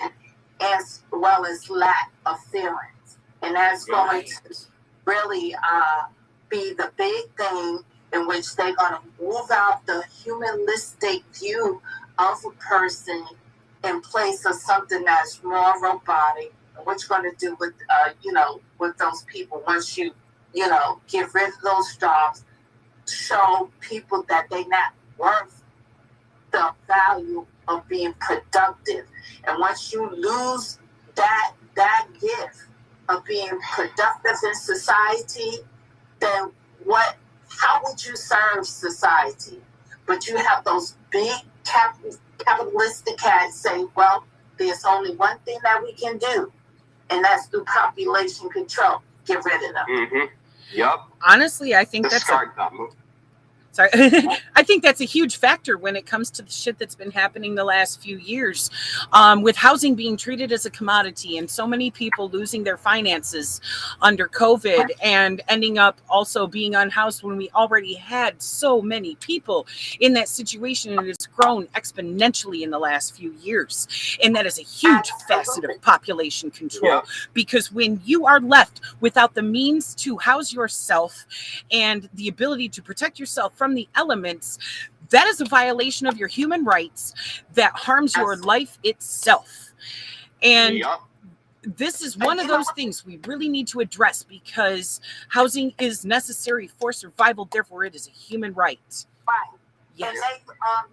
G: as well as lack of feelings. And that's going to really be the big thing in which they're going to move out the humanistic view of a person in place of something that's more robotic. And what you're going to do with, with those people once you, get rid of those jobs, show people that they're not worth the value of being productive. And once you lose that gift of being productive in society, then how would you serve society? But you have those big capitalistic cats say, well, there's only one thing that we can do, and that's through population control. Get rid of them.
C: Mm-hmm. Yep.
E: Honestly, I think that's Sorry. I think that's a huge factor when it comes to the shit that's been happening the last few years, with housing being treated as a commodity and so many people losing their finances under COVID and ending up also being unhoused when we already had so many people in that situation. And it's grown exponentially in the last few years. And that is a huge facet of population control, because when you are left without the means to house yourself and the ability to protect yourself from the elements, that is a violation of your human rights that harms your life itself. And this is one of those things we really need to address, because housing is necessary for survival, therefore it is a human right.
G: Right.
E: Yes.
G: And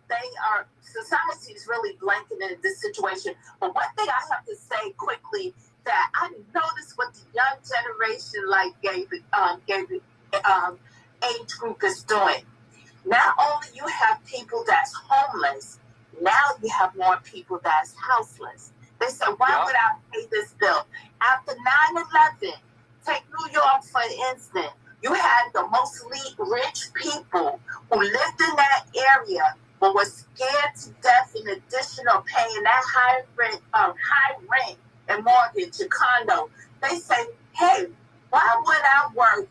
G: they are, society is really blanking in this situation. But one thing I have to say quickly, that I noticed what the young generation age group is doing. Not only you have people that's homeless, now you have more people that's houseless. They say, why would I pay this bill? After 9/11, take New York for instance, you had the mostly rich people who lived in that area but were scared to death in addition of paying that high rent and mortgage and condo. They say, hey, why would I work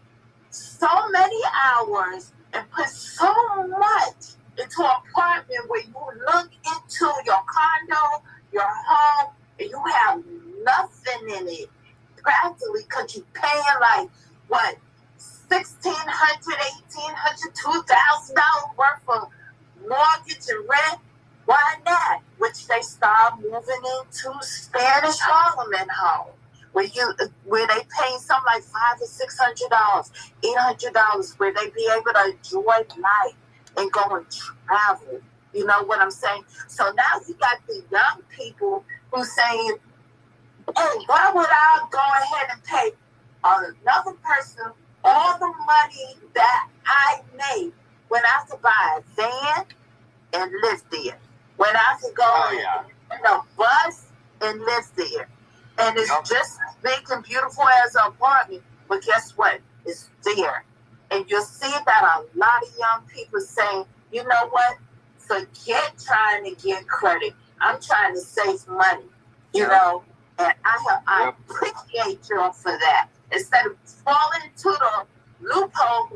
G: so many hours and put so much into an apartment where you look into your condo, your home, and you have nothing in it practically, because you paying like what, $1,600, $1,800, $2,000 worth of mortgage and rent? Why not? Which they start moving into Spanish Harlem and home, where they pay something like $500 or $600, $800, where they be able to enjoy life and go and travel. You know what I'm saying? So now you got the young people who saying, hey, why would I go ahead and pay another person all the money that I made when I could buy a van and live there? When I could go in a bus and live there. And it's just as big and beautiful as an apartment, but guess what? It's there. And you'll see that a lot of young people saying, you know what? Forget trying to get credit. I'm trying to save money, you know? And I appreciate you for that. Instead of falling into the loophole,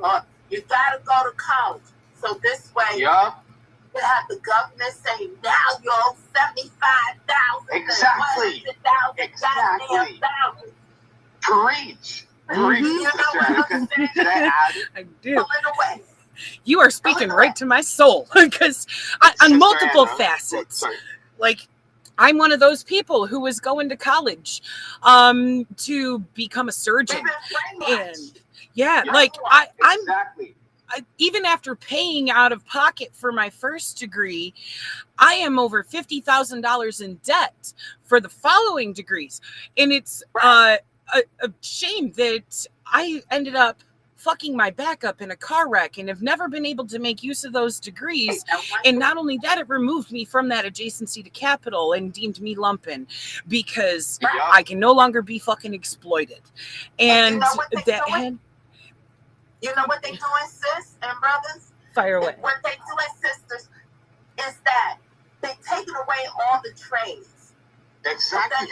G: you got to go to college. So this way, you have the government saying, now you owe $75,000.
C: Exactly. Preach.
G: You know what I'm saying?
E: I do.
G: Pull it away.
E: You are speaking right to my soul, because on multiple facets, like I'm one of those people who was going to college to become a surgeon, and like I'm even after paying out of pocket for my first degree, I am over $50,000 in debt for the following degrees. And it's a shame that I ended up fucking my back up in a car wreck and have never been able to make use of those degrees. And not only that, it removed me from that adjacency to capital and deemed me lumpen because I can no longer be fucking exploited. And
G: you know what they doing, sis and brothers?
E: Fire away.
G: What they doing, sisters, is that they taking away all the trades.
B: Exactly.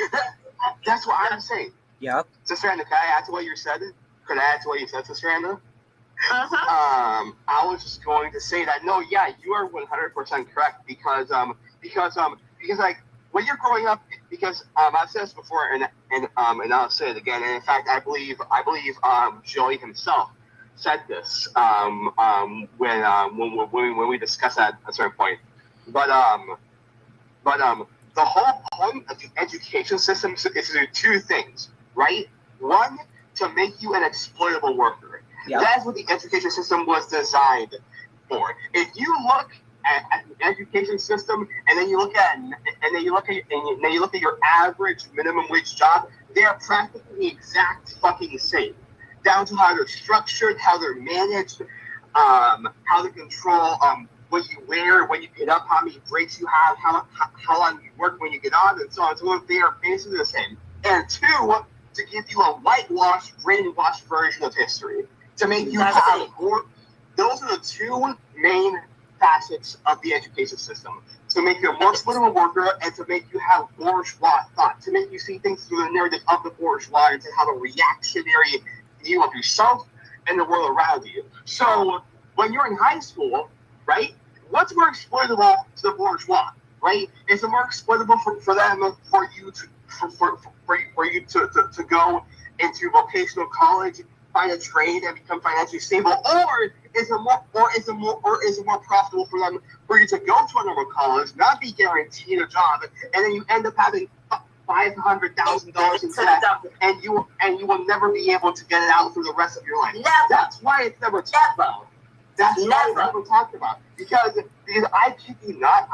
B: That's what I'm saying.
E: Yep.
B: Sister Anna, can I add to what you said? Could I add to what you said, Sister Anna?
G: Uh-huh.
B: I was just going to say that no, yeah, you are 100% correct because like when you're growing up, because I've said this before and I'll say it again, and in fact I believe Joey himself said this when we discussed that at a certain point, but the whole point of the education system is to do two things, right? One, to make you an exploitable worker. Yep. That's what the education system was designed for. If you look at the education system and then you look at your average minimum wage job, they are practically the exact fucking same, down to how they're structured, how they're managed, how they control what you wear, when you get up, how many breaks you have, how long you work when you get on, and so on. So they are basically the same. And two, to give you a whitewashed, brainwashed version of history, to make you have more. Those are the two main facets of the education system. To make you a more exploitable worker and to make you have bourgeois thought, to make you see things through the narrative of the bourgeois and to have a reactionary view of yourself and the world around you. So when you're in high school, right, what's more exploitable to the bourgeois, right? Is it more exploitable for them for you to go into vocational college, find a trade, and become financially stable, or is it more profitable for them for you to go to a normal college, not be guaranteed a job, and then you end up having $500,000 in debt, and you will never be able to get it out for the rest of your life.
G: Never.
B: That's why it's never talked about. That's why it's never talked about. Because I kid you not,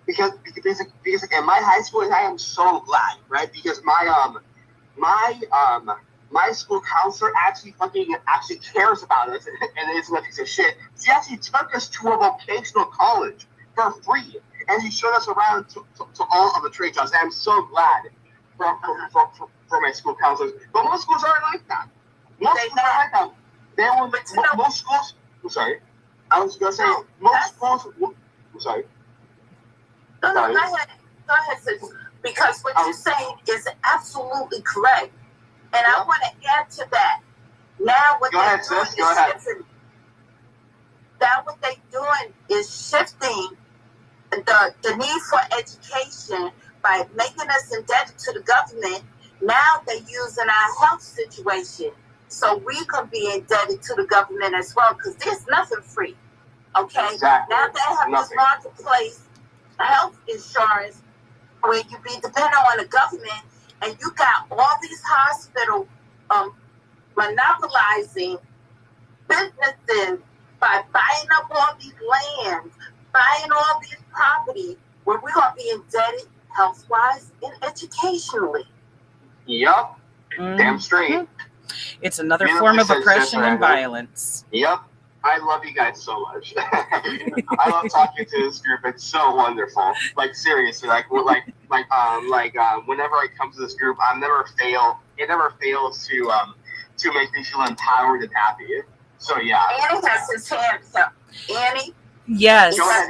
B: because in my high school, I am so glad, right? Because my school counselor actually cares about us and isn't a piece of shit. She actually took us to a vocational college for free, and she showed us around to all of the trade jobs. And I'm so glad for my school counselors. But most schools aren't like that. Most schools. I'm sorry. I was gonna say most schools. I'm sorry.
G: No, go ahead, sis. Because what you're saying is absolutely correct. And I want to add to that. Now what they're doing is shifting the need for education by making us indebted to the government. Now they're using our health situation so we can be indebted to the government as well, because there's nothing free. Okay?
B: Exactly.
G: Now they have this marketplace health insurance where you be dependent on the government, and you got all these hospitals monopolizing businesses by buying up all these lands, buying all these property, where we're going to be indebted health-wise and educationally.
B: Yup. Damn straight.
E: It's another form of oppression and violence.
B: Yep. I love you guys so much. I love talking to this group. It's so wonderful. Like seriously, whenever I come to this group, It never fails to make me feel empowered and happy. So yeah.
G: Annie has his hand up. Annie.
E: Yes.
B: Go ahead,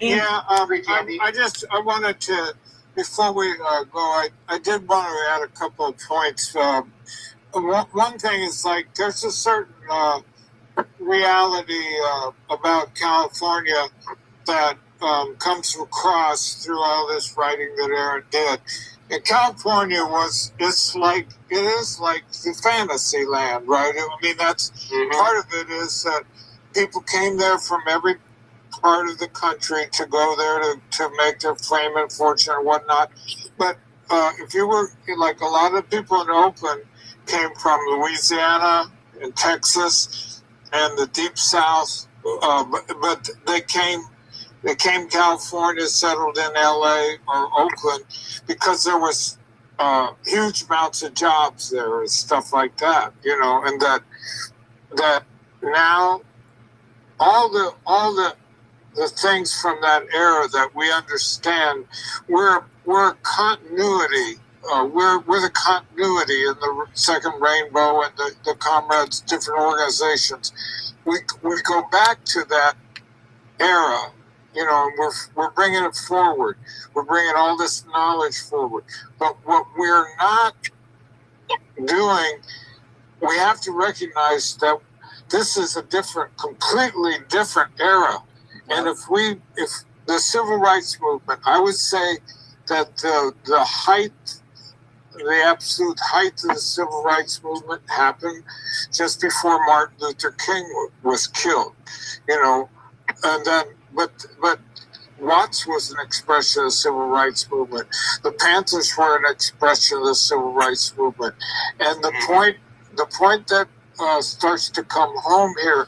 B: Andy.
D: I wanted to, before we go, I did want to add a couple of points. One thing is there's a certain reality about California that comes across through all this writing that Aaron did. And California is like the fantasy land, right? I mean, that's part of it is that people came there from every part of the country to go there to make their fame and fortune or whatnot. But if you were like a lot of people in Oakland came from Louisiana and Texas and the Deep South, but they came California, settled in LA or Oakland because there was huge amounts of jobs there and stuff like that, and that now all the things from that era that we understand, we're continuity. We're the continuity in the Second Rainbow and the comrades, different organizations. We go back to that era, and we're bringing it forward. We're bringing all this knowledge forward. But what we're not doing, we have to recognize that this is a completely different era. And if the civil rights movement, I would say that the absolute height of the civil rights movement happened just before Martin Luther King was killed, and then, but Watts was an expression of the civil rights movement. The Panthers were an expression of the civil rights movement. And the point that starts to come home here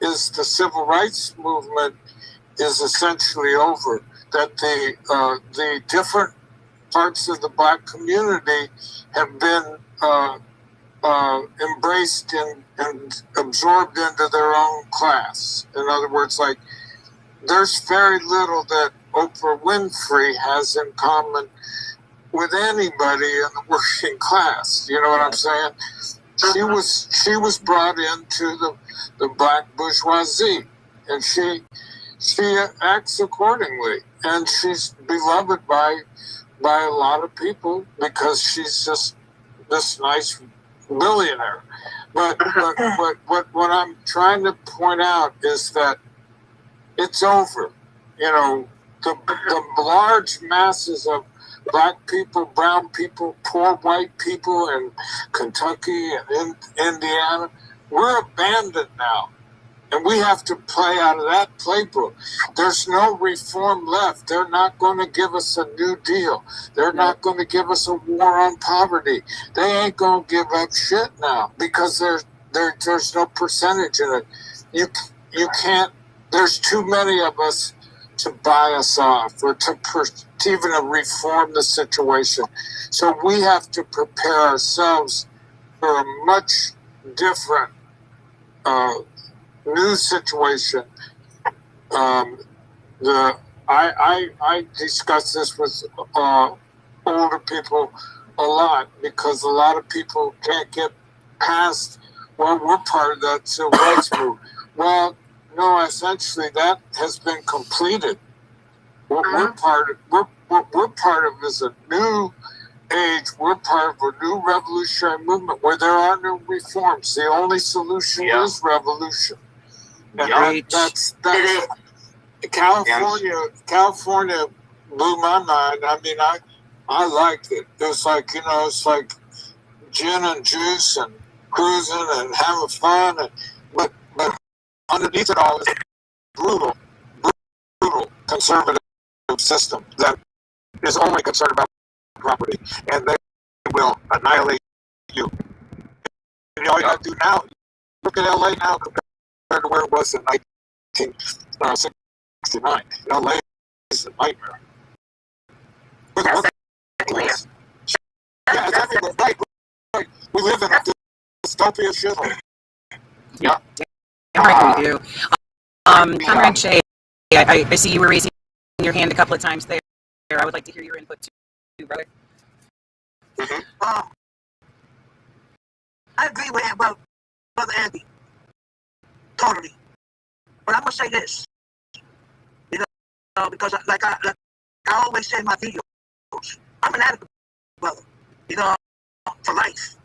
D: is the civil rights movement is essentially over. That the different parts of the Black community have been embraced and absorbed into their own class. In other words, like, there's very little that Oprah Winfrey has in common with anybody in the working class. You know what I'm saying? She was brought into the Black bourgeoisie, and she acts accordingly, and she's beloved by a lot of people because she's just this nice billionaire. But what I'm trying to point out is that it's over. The large masses of Black people, brown people, poor white people in Kentucky and in Indiana, we're abandoned now. And we have to play out of that playbook. There's no reform left. They're not going to give us a New Deal. They're not going to give us a war on poverty. They ain't going to give up shit now because there's no percentage in it. You can't. There's too many of us to buy us off or to even reform the situation. So we have to prepare ourselves for a much different new situation. I discuss this with older people a lot because a lot of people can't get past, well, we're part of that civil rights movement. Well, no, essentially that has been completed. What we're part of is a new age. We're part of a new revolutionary movement where there are no reforms. The only solution is revolution. And that's California blew my mind. I mean, I liked it. It was like, it's like gin and juice and cruising and having fun. But underneath it all is a brutal conservative system that is only concerned about property, and they will annihilate you. And all you have to do now, look at LA now compared to where it was in 1969. LA is a nightmare. Yeah, exactly. Right. We live in a dystopia shithole.
E: Yeah. Damn right we do. Comrade Shay, I see you were raising your hand a couple of times there. I would like to hear your input too, brother.
A: I agree with Brother Andy. Totally. But I'm going to say this. Because like I always say in my videos, I'm an adequate brother, for life.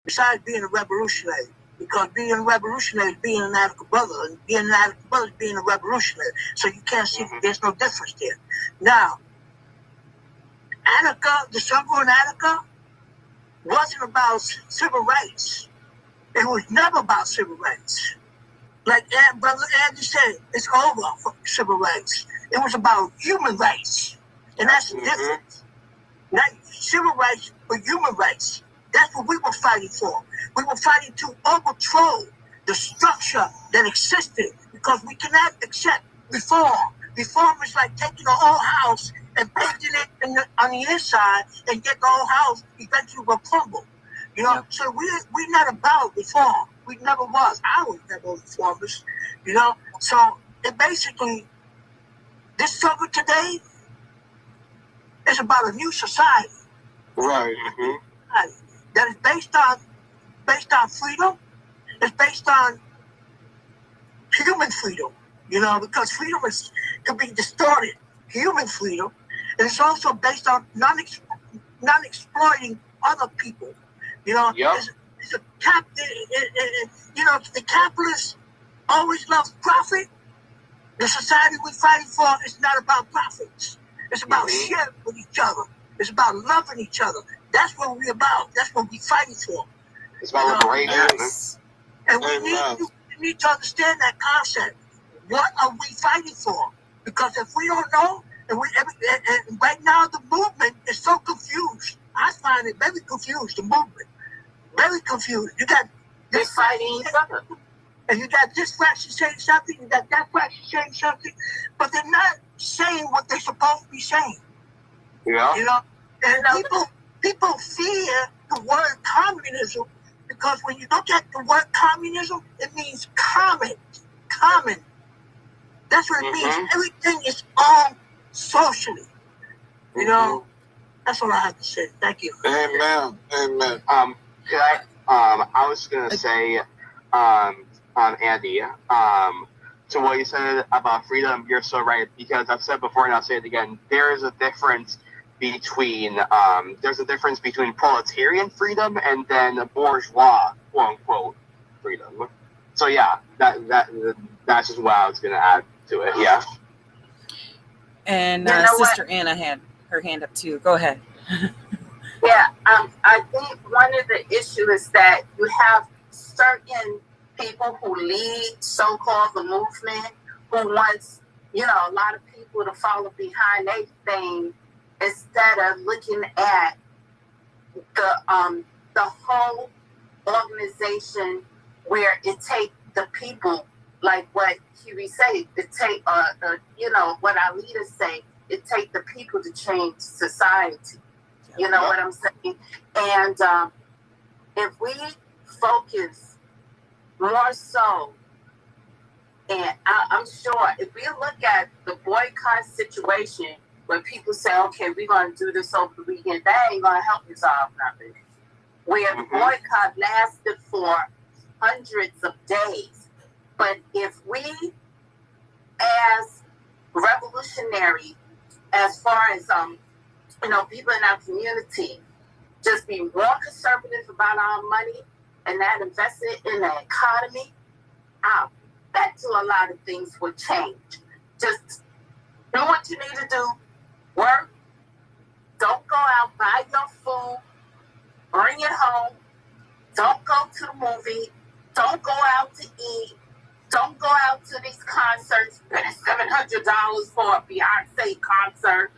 A: Besides being a revolutionary. Because being a revolutionary is being an adequate brother, and being an adequate brother is being a revolutionary. So you can't see there's no difference there. Now, Attica, the struggle in Attica wasn't about civil rights. It was never about civil rights. Like Brother Andy said, it's over for civil rights. It was about human rights. And that's the difference. not civil rights, but human rights. That's what we were fighting for. We were fighting to overthrow the structure that existed because we cannot accept reform. Reform is like taking a whole house and painting it on the inside, and get the whole house eventually will crumble. You know, so we're not about reform. We never was. I was never reformist. You know, so it basically, this struggle today is about a new society.
D: Right.
A: That is based on freedom. It's based on human freedom. You know, because freedom can be distorted. Human freedom, and it's also based on non-exploiting other people. You know, it's a you know, the capitalists always love profit. The society we're fighting for is not about profits. It's about sharing with each other. It's about loving each other. That's what we're about. That's what we're fighting for.
C: It's about liberation.
A: And we need to understand that concept. What are we fighting for? Because if we don't know, and right now the movement is so confused. I find it very confused, the movement. Very confused. You got this fighting each other. And you got this faction saying something, you got that faction saying something, but they're not saying what they're supposed to be saying.
C: Yeah.
A: You know? And people fear the word communism because when you look at the word communism, it means common. Common. That's what it means. Everything is all socially. You know? That's all I have to say. Thank you.
D: Amen. Amen.
C: I was gonna say, Andy, to what you said about freedom, you're so right, because I've said before and I'll say it again, there is a difference between proletarian freedom and then bourgeois, quote unquote, freedom. So yeah, that's just what I was gonna add to it. Yeah.
E: And Sister Anna had her hand up too. Go ahead.
G: Yeah, I think one of the issues is that you have certain people who lead so-called the movement who wants, you know, a lot of people to follow behind their thing instead of looking at the whole organization where it takes the people, like what Huey say, it take you know, what our leaders say, it take the people to change society. You know what I'm saying? And if we focus more so, and I'm sure if we look at the boycott situation, when people say, okay, we're going to do this over the weekend, that ain't going to help resolve nothing. Where the boycott lasted for hundreds of days. But if we, as revolutionary, as far as you know, people in our community, just be more conservative about our money and not invest it in the economy, I bet you a lot of things will change. Just do what you need to do. Work. Don't go out, buy your food, bring it home. Don't go to the movie. Don't go out to eat. Don't go out to these concerts, spending $700 for a Beyonce concert.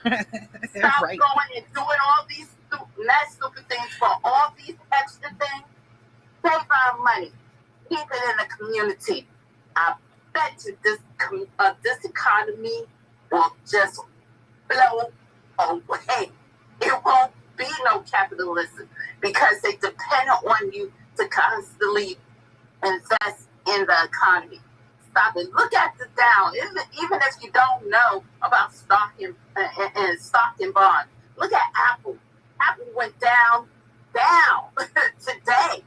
G: Stop going and doing all these stupid things for all these extra things. Save our money. Keep it in the community. I bet you this economy will just blow away. It won't be no capitalism because they depend on you to constantly invest in the economy. Stop it. Look at the down. Even if you don't know about stock and bond, look at Apple. Apple went down today.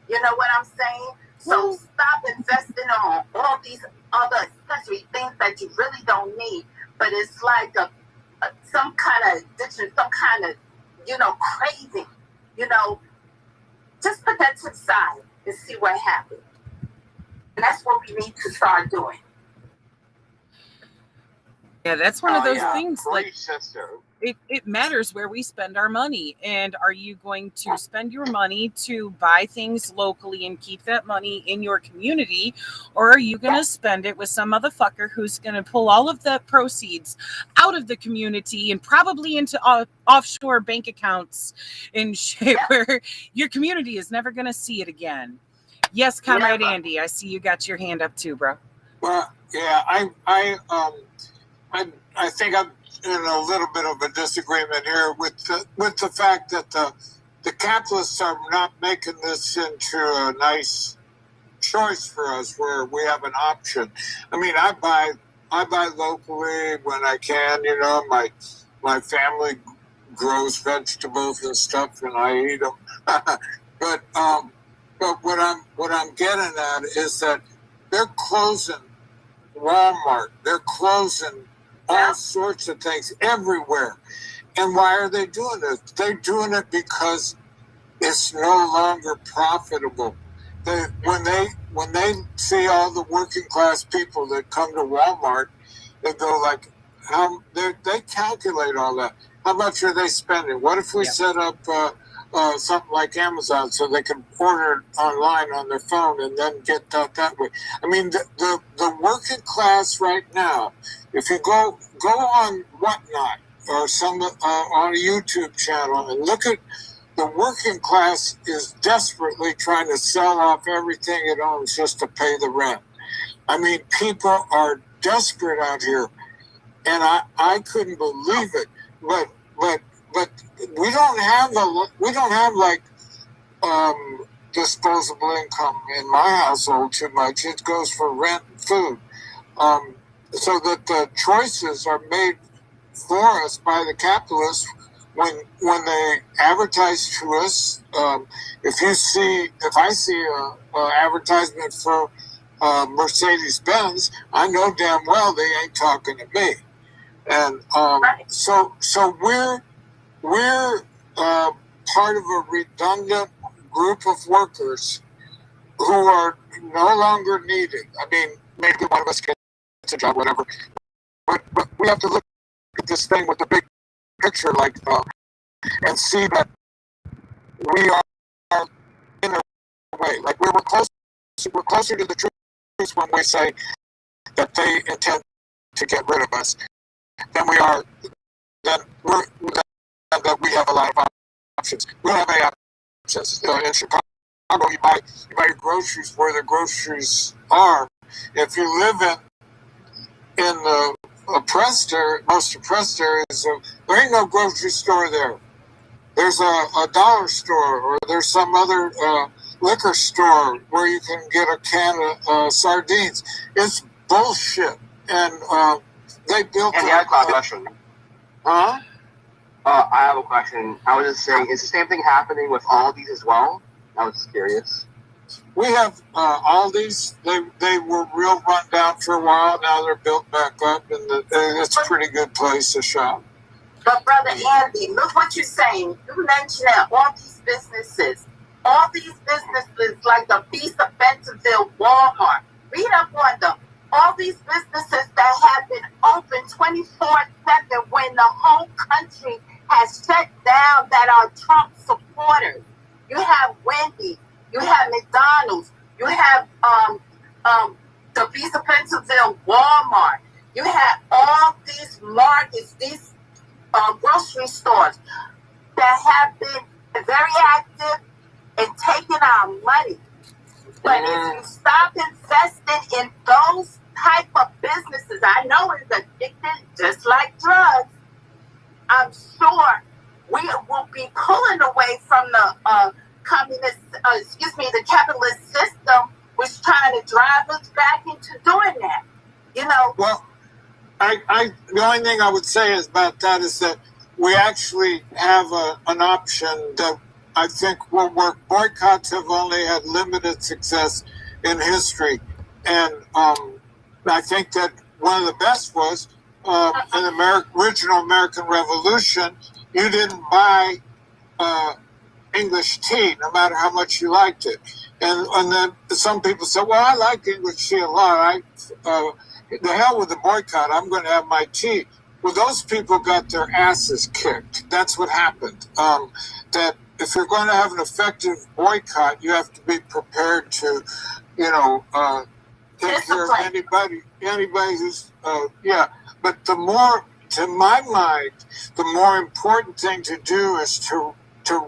G: You know what I'm saying? So stop investing on all these other accessory things that you really don't need. But it's like some kind of addiction, some kind of, you know, craving. You know, just put that to the side and see what happens. And that's what we need to start doing.
E: Yeah, that's one of those things.
C: Great
E: like
C: sister.
E: it matters where we spend our money. And are you going to spend your money to buy things locally and keep that money in your community? Or are you going to spend it with some motherfucker who's going to pull all of the proceeds out of the community and probably into offshore bank accounts and shit where your community is never going to see it again? Yes, Comrade Andy, I see you got your hand up too, bro.
D: Well, yeah, I think I'm in a little bit of a disagreement here with the fact that the capitalists are not making this into a nice choice for us where we have an option. I mean, I buy locally when I can. You know, my family grows vegetables and stuff, and I eat them. But what I'm getting at is that they're closing Walmart. They're closing all sorts of things everywhere. And why are they doing this? They're doing it because it's no longer profitable. When they see all the working class people that come to Walmart, they go like, they calculate all that. How much are they spending? What if we set up something like Amazon so they can order it online on their phone and then get that way? I mean, the working class right now, if you go on Whatnot or some on a YouTube channel and look at the working class is desperately trying to sell off everything it owns just to pay the rent. I mean, people are desperate out here, and I couldn't believe it. But we don't have like disposable income in my household too much. It goes for rent and food, so that the choices are made for us by the capitalists when they advertise to us. If I see a advertisement for Mercedes-Benz, I know damn well they ain't talking to me. And so we're part of a redundant group of workers who are no longer needed. I mean, maybe one of us gets a job, whatever. But we have to look at this thing with the big picture, like, and see that we are in a way, like we're closer to the truth when we say that they intend to get rid of us than we are that we have a lot of options. We don't have any options in Chicago. You buy your groceries where the groceries are. If you live in the most oppressed areas, there ain't no grocery store there. There's a dollar store, or there's some other liquor store where you can get a can of sardines. It's bullshit. And they built
B: And I have a question.
D: Huh?
B: I have a question. I was just saying, is the same thing happening with all these as well? I was just curious.
D: We have all these. They were real run down for a while. Now they're built back up, and it's a pretty good place to shop.
G: But Brother Andy, look what you're saying. You mentioned that all these businesses like the Beast of Bentonville, Walmart, read up on them. All these businesses that have been open 24/7 when the whole country has shut down that are Trump supporters. You have Wendy's, you have McDonald's, you have the Beast of Bentonville, Walmart. You have all these markets, these grocery stores that have been very active in taking our money. But if you stop investing in those type of businesses, I know it's addicted just like drugs. I'm sure we will be pulling away from the the capitalist system, which trying to drive us back into doing that. You know.
D: Well, the only thing I would say is about that is that we actually have an option that I think will work. Boycotts have only had limited success in history, and I think that one of the best was in the original American Revolution. You didn't buy English tea, no matter how much you liked it. And then some people said, well, I like English tea a lot. The hell with the boycott. I'm going to have my tea. Well, those people got their asses kicked. That's what happened. That if you're going to have an effective boycott, you have to be prepared to, take care of anybody who's, But the more, to my mind, the more important thing to do is to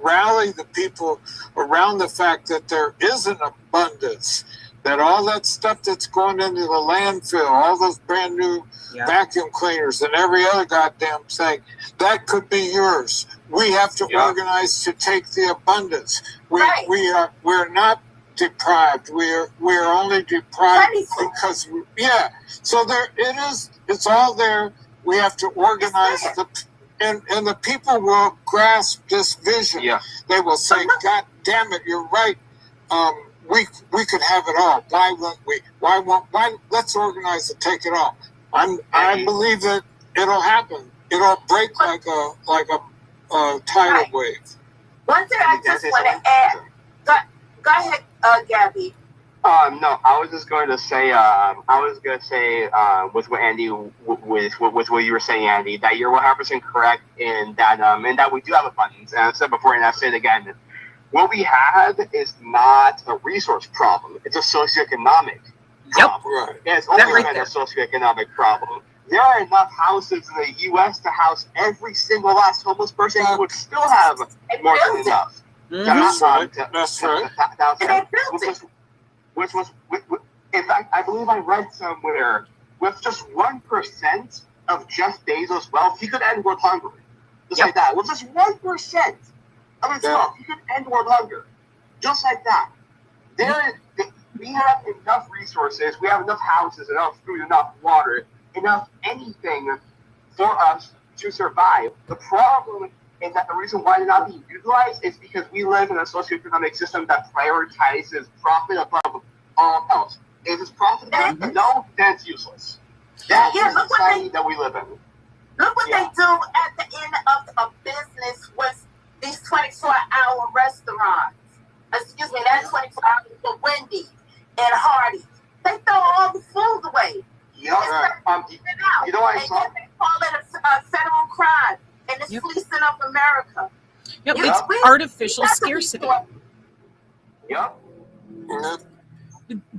D: rally the people around the fact that there is an abundance, that all that stuff that's going into the landfill, all those brand new vacuum cleaners and every other goddamn thing, that could be yours. We have to organize to take the abundance. We're not deprived. We're only deprived because So there it is. It's all there. We have to organize and the people will grasp this vision. Yeah. They will say, "God damn it, you're right. We could have it all. Why won't we? Why? Let's organize to take it all." I believe that it'll happen. It'll break like a tidal wave.
G: One thing I just want to add. Go ahead, Gabby.
C: No, I was just going to say, with what Andy, with what you were saying, Andy, that you're 100% correct in that we do have abundance. And I said before, and I'll say it again, what we have is not a resource problem. It's a socioeconomic problem. Right. It's only a socioeconomic problem. There are enough houses in the U.S. to house every single last homeless person who would still have more than enough.
D: That's right.
C: Which was, in fact, I believe I read somewhere, with just 1% of Jeff Bezos' wealth, he could end world hunger. Just like that. With just 1% of his wealth, he could end world hunger. Just like that. We have enough resources, we have enough houses, enough food, enough water, enough anything for us to survive. The problem is that the reason why they're not being utilized is because we live in a socioeconomic system that prioritizes profit above all else. If it's profitable, no, then it's useless. That's the society that we live in.
G: Look what they do at the end of a business with these 24-hour restaurants. Excuse me, that's 24 hours for Wendy's and Hardee's. They throw all the food away.
C: Yeah, you know what I saw?
G: And they call it a federal crime. And it's fleecing of America.
E: It's artificial scarcity.
C: Yep.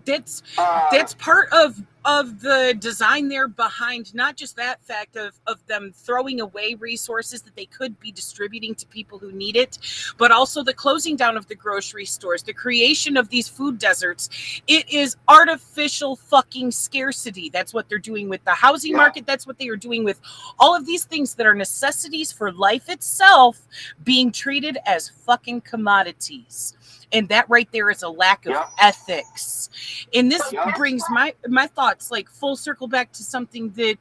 E: That's part of the design there behind not just that fact of them throwing away resources that they could be distributing to people who need it, but also the closing down of the grocery stores, the creation of these food deserts. It is artificial fucking scarcity. That's what they're doing with the housing market. That's what they are doing with all of these things that are necessities for life itself being treated as fucking commodities. And that right there is a lack of ethics. And this brings my thoughts like full circle back to something that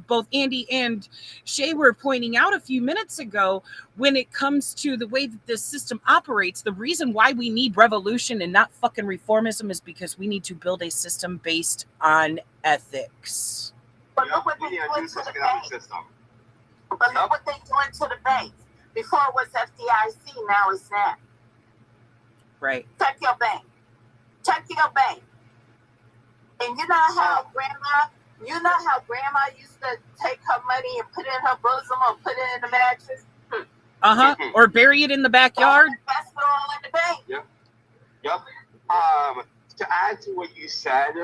E: both Andy and Shay were pointing out a few minutes ago. When it comes to the way that this system operates, the reason why we need revolution and not fucking reformism is because we need to build a system based on ethics.
G: But look what they're doing to the banks. But look what they're doing to the banks. Before it was FDIC, now it's that.
E: Right.
G: Check your bank. And you know how grandma used to take her money and put it in her bosom or put it in the mattress?
E: Or bury it in the backyard?
G: That's all in the bank.
C: Yep. To add to what you said,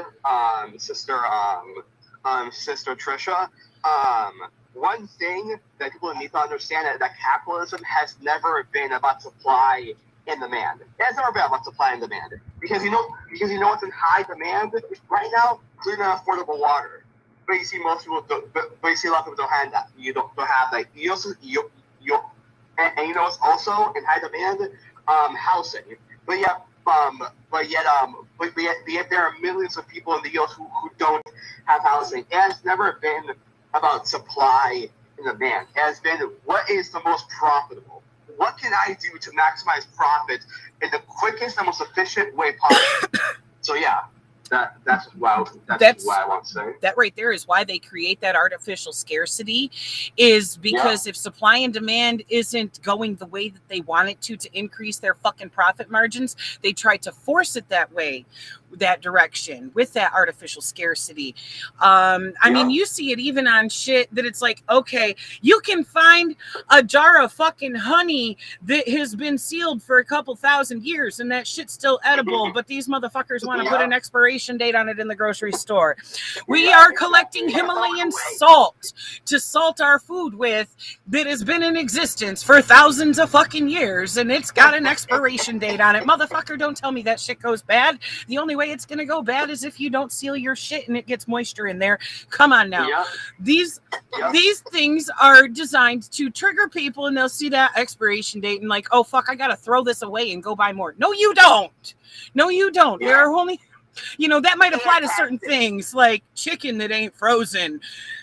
C: sister Trisha, one thing that people need to understand is that capitalism has never been about supply and demand. It has never been about supply and demand. Because you know what's in high demand right now? Clean and affordable water. But you see most people don't, but you see a lot of people don't have that. You don't have that. And you know what's also in high demand? Housing. But yet there are millions of people in the US who don't have housing. It has never been about supply and demand. It has been what is the most profitable. What can I do to maximize profit in the quickest and most efficient way possible? So yeah. That's what I want to say.
E: That right there is why they create that artificial scarcity, is because if supply and demand isn't going the way that they want it to increase their fucking profit margins, they try to force it that way, that direction, with that artificial scarcity. I mean, you see it even on shit that it's like, okay, you can find a jar of fucking honey that has been sealed for a couple thousand years and that shit's still edible, but these motherfuckers want to put an expiration date on it in the grocery store. We are collecting Himalayan salt to salt our food with that has been in existence for thousands of fucking years, and it's got an expiration date on it. Motherfucker, don't tell me that shit goes bad. The only way it's gonna go bad is if you don't seal your shit and it gets moisture in there. Come on now. These things are designed to trigger people, and they'll see that expiration date and like, oh fuck, I gotta throw this away and go buy more. No, you don't. There are only, that might apply to certain things like chicken that ain't frozen.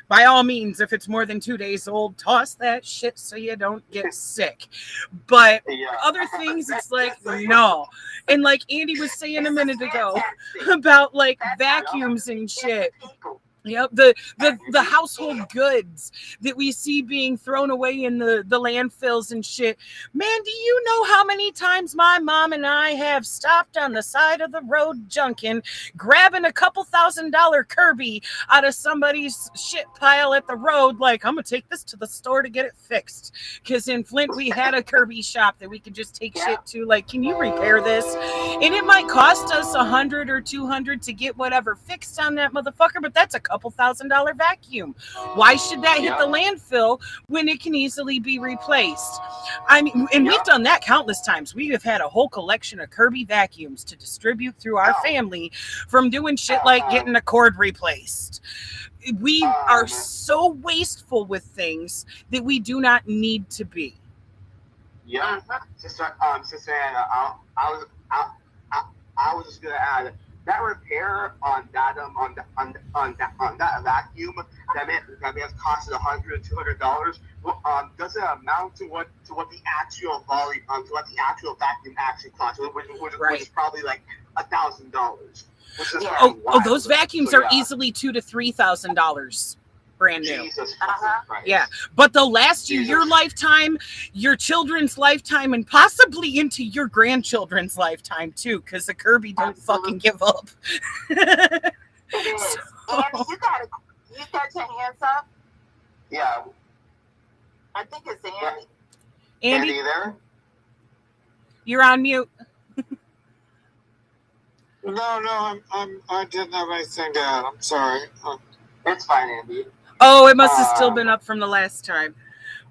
E: By all means, if it's more than 2 days old, toss that shit so you don't get sick. But other things, it's like, no. And like Andy was saying a minute ago about like vacuums and shit. Yep, the household goods that we see being thrown away in the landfills and shit. Man, do you know how many times my mom and I have stopped on the side of the road junkin', grabbing a couple $1,000 Kirby out of somebody's shit pile at the road, like, I'm gonna take this to the store to get it fixed. Because in Flint, we had a Kirby shop that we could just take shit to, like, can you repair this? And it might cost us $100 or $200 to get whatever fixed on that motherfucker, but that's a couple $1,000 vacuum. Why should that hit the landfill when it can easily be replaced? I mean, and we've done that countless times. We have had a whole collection of Kirby vacuums to distribute through our family from doing shit like getting a cord replaced. We are so wasteful with things that we do not need to be.
C: Sister Anna, I was just gonna add that repair on that vacuum that may have costed $100-$200. Does it amount to what the actual volume to what the actual vacuum actually costs, which is probably like $1,000.
E: Those vacuums are easily $2,000 to $3,000. Brand new.
C: Jesus Christ.
E: Yeah, but they'll last you your lifetime, your children's lifetime, and possibly into your grandchildren's lifetime too, because the Kirby don't fucking give up.
G: It is. Andy, you got your hands up?
C: Yeah.
G: I think it's Andy.
E: Andy,
C: there?
E: You're on mute.
D: No, I didn't have anything to add. I'm sorry.
C: It's fine, Andy.
E: Oh, it must have still been up from the last time.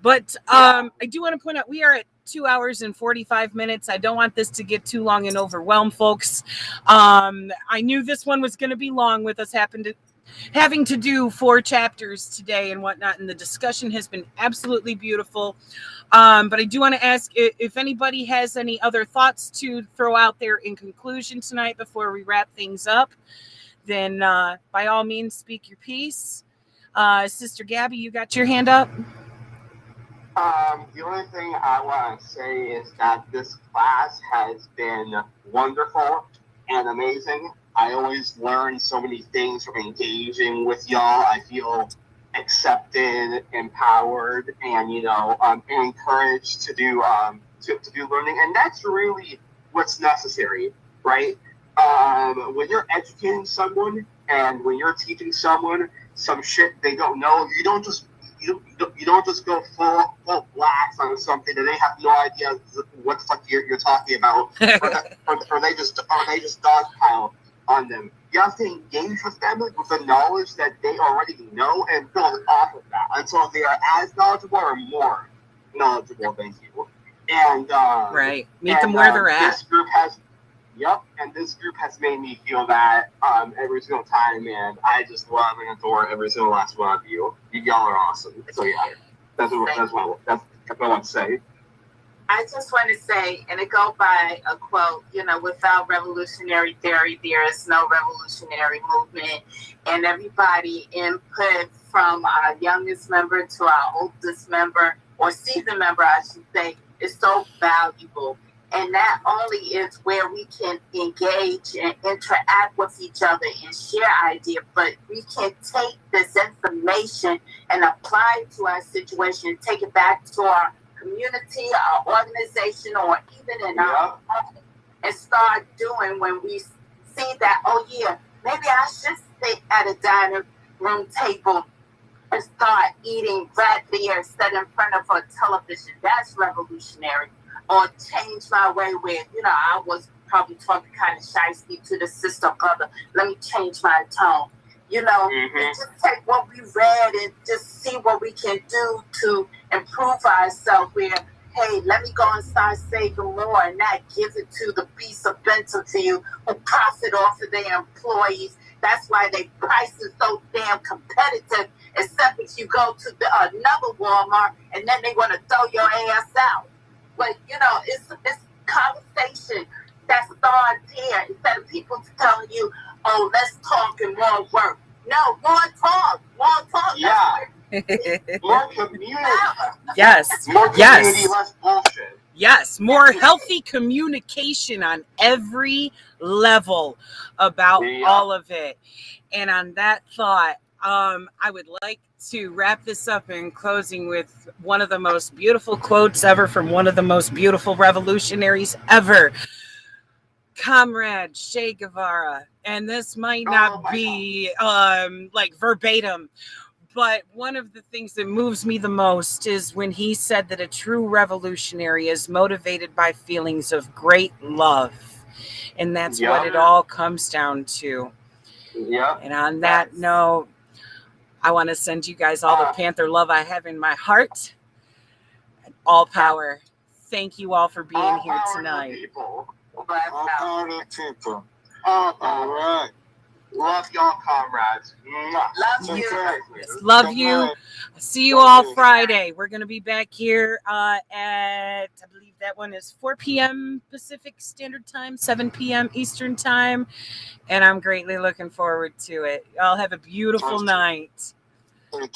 E: But I do want to point out we are at 2 hours and 45 minutes. I don't want this to get too long and overwhelm folks. I knew this one was going to be long with us having to do 4 chapters today and whatnot, and the discussion has been absolutely beautiful. But I do want to ask if anybody has any other thoughts to throw out there in conclusion tonight before we wrap things up, then by all means, speak your piece. Sister Gabby, you got your hand up?
C: The only thing I want to say is that this class has been wonderful and amazing. I always learn so many things from engaging with y'all. I feel accepted, empowered, and encouraged to do learning, and that's really what's necessary, right? When you're educating someone and when you're teaching someone some shit they don't know, you don't just go full blast on something that they have no idea what the fuck you're talking about, or they just dogpile on them. You have to engage with them with the knowledge that they already know and build off of that until they are as knowledgeable or more knowledgeable than you. And
E: right, meet them where they're at.
C: This group has made me feel that every single time, and I just love and adore every single last one of you. Y'all are awesome. So yeah, that's what I want to say.
G: I just want to say, and it go by a quote, without revolutionary theory, there is no revolutionary movement. And everybody input from our youngest member to our oldest member, or seasoned member, I should say, is so valuable. And that only is where we can engage and interact with each other and share ideas, but we can take this information and apply it to our situation, take it back to our community, our organization, or even in our home, and start doing when we see that, oh yeah, maybe I should sit at a dining room table and start eating right there instead in front of a television. That's revolutionary. Or change my way where, I was probably talking kind of shysty to the sister brother. Let me change my tone. And just take what we read and just see what we can do to improve ourselves where, hey, let me go and start saving more and not give it to the beast of Bentonville who profit off of their employees. That's why their price is so damn competitive, except if you go to another Walmart and then they want to throw your ass out. But, it's conversation that starts here instead of people telling you, oh, let's talk and more work. No, more talk.
B: Yeah. More community.
E: Yes.
B: More community, less bullshit.
E: Yes, more healthy communication on every level about all of it. And on that thought, I would like to wrap this up in closing with one of the most beautiful quotes ever from one of the most beautiful revolutionaries ever, Comrade Che Guevara. And this might not be like verbatim, but one of the things that moves me the most is when he said that a true revolutionary is motivated by feelings of great love. And that's what it all comes down to.
B: Yeah.
E: And on that note, I want to send you guys all the Panther love I have in my heart. All power. Thank you all for being here tonight.
B: All
D: power to people.
B: All right. Love y'all, comrades.
G: Love you.
E: Yes, love you. See you all Friday. We're going to be back here at, I believe that one is 4 p.m. Pacific Standard Time, 7 p.m. Eastern Time. And I'm greatly looking forward to it. Y'all have a beautiful night.
B: Bye,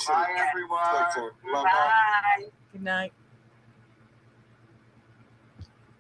B: everyone.
G: Bye.
E: Good night.